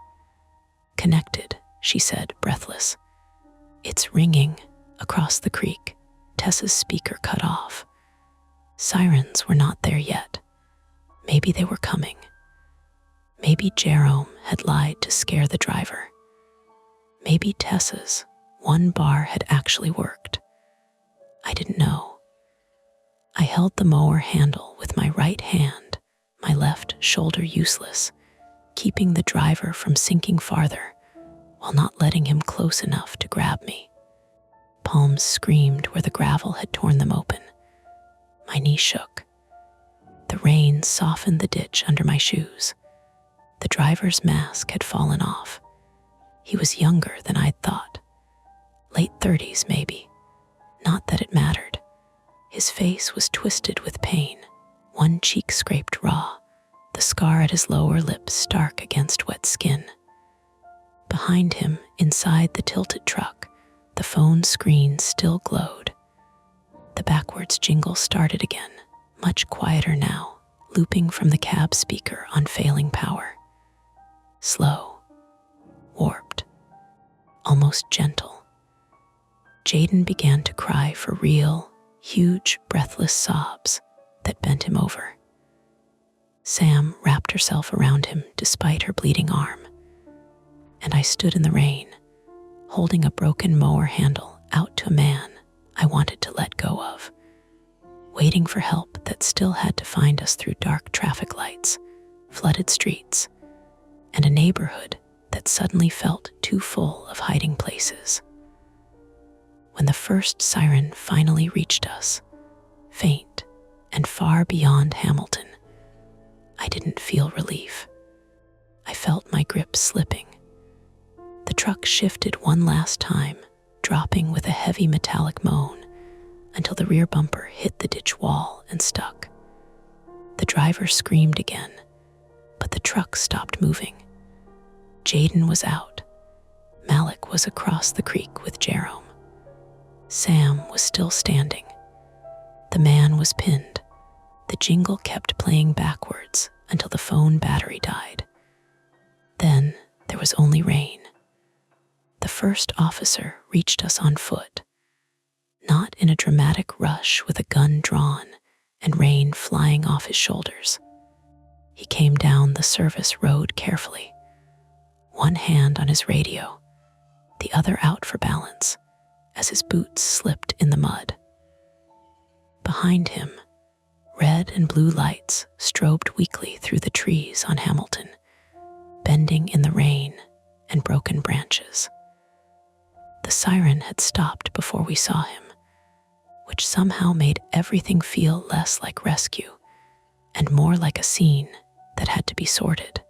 "Connected," she said, breathless. "It's ringing across the creek." Tessa's speaker cut off. Sirens were not there yet. Maybe they were coming. Maybe Jerome had lied to scare the driver. Maybe Tessa's one bar had actually worked. I didn't know. I held the mower handle with my right hand, my left shoulder useless, keeping the driver from sinking farther while not letting him close enough to grab me. Palms screamed where the gravel had torn them open. My knee shook. The rain softened the ditch under my shoes. The driver's mask had fallen off. He was younger than I'd thought. late 30s maybe. Not that it mattered. His face was twisted with pain, one cheek scraped raw, the scar at his lower lip stark against wet skin. Behind him, inside the tilted truck, the phone screen still glowed. The backwards jingle started again, much quieter now, looping from the cab speaker on failing power. Slow, warped, almost gentle. Jaden began to cry for real, huge, breathless sobs that bent him over. Sam wrapped herself around him despite her bleeding arm, and I stood in the rain, holding a broken mower handle out to a man I wanted to let go of, waiting for help that still had to find us through dark traffic lights, flooded streets, and a neighborhood that suddenly felt too full of hiding places. When the first siren finally reached us, faint and far beyond Hamilton, I didn't feel relief. I felt my grip slipping. The truck shifted one last time, dropping with a heavy metallic moan until the rear bumper hit the ditch wall and stuck. The driver screamed again, but the truck stopped moving. Jaden was out. Malik was across the creek with Jerome. Sam was still standing. The man was pinned. The jingle kept playing backwards until the phone battery died. Then there was only rain. The first officer reached us on foot, not in a dramatic rush with a gun drawn and rain flying off his shoulders. He came down the service road carefully, one hand on his radio, the other out for balance as his boots slipped in the mud. Behind him, red and blue lights strobed weakly through the trees on Hamilton, bending in the rain and broken branches. The siren had stopped before we saw him, which somehow made everything feel less like rescue and more like a scene that had to be sorted.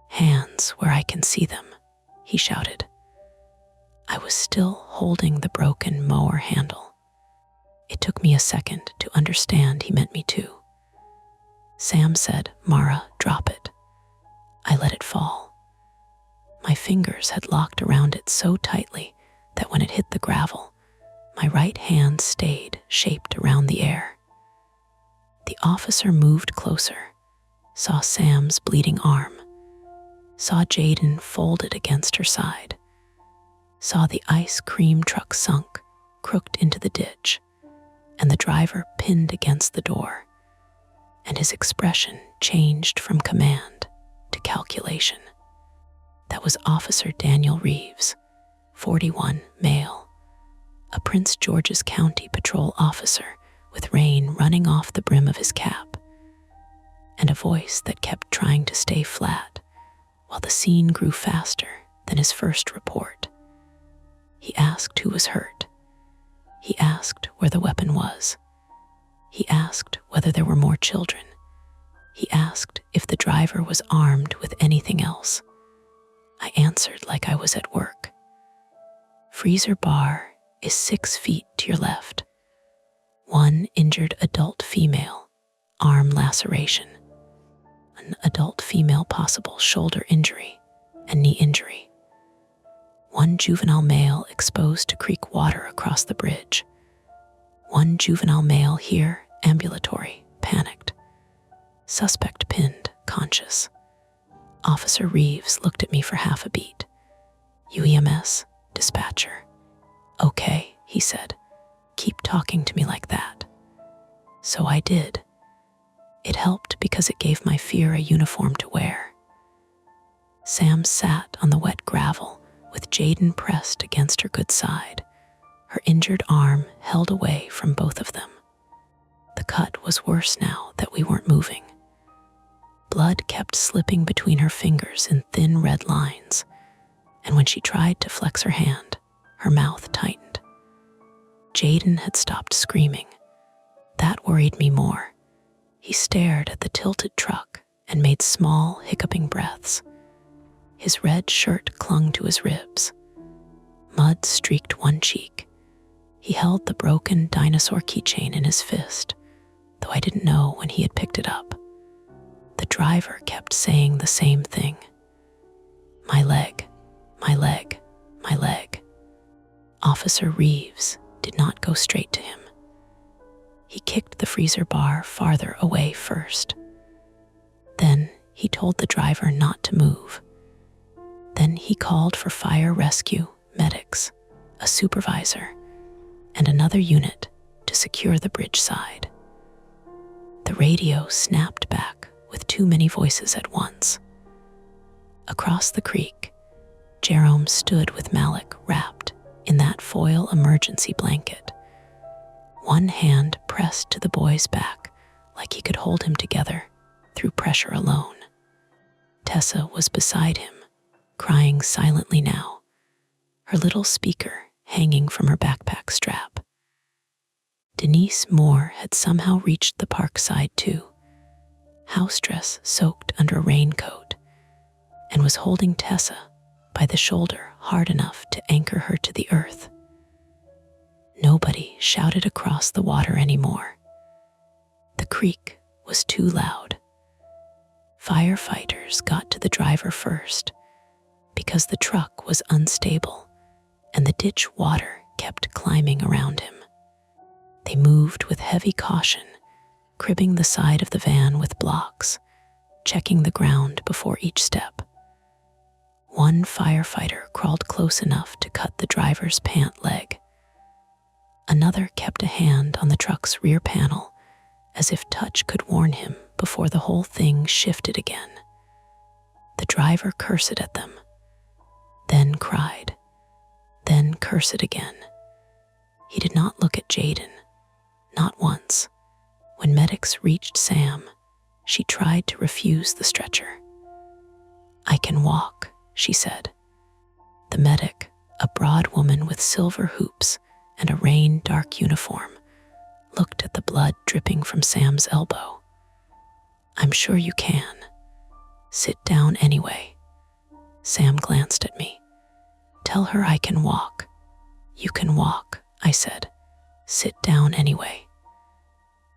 "Hands where I can see them," he shouted. I was still holding the broken mower handle. It took me a second to understand he meant me too. Sam said, "Mara, drop it." I let it fall. My fingers had locked around it so tightly that when it hit the gravel, my right hand stayed shaped around the air. The officer moved closer, saw Sam's bleeding arm, saw Jaden folded against her side, saw the ice cream truck sunk, crooked into the ditch, and the driver pinned against the door, and his expression changed from command to calculation. That was Officer Daniel Reeves, 41, male, a Prince George's County patrol officer with rain running off the brim of his cap, and a voice that kept trying to stay flat while the scene grew faster than his first report. He asked who was hurt. He asked where the weapon was. He asked whether there were more children. He asked if the driver was armed with anything else. I answered like I was at work. "Freezer bar is 6 feet to your left. 1 injured adult female, arm laceration. An adult female possible shoulder injury and knee injury. 1 juvenile male exposed to creek water across the bridge. 1 juvenile male here, ambulatory, panicked. Suspect pinned, conscious." Officer Reeves looked at me for half a beat. "UEMS, dispatcher." "Okay," he said. "Keep talking to me like that." So I did. It helped because it gave my fear a uniform to wear. Sam sat on the wet gravel with Jaden pressed against her good side, her injured arm held away from both of them. The cut was worse now that we weren't moving. Blood kept slipping between her fingers in thin red lines, and when she tried to flex her hand, her mouth tightened. Jaden had stopped screaming. That worried me more. He stared at the tilted truck and made small, hiccuping breaths. His red shirt clung to his ribs. Mud streaked one cheek. He held the broken dinosaur keychain in his fist, though I didn't know when he had picked it up. The driver kept saying the same thing. My leg, my leg, my leg. Officer Reeves did not go straight to him. He kicked the freezer bar farther away first. Then he told the driver not to move. Then he called for fire rescue, medics, a supervisor, and another unit to secure the bridge side. The radio snapped back with too many voices at once. Across the creek, Jerome stood with Malik wrapped in that foil emergency blanket. One hand pressed to the boy's back like he could hold him together through pressure alone. Tessa was beside him, crying silently now, her little speaker hanging from her backpack strap. Denise Moore had somehow reached the park side too, house dress soaked under a raincoat, and was holding Tessa by the shoulder hard enough to anchor her to the earth. Nobody shouted across the water anymore. The creek was too loud. Firefighters got to the driver first because the truck was unstable and the ditch water kept climbing around him. They moved with heavy caution, cribbing the side of the van with blocks, checking the ground before each step. One firefighter crawled close enough to cut the driver's pant leg. Another kept a hand on the truck's rear panel, as if touch could warn him before the whole thing shifted again. The driver cursed at them, then cried, then cursed again. He did not look at Jaden, not once. When medics reached Sam, she tried to refuse the stretcher. I can walk, she said. The medic, a broad woman with silver hoops and a rain-dark uniform, looked at the blood dripping from Sam's elbow. I'm sure you can. Sit down anyway. Sam glanced at me. Tell her I can walk. You can walk, I said. Sit down anyway.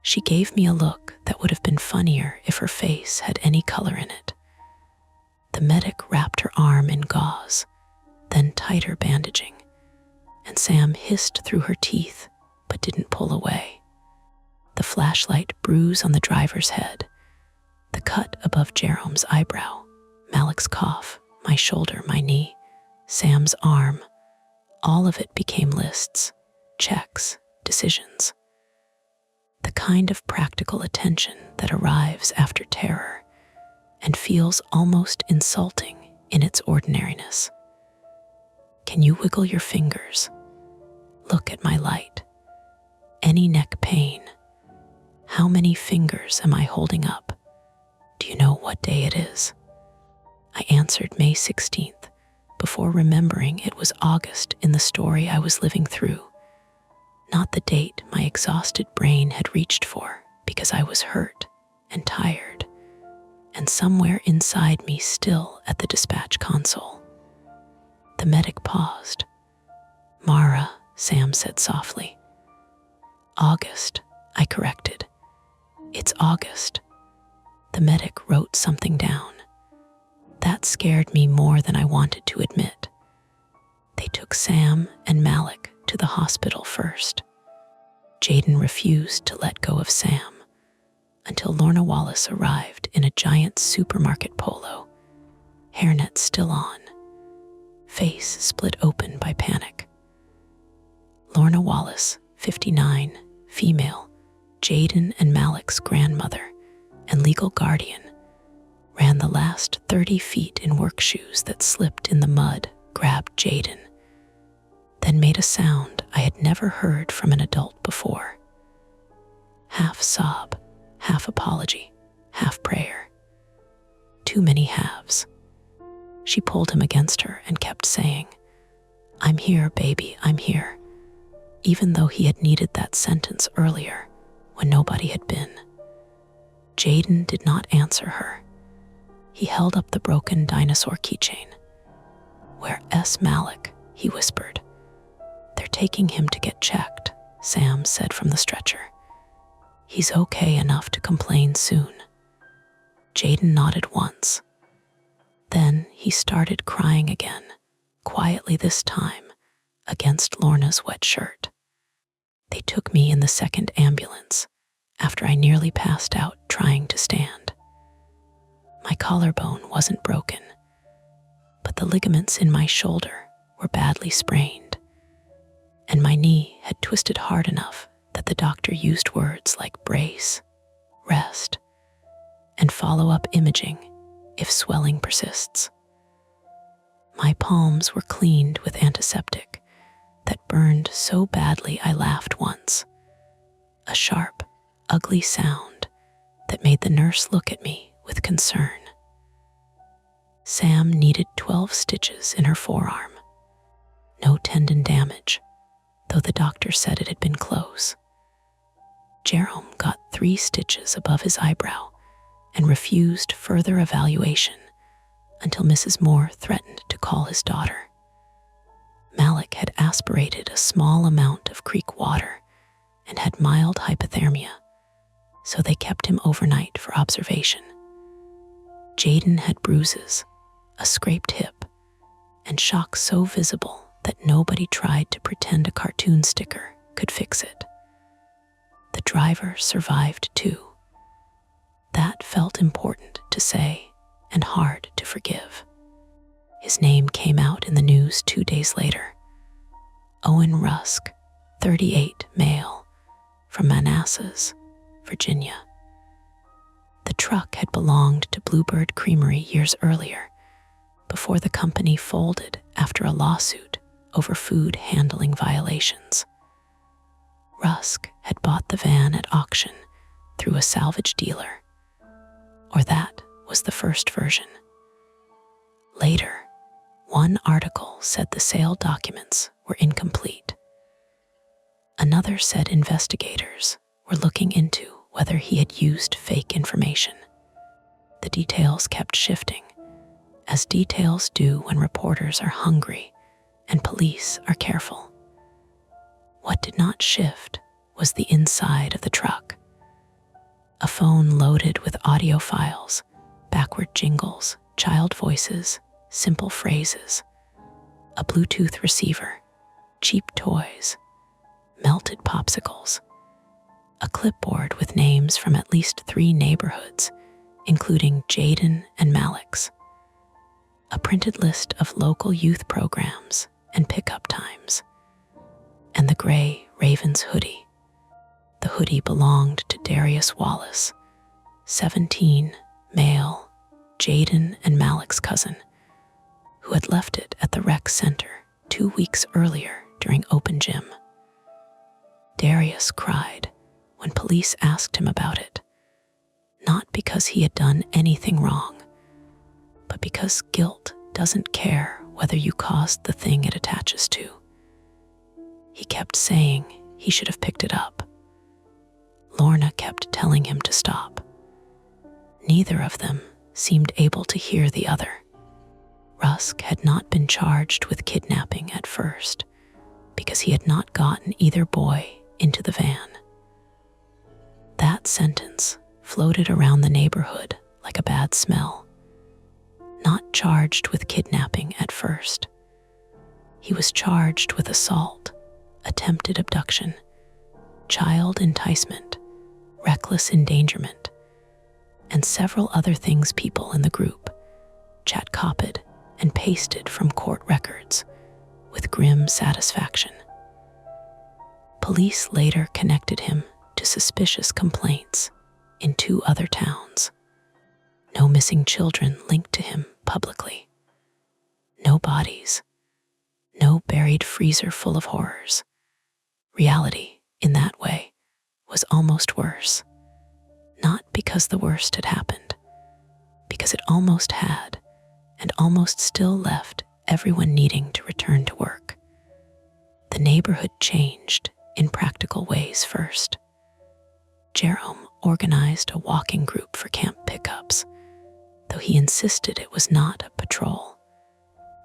She gave me a look that would have been funnier if her face had any color in it. The medic wrapped her arm in gauze, then tighter bandaging, and Sam hissed through her teeth but didn't pull away. The flashlight bruise on the driver's head, the cut above Jerome's eyebrow, Malik's cough, my shoulder, my knee, Sam's arm, all of it became lists, checks, decisions. The kind of practical attention that arrives after terror and feels almost insulting in its ordinariness. Can you wiggle your fingers? Look at my light. Any neck pain? How many fingers am I holding up? Do you know what day it is? I answered May 16th before remembering it was August in the story I was living through, not the date my exhausted brain had reached for because I was hurt and tired, and somewhere inside me still at the dispatch console. The medic paused. Mara, Sam said softly. August, I corrected. It's August. The medic wrote something down. That scared me more than I wanted to admit. They took Sam and Malik to the hospital first. Jaden refused to let go of Sam until Lorna Wallace arrived in a giant supermarket polo, hairnet still on, face split open by panic. Lorna Wallace, 59, female, Jaden and Malik's grandmother and legal guardian, ran the last 30 feet in work shoes that slipped in the mud, grabbed Jaden, then made a sound I had never heard from an adult before. Half sob, half apology, half prayer. Too many halves. She pulled him against her and kept saying, I'm here, baby, I'm here, even though he had needed that sentence earlier when nobody had been. Jaden did not answer her. He held up the broken dinosaur keychain. Where S. Malik, he whispered. "They're taking him to get checked," Sam said from the stretcher. "He's okay enough to complain soon." Jaden nodded once. Then he started crying again, quietly this time, against Lorna's wet shirt. "They took me in the second ambulance after I nearly passed out trying to stand. My collarbone wasn't broken, but the ligaments in my shoulder were badly sprained, and my knee had twisted hard enough that the doctor used words like brace, rest, and follow-up imaging if swelling persists. My palms were cleaned with antiseptic that burned so badly I laughed once, a sharp, ugly sound that made the nurse look at me with concern. Sam needed 12 stitches in her forearm. No tendon damage, though the doctor said it had been close. Jerome got 3 stitches above his eyebrow and refused further evaluation until Mrs. Moore threatened to call his daughter. Malik had aspirated a small amount of creek water and had mild hypothermia, so they kept him overnight for observation. Jaden had bruises, a scraped hip, and shock so visible that nobody tried to pretend a cartoon sticker could fix it. The driver survived too. That felt important to say and hard to forgive. His name came out in the news 2 days later. Owen Rusk, 38, male, from Manassas, Virginia. The truck had belonged to Bluebird Creamery years earlier, before the company folded after a lawsuit over food handling violations. Rusk had bought the van at auction through a salvage dealer, or that was the first version. Later, one article said the sale documents were incomplete. Another said investigators were looking into whether he had used fake information. The details kept shifting, as details do when reporters are hungry and police are careful. What did not shift was the inside of the truck. A phone loaded with audio files, backward jingles, child voices, simple phrases, a Bluetooth receiver, cheap toys, melted popsicles, a clipboard with names from at least 3 neighborhoods, including Jaden and Malik's, a printed list of local youth programs and pickup times, and the gray Ravens hoodie. The hoodie belonged to Darius Wallace, 17, male, Jaden and Malik's cousin, who had left it at the rec center 2 weeks earlier during open gym. Darius cried when police asked him about it, not because he had done anything wrong, but because guilt doesn't care whether you caused the thing it attaches to. He kept saying he should have picked it up. Lorna kept telling him to stop. Neither of them seemed able to hear the other. Rusk had not been charged with kidnapping at first because he had not gotten either boy into the van. That sentence floated around the neighborhood like a bad smell. Not charged with kidnapping at first. He was charged with assault, attempted abduction, child enticement, reckless endangerment, and several other things people in the group chat-copied and pasted from court records with grim satisfaction. Police later connected him to suspicious complaints in 2 other towns. No missing children linked to him publicly. No bodies. No buried freezer full of horrors. Reality, in that way, was almost worse. Not because the worst had happened, because it almost had, and almost still left everyone needing to return to work. The neighborhood changed in practical ways first. Jerome organized a walking group for camp pickups, though he insisted it was not a patrol,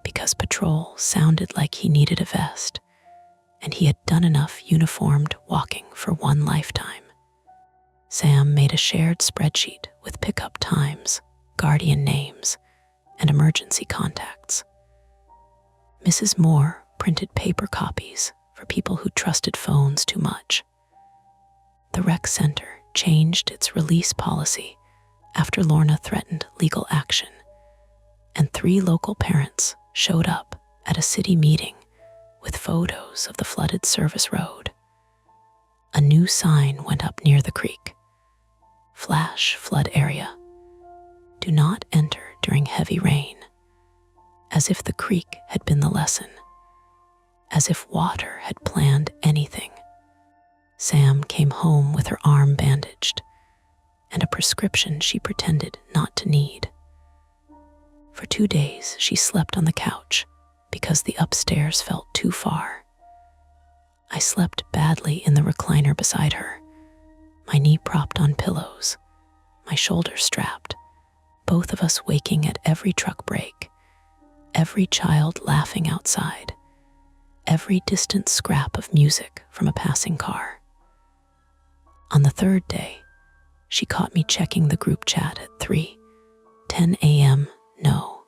because patrol sounded like he needed a vest, and he had done enough uniformed walking for one lifetime. Sam made a shared spreadsheet with pickup times, guardian names, and emergency contacts. Mrs. Moore printed paper copies for people who trusted phones too much. The rec center changed its release policy after Lorna threatened legal action, and 3 local parents showed up at a city meeting with photos of the flooded service road. A new sign went up near the creek. Flash flood area. Do not enter during heavy rain. As if the creek had been the lesson. As if water had planned anything. Sam came home with her arm bandaged and a prescription she pretended not to need. For 2 days, she slept on the couch because the upstairs felt too far. I slept badly in the recliner beside her, my knee propped on pillows, my shoulders strapped, both of us waking at every truck break, every child laughing outside, every distant scrap of music from a passing car. On the 3rd day, she caught me checking the group chat at 3:10 a.m. No,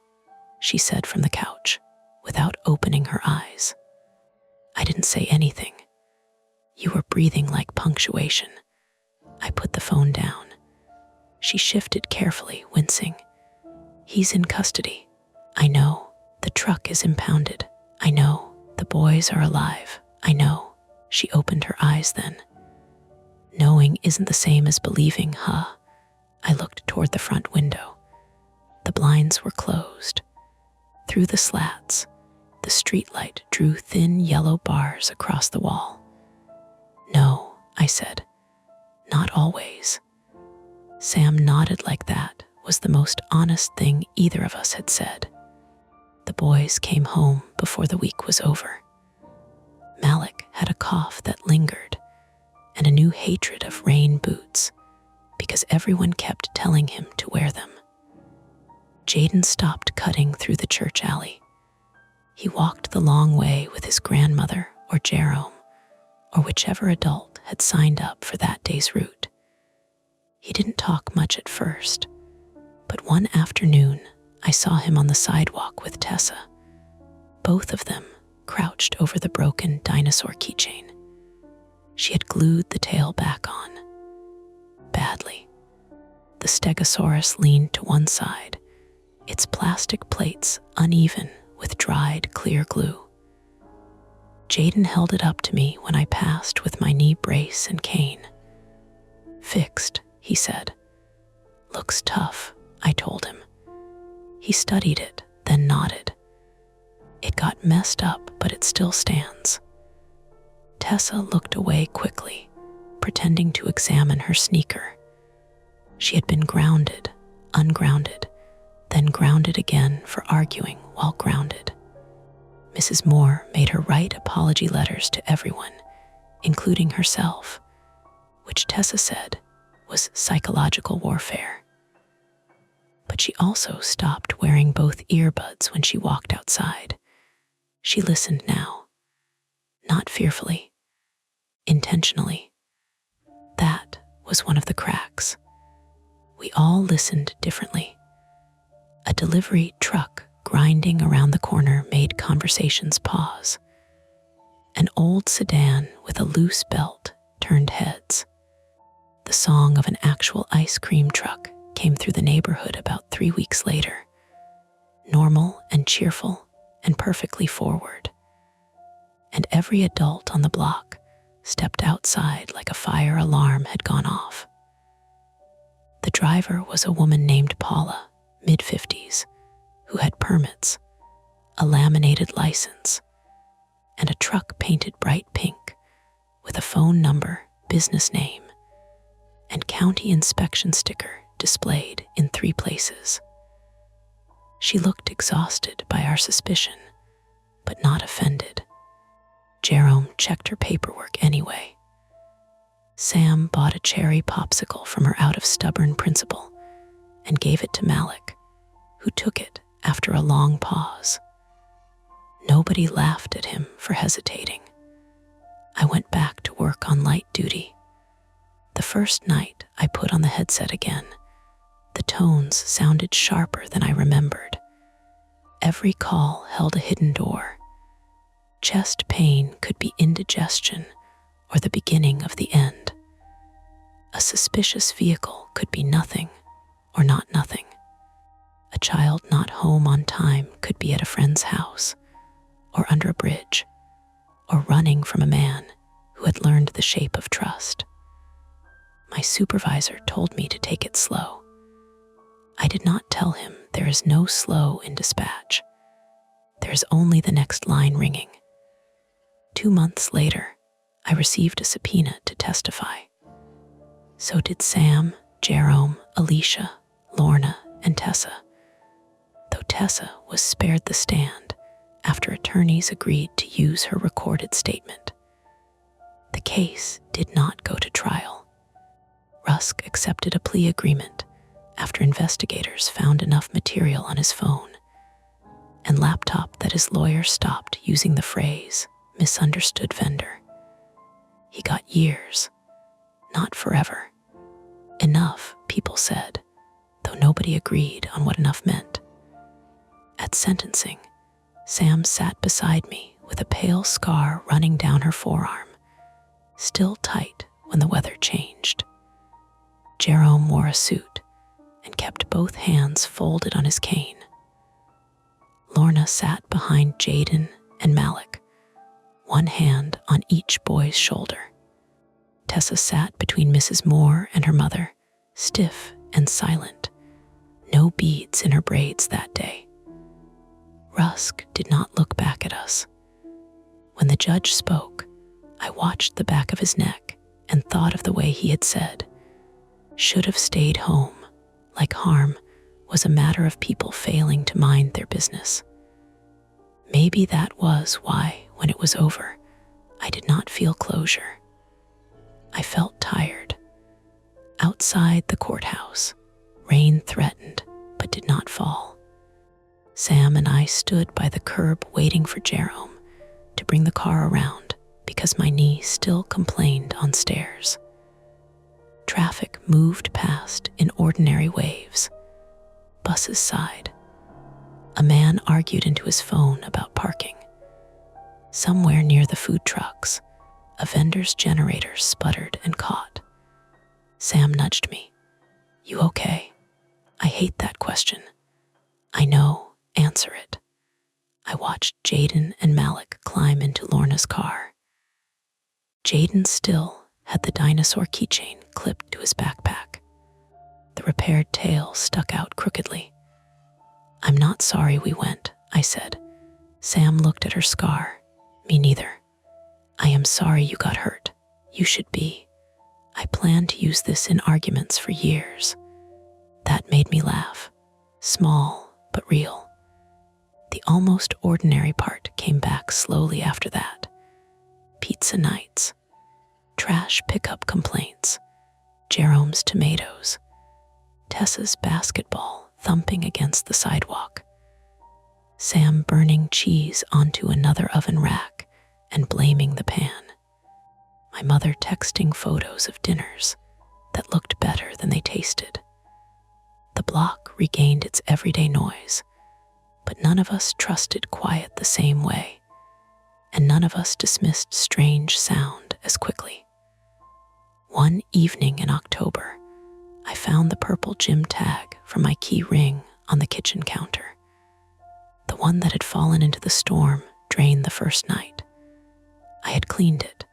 she said from the couch, without opening her eyes. I didn't say anything. You were breathing like punctuation. I put the phone down. She shifted carefully, wincing. He's in custody. I know. The truck is impounded. I know. The boys are alive. I know. She opened her eyes then. Knowing isn't the same as believing, huh? I looked toward the front window. The blinds were closed. Through the slats, the streetlight drew thin yellow bars across the wall. No, I said. Not always. Sam nodded like that was the most honest thing either of us had said. The boys came home before the week was over. Malik had a cough that lingered and a new hatred of rain boots because everyone kept telling him to wear them. Jaden stopped cutting through the church alley. He walked the long way with his grandmother or Jerome or whichever adult had signed up for that day's route. He didn't talk much at first, but one afternoon I saw him on the sidewalk with Tessa, both of them crouched over the broken dinosaur keychain. She had glued the tail back on. Badly. The Stegosaurus leaned to one side, its plastic plates uneven with dried clear glue. Jaden held it up to me when I passed with my knee brace and cane. Fixed, he said. Looks tough, I told him. He studied it, then nodded. It got messed up, but it still stands. Tessa looked away quickly, pretending to examine her sneaker. She had been grounded, ungrounded, then grounded again for arguing while grounded. Mrs. Moore made her write apology letters to everyone, including herself, which Tessa said was psychological warfare. But she also stopped wearing both earbuds when she walked outside. She listened now, not fearfully, intentionally. That was one of the cracks. We all listened differently. A delivery truck grinding around the corner made conversations pause. An old sedan with a loose belt turned heads. The song of an actual ice cream truck came through the neighborhood about 3 weeks later, normal and cheerful and perfectly forward. And every adult on the block stepped outside like a fire alarm had gone off. The driver was a woman named Paula, mid-50s, who had permits, a laminated license, and a truck painted bright pink with a phone number, business name, and county inspection sticker displayed in 3 places. She looked exhausted by our suspicion, but not offended. Jerome checked her paperwork anyway. Sam bought a cherry popsicle from her out of stubborn principle and gave it to Malik, who took it after a long pause. Nobody laughed at him for hesitating. I went back to work on light duty. The first night I put on the headset again, the tones sounded sharper than I remembered. Every call held a hidden door. Chest pain could be indigestion or the beginning of the end. A suspicious vehicle could be nothing or not nothing. A child not home on time could be at a friend's house, or under a bridge, or running from a man who had learned the shape of trust. My supervisor told me to take it slow. I did not tell him there is no slow in dispatch. There is only the next line ringing. 2 months later, I received a subpoena to testify. So did Sam, Jerome, Alicia, Lorna, and Tessa. Though Tessa was spared the stand after attorneys agreed to use her recorded statement. The case did not go to trial. Rusk accepted a plea agreement after investigators found enough material on his phone and laptop that his lawyer stopped using the phrase misunderstood vendor. He got years, not forever. Enough, people said, though nobody agreed on what enough meant. At sentencing, Sam sat beside me with a pale scar running down her forearm, still tight when the weather changed. Jerome wore a suit and kept both hands folded on his cane. Lorna sat behind Jaden and Malik, one hand on each boy's shoulder. Tessa sat between Mrs. Moore and her mother, stiff and silent, no beads in her braids that day. Rusk did not look back at us. When the judge spoke, I watched the back of his neck and thought of the way he had said, "Should have stayed home," like harm was a matter of people failing to mind their business. Maybe that was why, when it was over, I did not feel closure. I felt tired. Outside the courthouse, rain threatened but did not fall. Sam and I stood by the curb waiting for Jerome to bring the car around because my knee still complained on stairs. Traffic moved past in ordinary waves. Buses sighed. A man argued into his phone about parking. Somewhere near the food trucks, a vendor's generator sputtered and caught. Sam nudged me. "You okay?" I hate that question. "I know, answer it." I watched Jaden and Malik climb into Lorna's car. Jaden still had the dinosaur keychain clipped to his backpack. The repaired tail stuck out crookedly. "I'm not sorry we went," I said. Sam looked at her scar. "Me neither." "I am sorry you got hurt. You should be. I planned to use this in arguments for years." That made me laugh. Small, but real. The almost ordinary part came back slowly after that. Pizza nights, trash pickup complaints, Jerome's tomatoes, Tessa's basketball thumping against the sidewalk, Sam burning cheese onto another oven rack and blaming the pan, my mother texting photos of dinners that looked better than they tasted. The block regained its everyday noise, but none of us trusted quiet the same way, and none of us dismissed strange sound as quickly. One evening in October, I found the purple gym tag from my key ring on the kitchen counter. The one that had fallen into the storm drain the first night. I had cleaned it,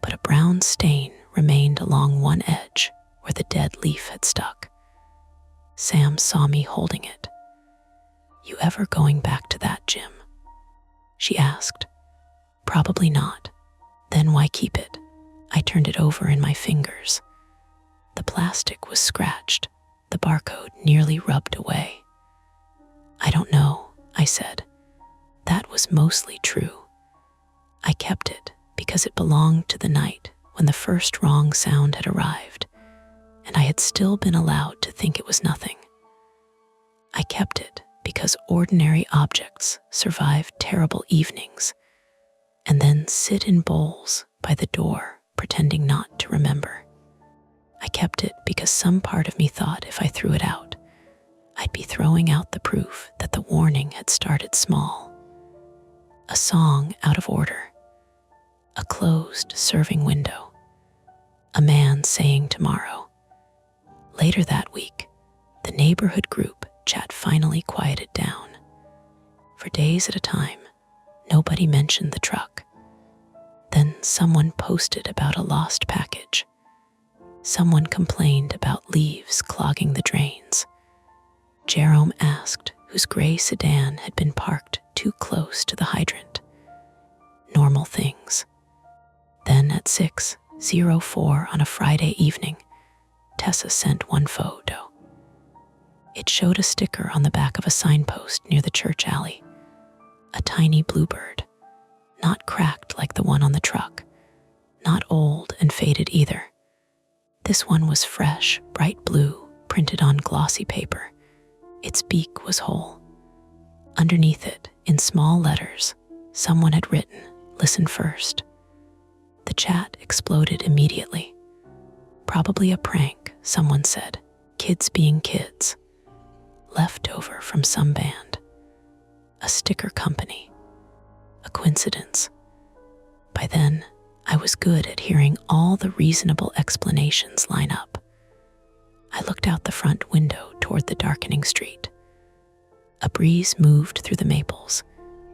but a brown stain remained along one edge where the dead leaf had stuck. Sam saw me holding it. "You ever going back to that gym?" she asked. "Probably not. Then why keep it?" I turned it over in my fingers. The plastic was scratched, the barcode nearly rubbed away. "I don't know," I said. That was mostly true. I kept it because it belonged to the night when the first wrong sound had arrived, and I had still been allowed to think it was nothing. I kept it because ordinary objects survive terrible evenings and then sit in bowls by the door, pretending not to remember. I kept it because some part of me thought if I threw it out, I'd be throwing out the proof that the warning had started small. A song out of order, a closed serving window, a man saying tomorrow. Later that week, the neighborhood group chat finally quieted down. For days at a time, nobody mentioned the truck. Then someone posted about a lost package. Someone complained about leaves clogging the drains. Jerome asked whose gray sedan had been parked too close to the hydrant. Normal things. Then at 6:04 on a Friday evening, Tessa sent one photo. It showed a sticker on the back of a signpost near the church alley. A tiny bluebird, not cracked like the one on the truck, not old and faded either. This one was fresh, bright blue, printed on glossy paper. Its beak was whole. Underneath it, in small letters, someone had written, "Listen first." The chat exploded immediately. Probably a prank, someone said. Kids being kids. Leftover from some band. A sticker company. A coincidence. By then, I was good at hearing all the reasonable explanations line up. I looked out the front window toward the darkening street. A breeze moved through the maples,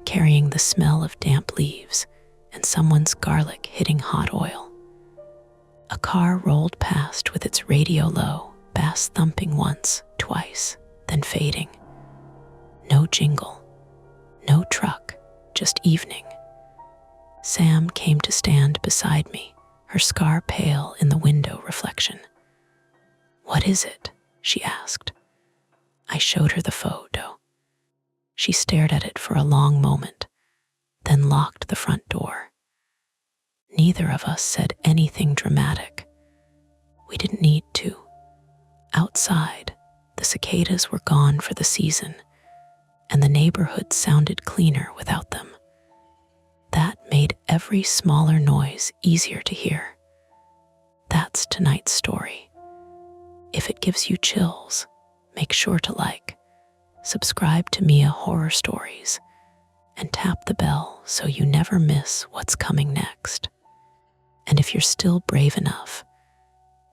carrying the smell of damp leaves and someone's garlic hitting hot oil. A car rolled past with its radio low, bass thumping once, twice, then fading. No jingle, no truck, just evening. Sam came to stand beside me, her scar pale in the window reflection. "What is it?" she asked. I showed her the photo. She stared at it for a long moment, then locked the front door. Neither of us said anything dramatic. We didn't need to. Outside, the cicadas were gone for the season, and the neighborhood sounded cleaner without them. That made every smaller noise easier to hear. That's tonight's story. If it gives you chills, make sure to like, subscribe to Mia Horror Stories, and tap the bell so you never miss what's coming next. And if you're still brave enough,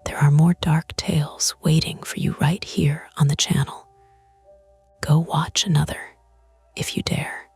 there are more dark tales waiting for you right here on the channel. Go watch another, if you dare.